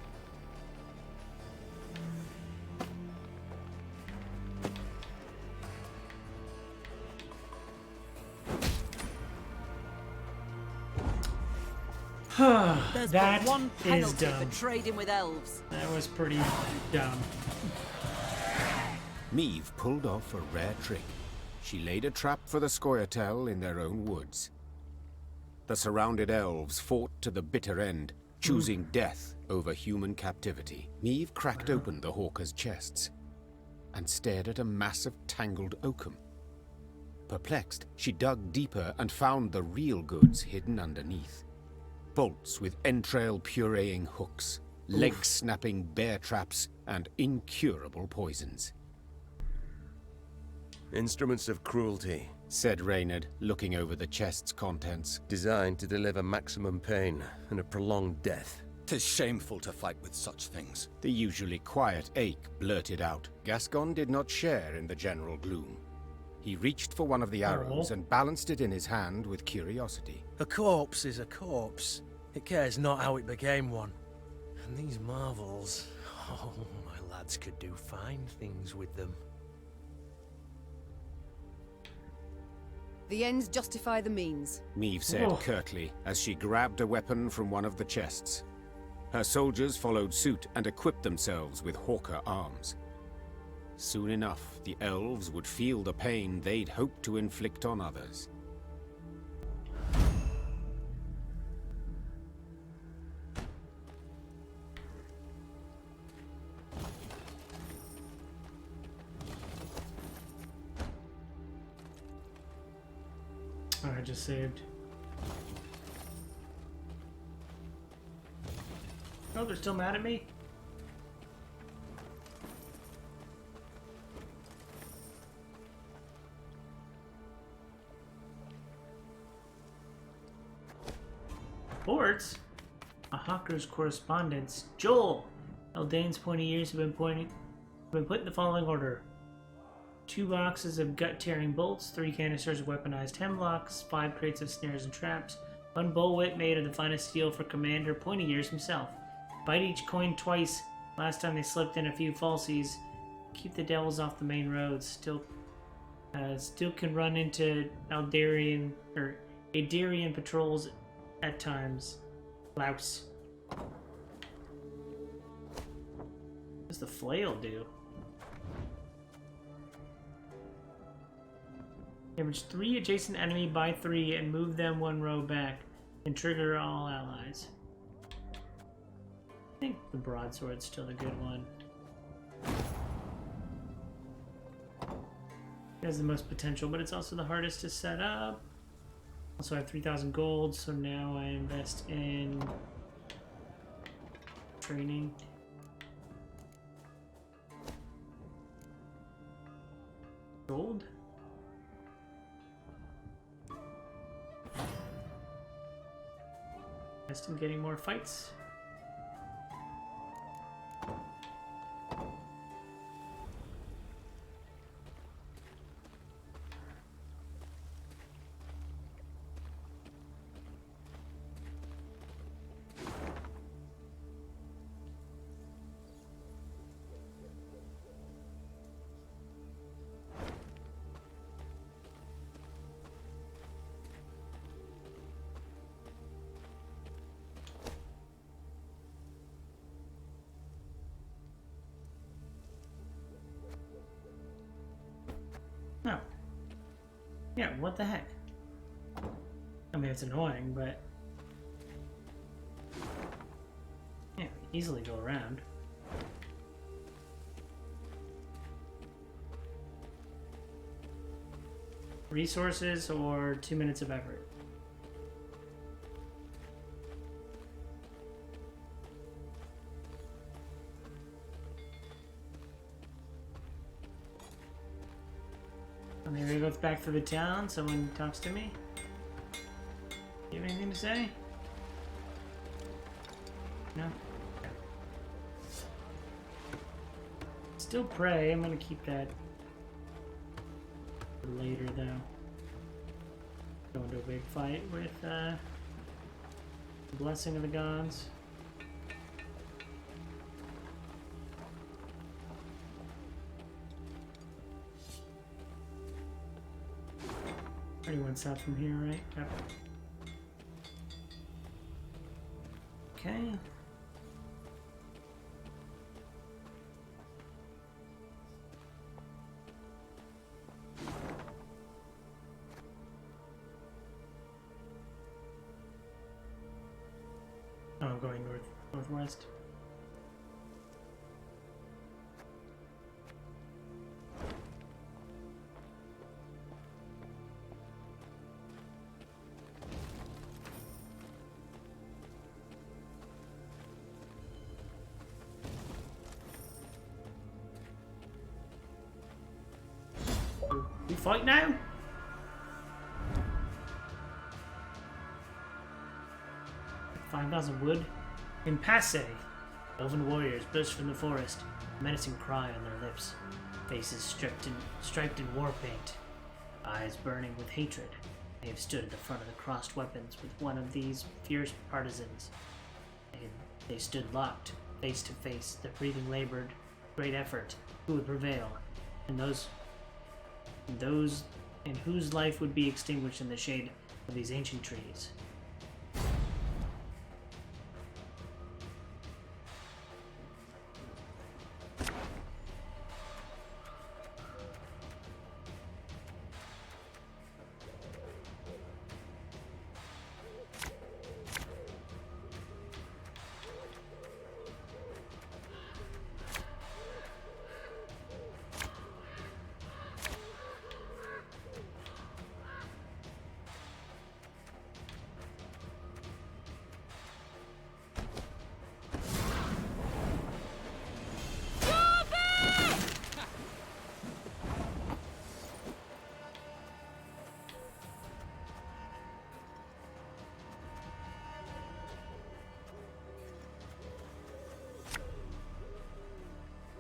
There's That but one is penalty dumb. for trading with elves. That was pretty dumb. Meve pulled off a rare trick. She laid a trap for the Scoia'tael in their own woods. The surrounded elves fought to the bitter end, choosing death over human captivity. Meve cracked open the hawkers' chests and stared at a mass of tangled oakum. Perplexed, she dug deeper and found the real goods hidden underneath. Bolts with entrail-pureeing hooks, leg-snapping bear traps, and incurable poisons. Instruments of cruelty, said Reynard, looking over the chest's contents. Designed to deliver maximum pain and a prolonged death. 'Tis shameful to fight with such things. The usually quiet Eyck blurted out. Gascon did not share in the general gloom. He reached for one of the arrows and balanced it in his hand with curiosity. A corpse is a corpse. It cares not how it became one. And these marvels, oh, my lads could do fine things with them. The ends justify the means. Meve said curtly as she grabbed a weapon from one of the chests. Her soldiers followed suit and equipped themselves with hawker arms. Soon enough, the elves would feel the pain they'd hoped to inflict on others. Oh, I just saved. Oh, they're still mad at me? Boards? A hawker's correspondence. Joel! Eldane's pointy ears have been put in the following order. 2 boxes of gut-tearing bolts, 3 canisters of weaponized hemlocks, 5 crates of snares and traps, 1 bullwhip made of the finest steel for Commander Pointy Ears himself. Bite each coin twice. Last time they slipped in a few falsies. Keep the devils off the main roads. Still can run into Adarian patrols at times. Louse. What does the flail do? Damage 3 adjacent enemy by 3 and move them 1 row back. And trigger all allies. I think the broadsword's still a good one. It has the most potential, but it's also the hardest to set up. Also I have 3,000 gold, so now I invest in training. Gold? Invest in getting more fights. No. Yeah, what the heck? I mean, it's annoying, but... yeah, easily go around. Resources or 2 minutes of effort? And there he goes back through the town. Someone talks to me. You have anything to say? No? Okay. Still pray. I'm gonna keep that for later though. Go into a big fight with Blessing of the Gods. Already went south from here, right? Yep. Okay. Oh, I'm going northwest. fight now? $5,000 wood. Impasse. Elven warriors burst from the forest, a menacing cry on their lips. Faces striped in war paint. Eyes burning with hatred. They have stood at the front of the crossed weapons with one of these fierce partisans. They stood locked, face to face, their breathing labored, great effort. Who would prevail? And those in whose life would be extinguished in the shade of these ancient trees.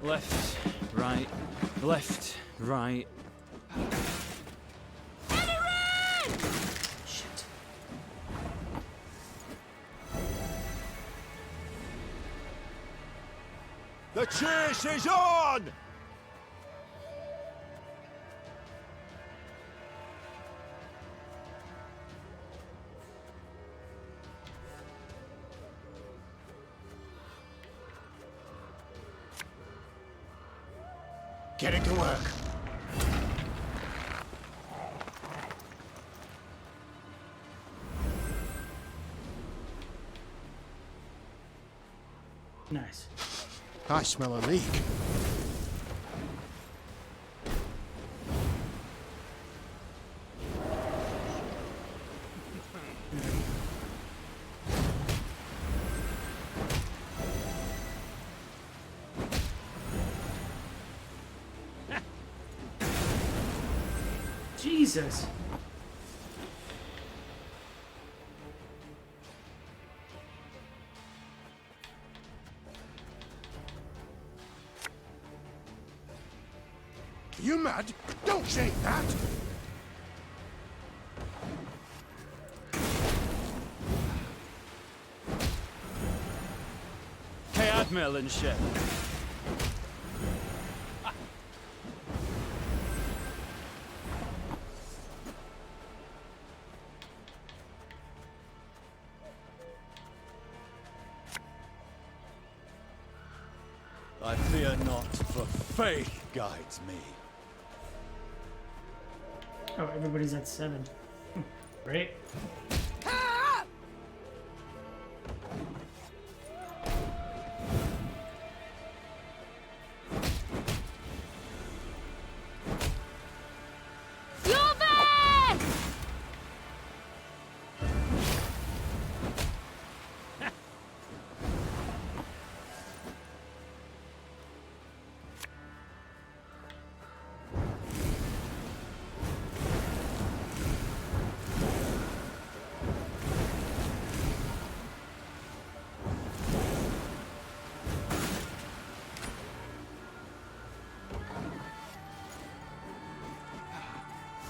Left, right, left, right. Shit. The chase is on! Getting to work. Nice. I smell a leak. Jesus. You mad? Don't shake that! Cadmill and shit. I fear not, for faith guides me. Oh, everybody's at 7. Great.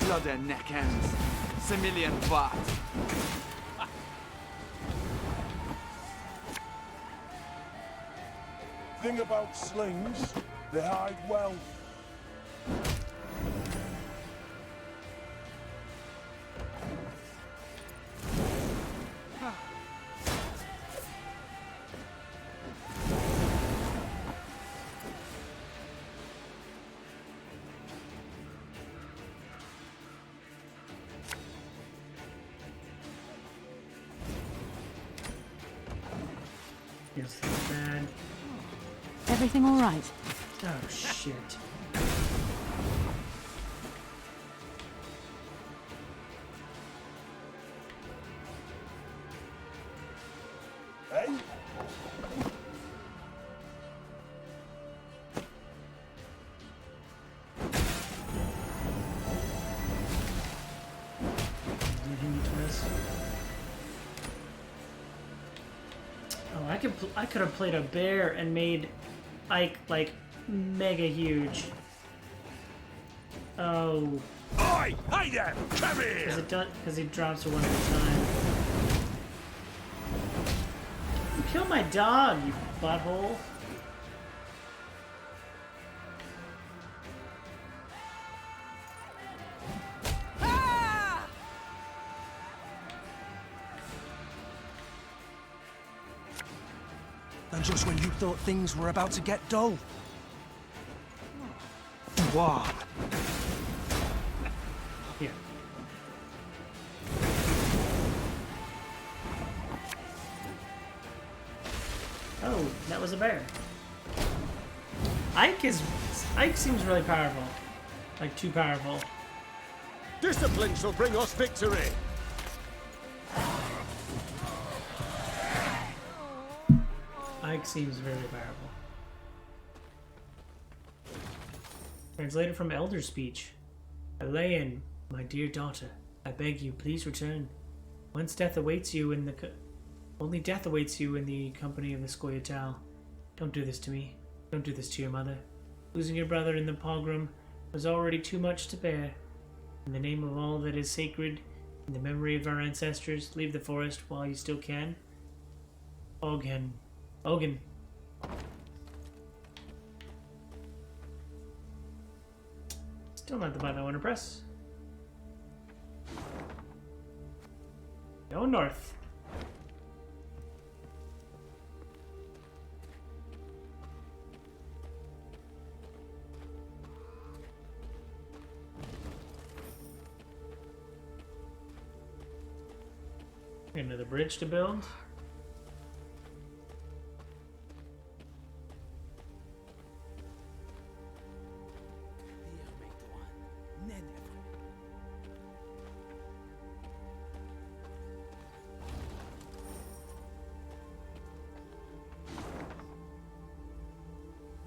Blood and neck ends. Similian Vart. Thing about slings, they hide well. Yes, that's bad. Everything all right? Oh, shit. Hey? I could have played a bear and made Eyck like mega huge. Oh. Oi! Hey there! Come here! Because he drops her one at a time. You killed my dog, you butthole. And just when you thought things were about to get dull. Wow. Here. Oh, that was a bear. Eyck seems really powerful. Like, too powerful. Discipline shall bring us victory! Eyck seems very powerful. Translated from Elder Speech. Elaine, my dear daughter, I beg you, please return. Once death awaits you in the only death awaits you in the company of the Scoia'tael. Don't do this to me. Don't do this to your mother. Losing your brother in the pogrom was already too much to bear. In the name of all that is sacred, in the memory of our ancestors, leave the forest while you still can. Oghen. Still not the button I want to press. Go north. Another bridge to build.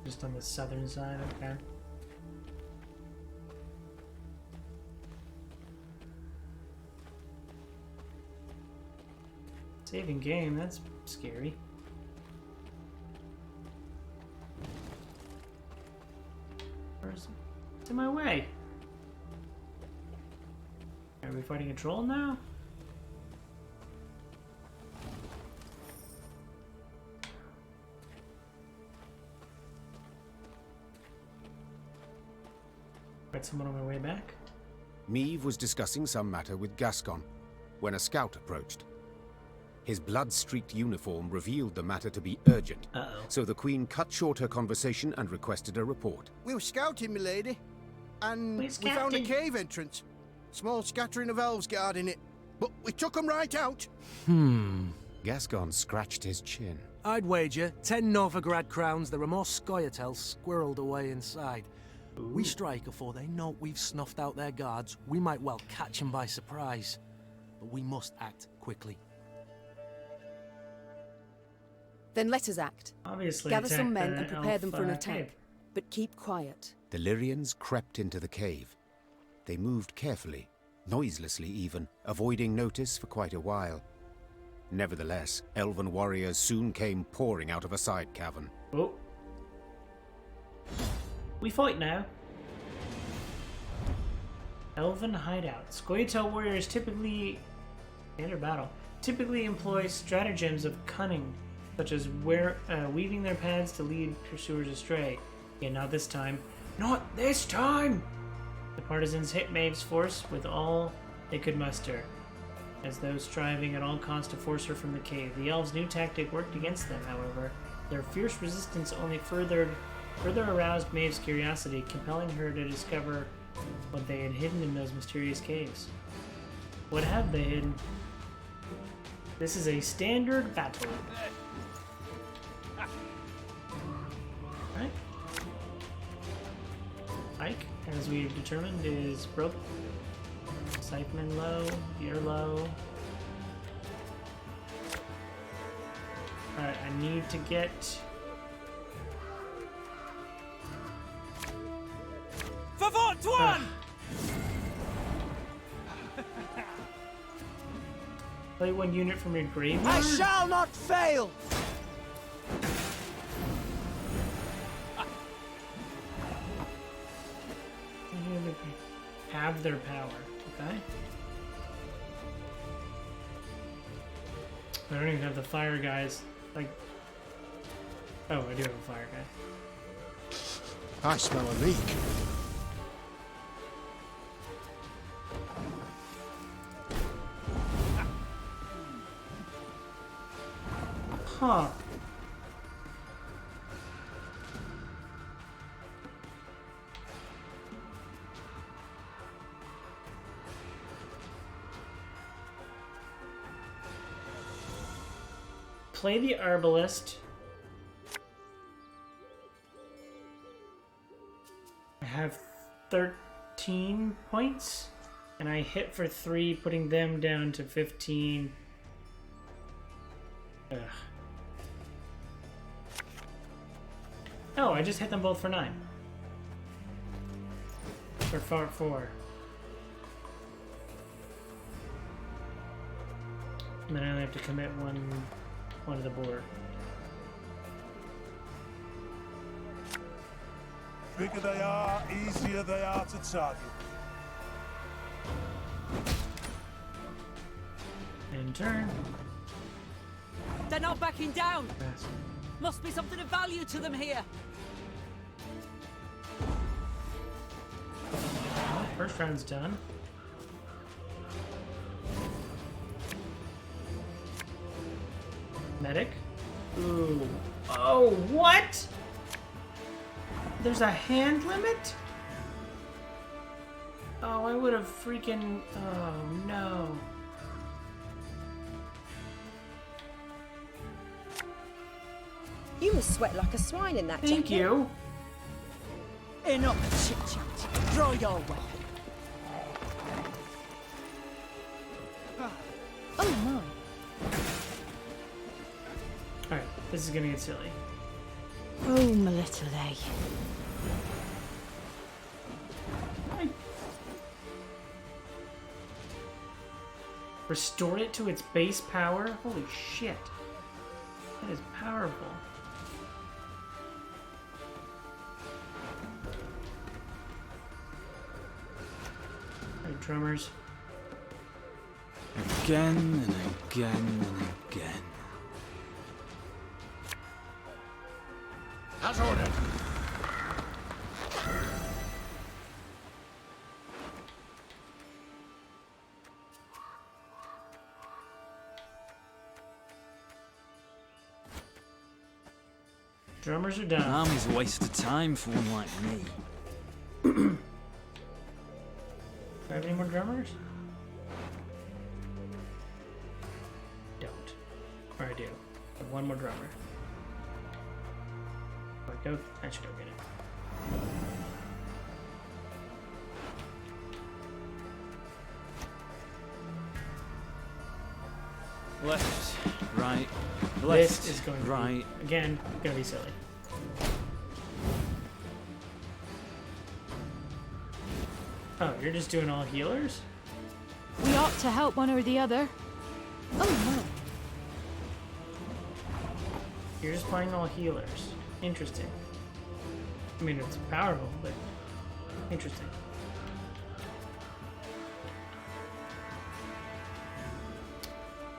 Just on the southern side, okay. Saving game, that's scary. Where's it's in my way? Are we fighting a troll now? Fight someone on my way back? Meve was discussing some matter with Gascon when a scout approached. His blood-streaked uniform revealed the matter to be urgent, so the Queen cut short her conversation and requested a report. We were scouting, milady, and we found a cave entrance. Small scattering of elves guarding it, but we took them right out. Gascon scratched his chin. I'd wager 10 Novigrad crowns there are more Scoia'tael squirreled away inside. We strike before they know we've snuffed out their guards. We might well catch them by surprise, but we must act quickly. Then let us act. Obviously, gather some men and prepare them for an attack, cave. but keep quiet. The Lyrians crept into the cave. They moved carefully, noiselessly even, avoiding notice for quite a while. Nevertheless, elven warriors soon came pouring out of a side cavern. Oh. We fight now. Elven hideout. Scoia'tael warriors typically, standard battle, typically employ stratagems of cunning, such as weaving their paths to lead pursuers astray. Yet not this time. Not this time! The partisans hit Maeve's force with all they could muster, as though striving at all costs to force her from the cave. The elves' new tactic worked against them, however. Their fierce resistance only further aroused Maeve's curiosity, compelling her to discover what they had hidden in those mysterious caves. What have they hidden? This is a standard battle. Right? Eyck, as we've determined, is broke. Scytheman low, you're low. Alright, I need to get... Play one unit from your graveyard? I shall not fail! Have their power, okay? I don't even have the fire guys. Like, oh, I do have a fire guy. I smell a leak. Huh. Play the Arbalist. I have 13 points, and I hit for 3, putting them down to 15. Ugh. Oh, I just hit them both for 9. Or 4. And then I only have to commit one to the board. Bigger they are, easier they are to target. In turn. They're not backing down. Must be something of value to them here. Well, first round's done. Medic. Ooh. Oh, what? There's a hand limit? Oh, I would have freaking... Oh, no. You must sweat like a swine in that jacket. Thank you. Enough chit-chat. Draw your weapon. Oh, my. Alright, this is gonna get silly. Oh, my little Eyck. Restore it to its base power? Holy shit. That is powerful. Alright, drummers. Again and again and again. As ordered. Drummers are done. An army's a waste of time for one like me. Do I have any more drummers? Don't. Or I do. I have one more drummer. I should go get it. Left, right, left, This is going to right. be, again, gonna be silly. Oh, you're just doing all healers? We ought to help one or the other. Oh, no. You're just playing all healers. Interesting. I mean, it's powerful, but interesting.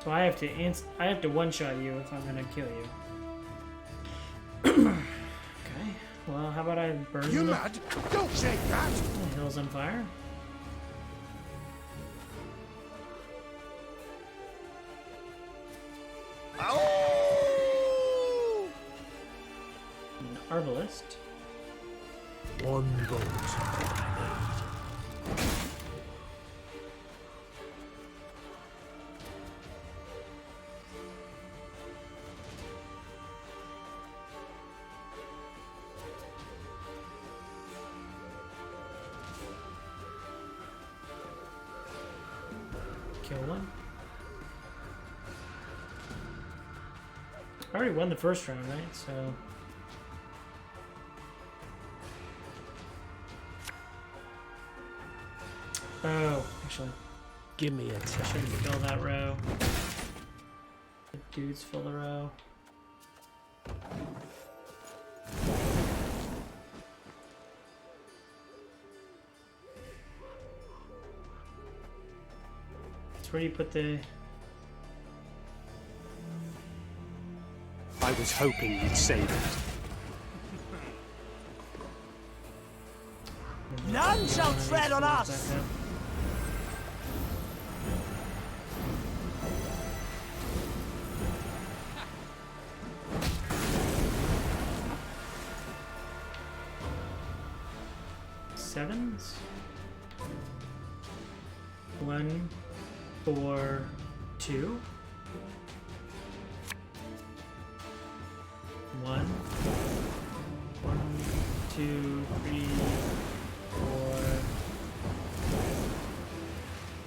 So I have to one-shot you if I'm gonna kill you. Okay. Well, how about I burn You the mad? Don't say that. hills on fire? Oh! An arbalist. One vote. Kill one. I already won the first round, right? So. Oh, actually. Give me a I shouldn't fill that row. The dudes fill the row. Where do you put the... I was hoping you'd say that. None shall tread on us! Sevens? 1, 4, 2. 1, 2, 3, 4.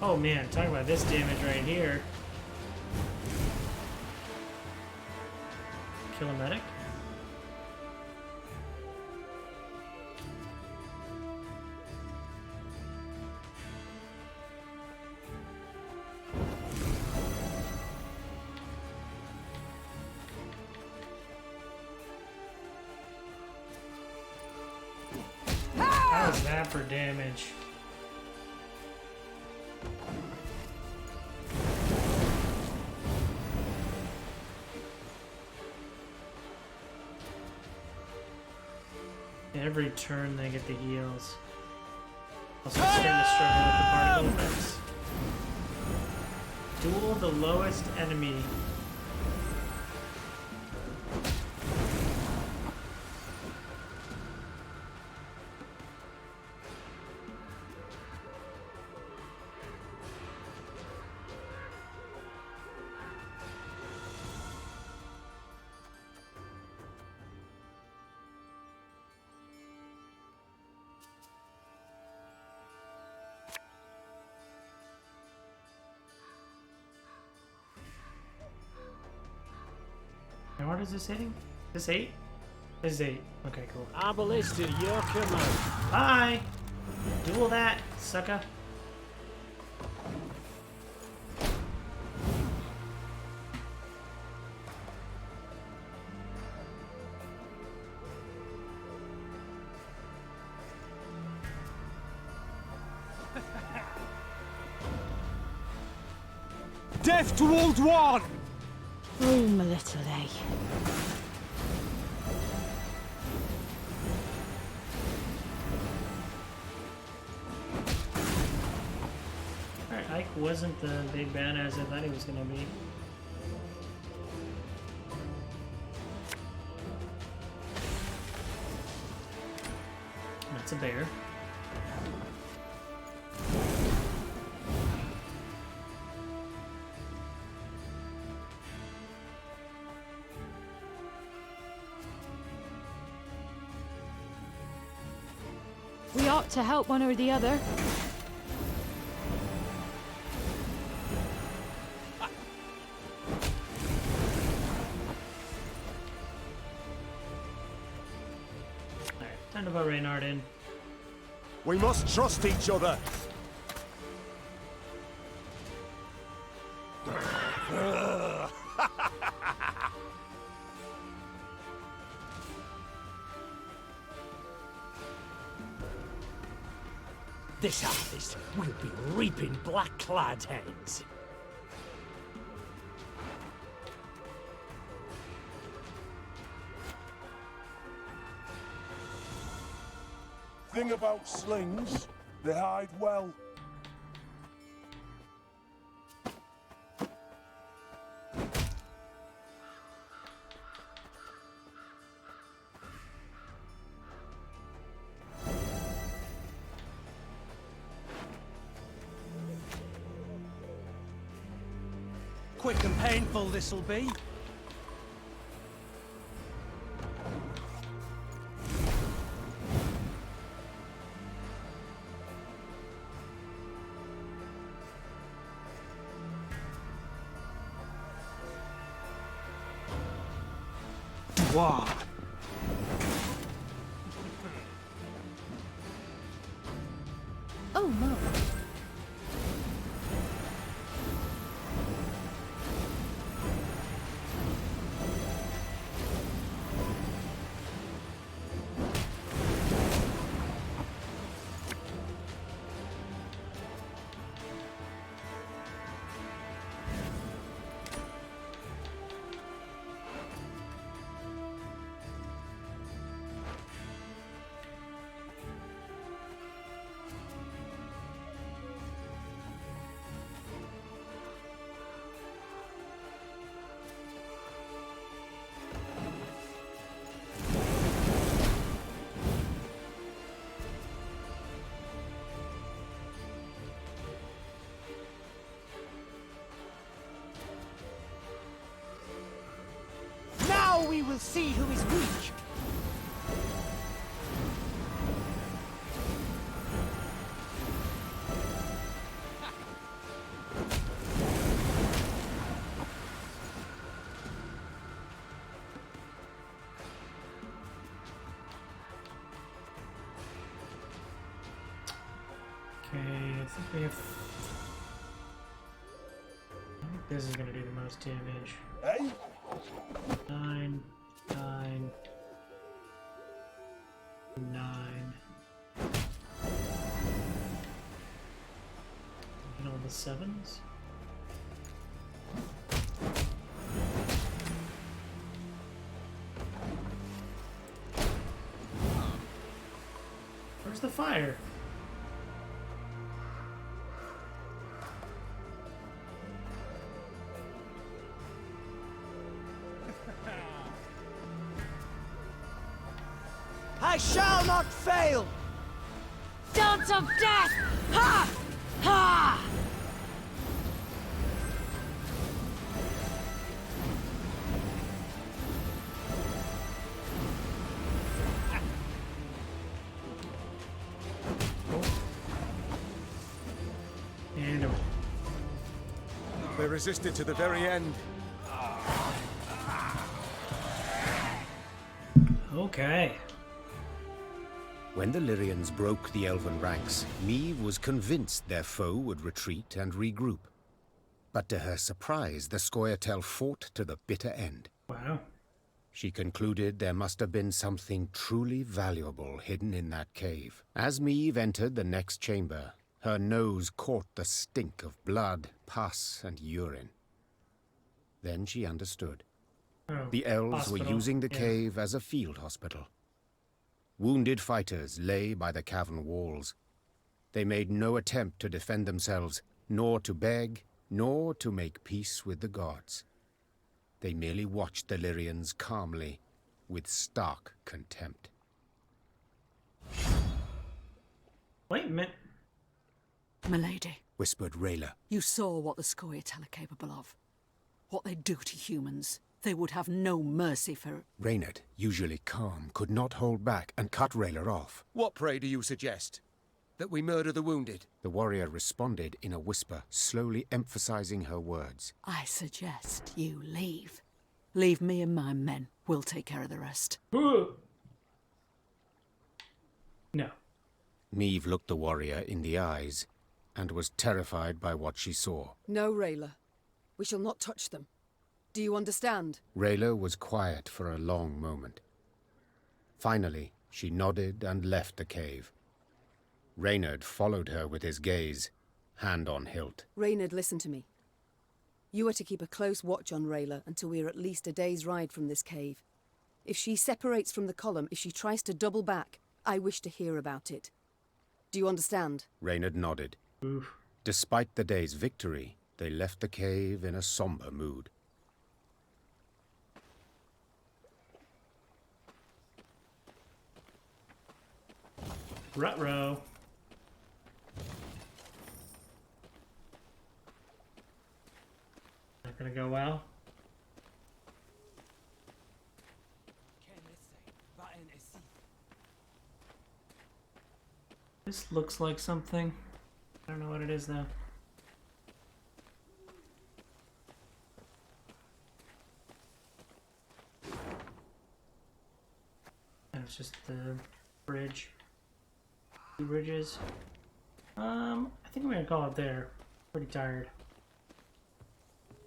Oh man, talk about this damage right here. Kill a medic. How's that for damage? Every turn they get the heals. Also starting to struggle with the particle effects. Duel the lowest enemy. And what is this hitting? This 8? This is 8. Okay, cool. Our ballista, your command. Bye! Duel that, sucker. Death to Old One! Oh, my little Eyck. Alright, Eyck wasn't the big badass I thought he was gonna be. That's a bear. We ought to help one or the other. Alright, time to put Reynard in. We must trust each other. This harvest will be reaping black-clad heads. Thing about slings, they hide well. Quick and painful this'll be. Wow. Oh no. will see who is weak. Okay, I think we have... I think this is gonna do the most damage. Hey? 9, 9, 9. And all the 7s. Where's the fire? I shall not fail! Dance of death! Ha! Ha! And away. They resisted to the very end. Okay. When the Lyrians broke the elven ranks, Meve was convinced their foe would retreat and regroup. But to her surprise, the Scoia'tael fought to the bitter end. Wow. She concluded there must have been something truly valuable hidden in that cave. As Meve entered the next chamber, her nose caught the stink of blood, pus, and urine. Then she understood. Oh, the elves were hospital. using the Yeah. cave as a field hospital. Wounded fighters lay by the cavern walls. They made no attempt to defend themselves, nor to beg, nor to make peace with the gods. They merely watched the Lyrians calmly, with stark contempt. Wait a minute. Milady, Whispered Rayla. you saw what the Scoia'tael are capable of. What they do to humans. They would have no mercy for... Reynard, usually calm, could not hold back and cut Rayla off. What, pray, do you suggest? That we murder the wounded? The warrior responded in a whisper, slowly emphasizing her words. I suggest you leave. Leave me and my men. We'll take care of the rest. No. Meve looked the warrior in the eyes and was terrified by what she saw. No, Rayla. We shall not touch them. Do you understand? Rayla was quiet for a long moment. Finally, she nodded and left the cave. Reynard followed her with his gaze, hand on hilt. Reynard, listen to me. You are to keep a close watch on Rayla until we are at least a day's ride from this cave. If she separates from the column, if she tries to double back, I wish to hear about it. Do you understand? Reynard nodded. Oof. Despite the day's victory, they left the cave in a somber mood. Ruh-roh. Not gonna go well. This looks like something. I don't know what it is though. And it's just the bridge. Two bridges. I think I'm gonna call it there. Pretty tired.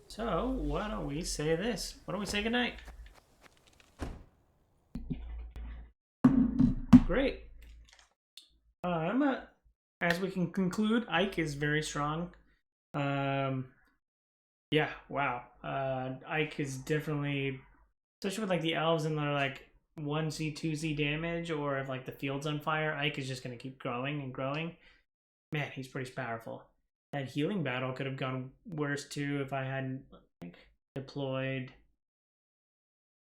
So why don't we say this? Why don't we say goodnight? Great. As we can conclude, Eyck is very strong. Yeah, wow. Eyck is definitely, especially with like the elves and their like 1C, 2C damage, or if like the field's on fire, Eyck is just gonna keep growing and growing. Man, he's pretty powerful. That healing battle could have gone worse too if I hadn't like deployed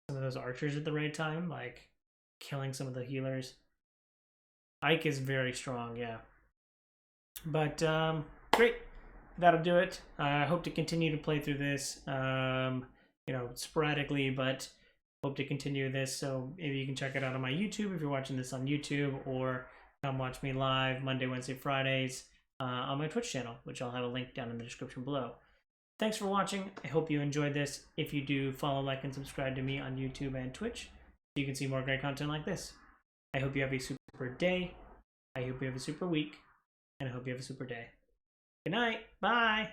some of those archers at the right time, like killing some of the healers. Eyck is very strong, yeah. But great, that'll do it. I hope to continue to play through this, you know, sporadically, but hope to continue this. So maybe you can check it out on my YouTube if you're watching this on YouTube, or come watch me live Monday, Wednesday, Fridays on my Twitch channel, which I'll have a link down in the description below. Thanks for watching. I hope you enjoyed this. If you do, follow, like, and subscribe to me on YouTube and Twitch so you can see more great content like this. I hope you have a super day. I hope you have a super week. And I hope you have a super day. Good night. Bye.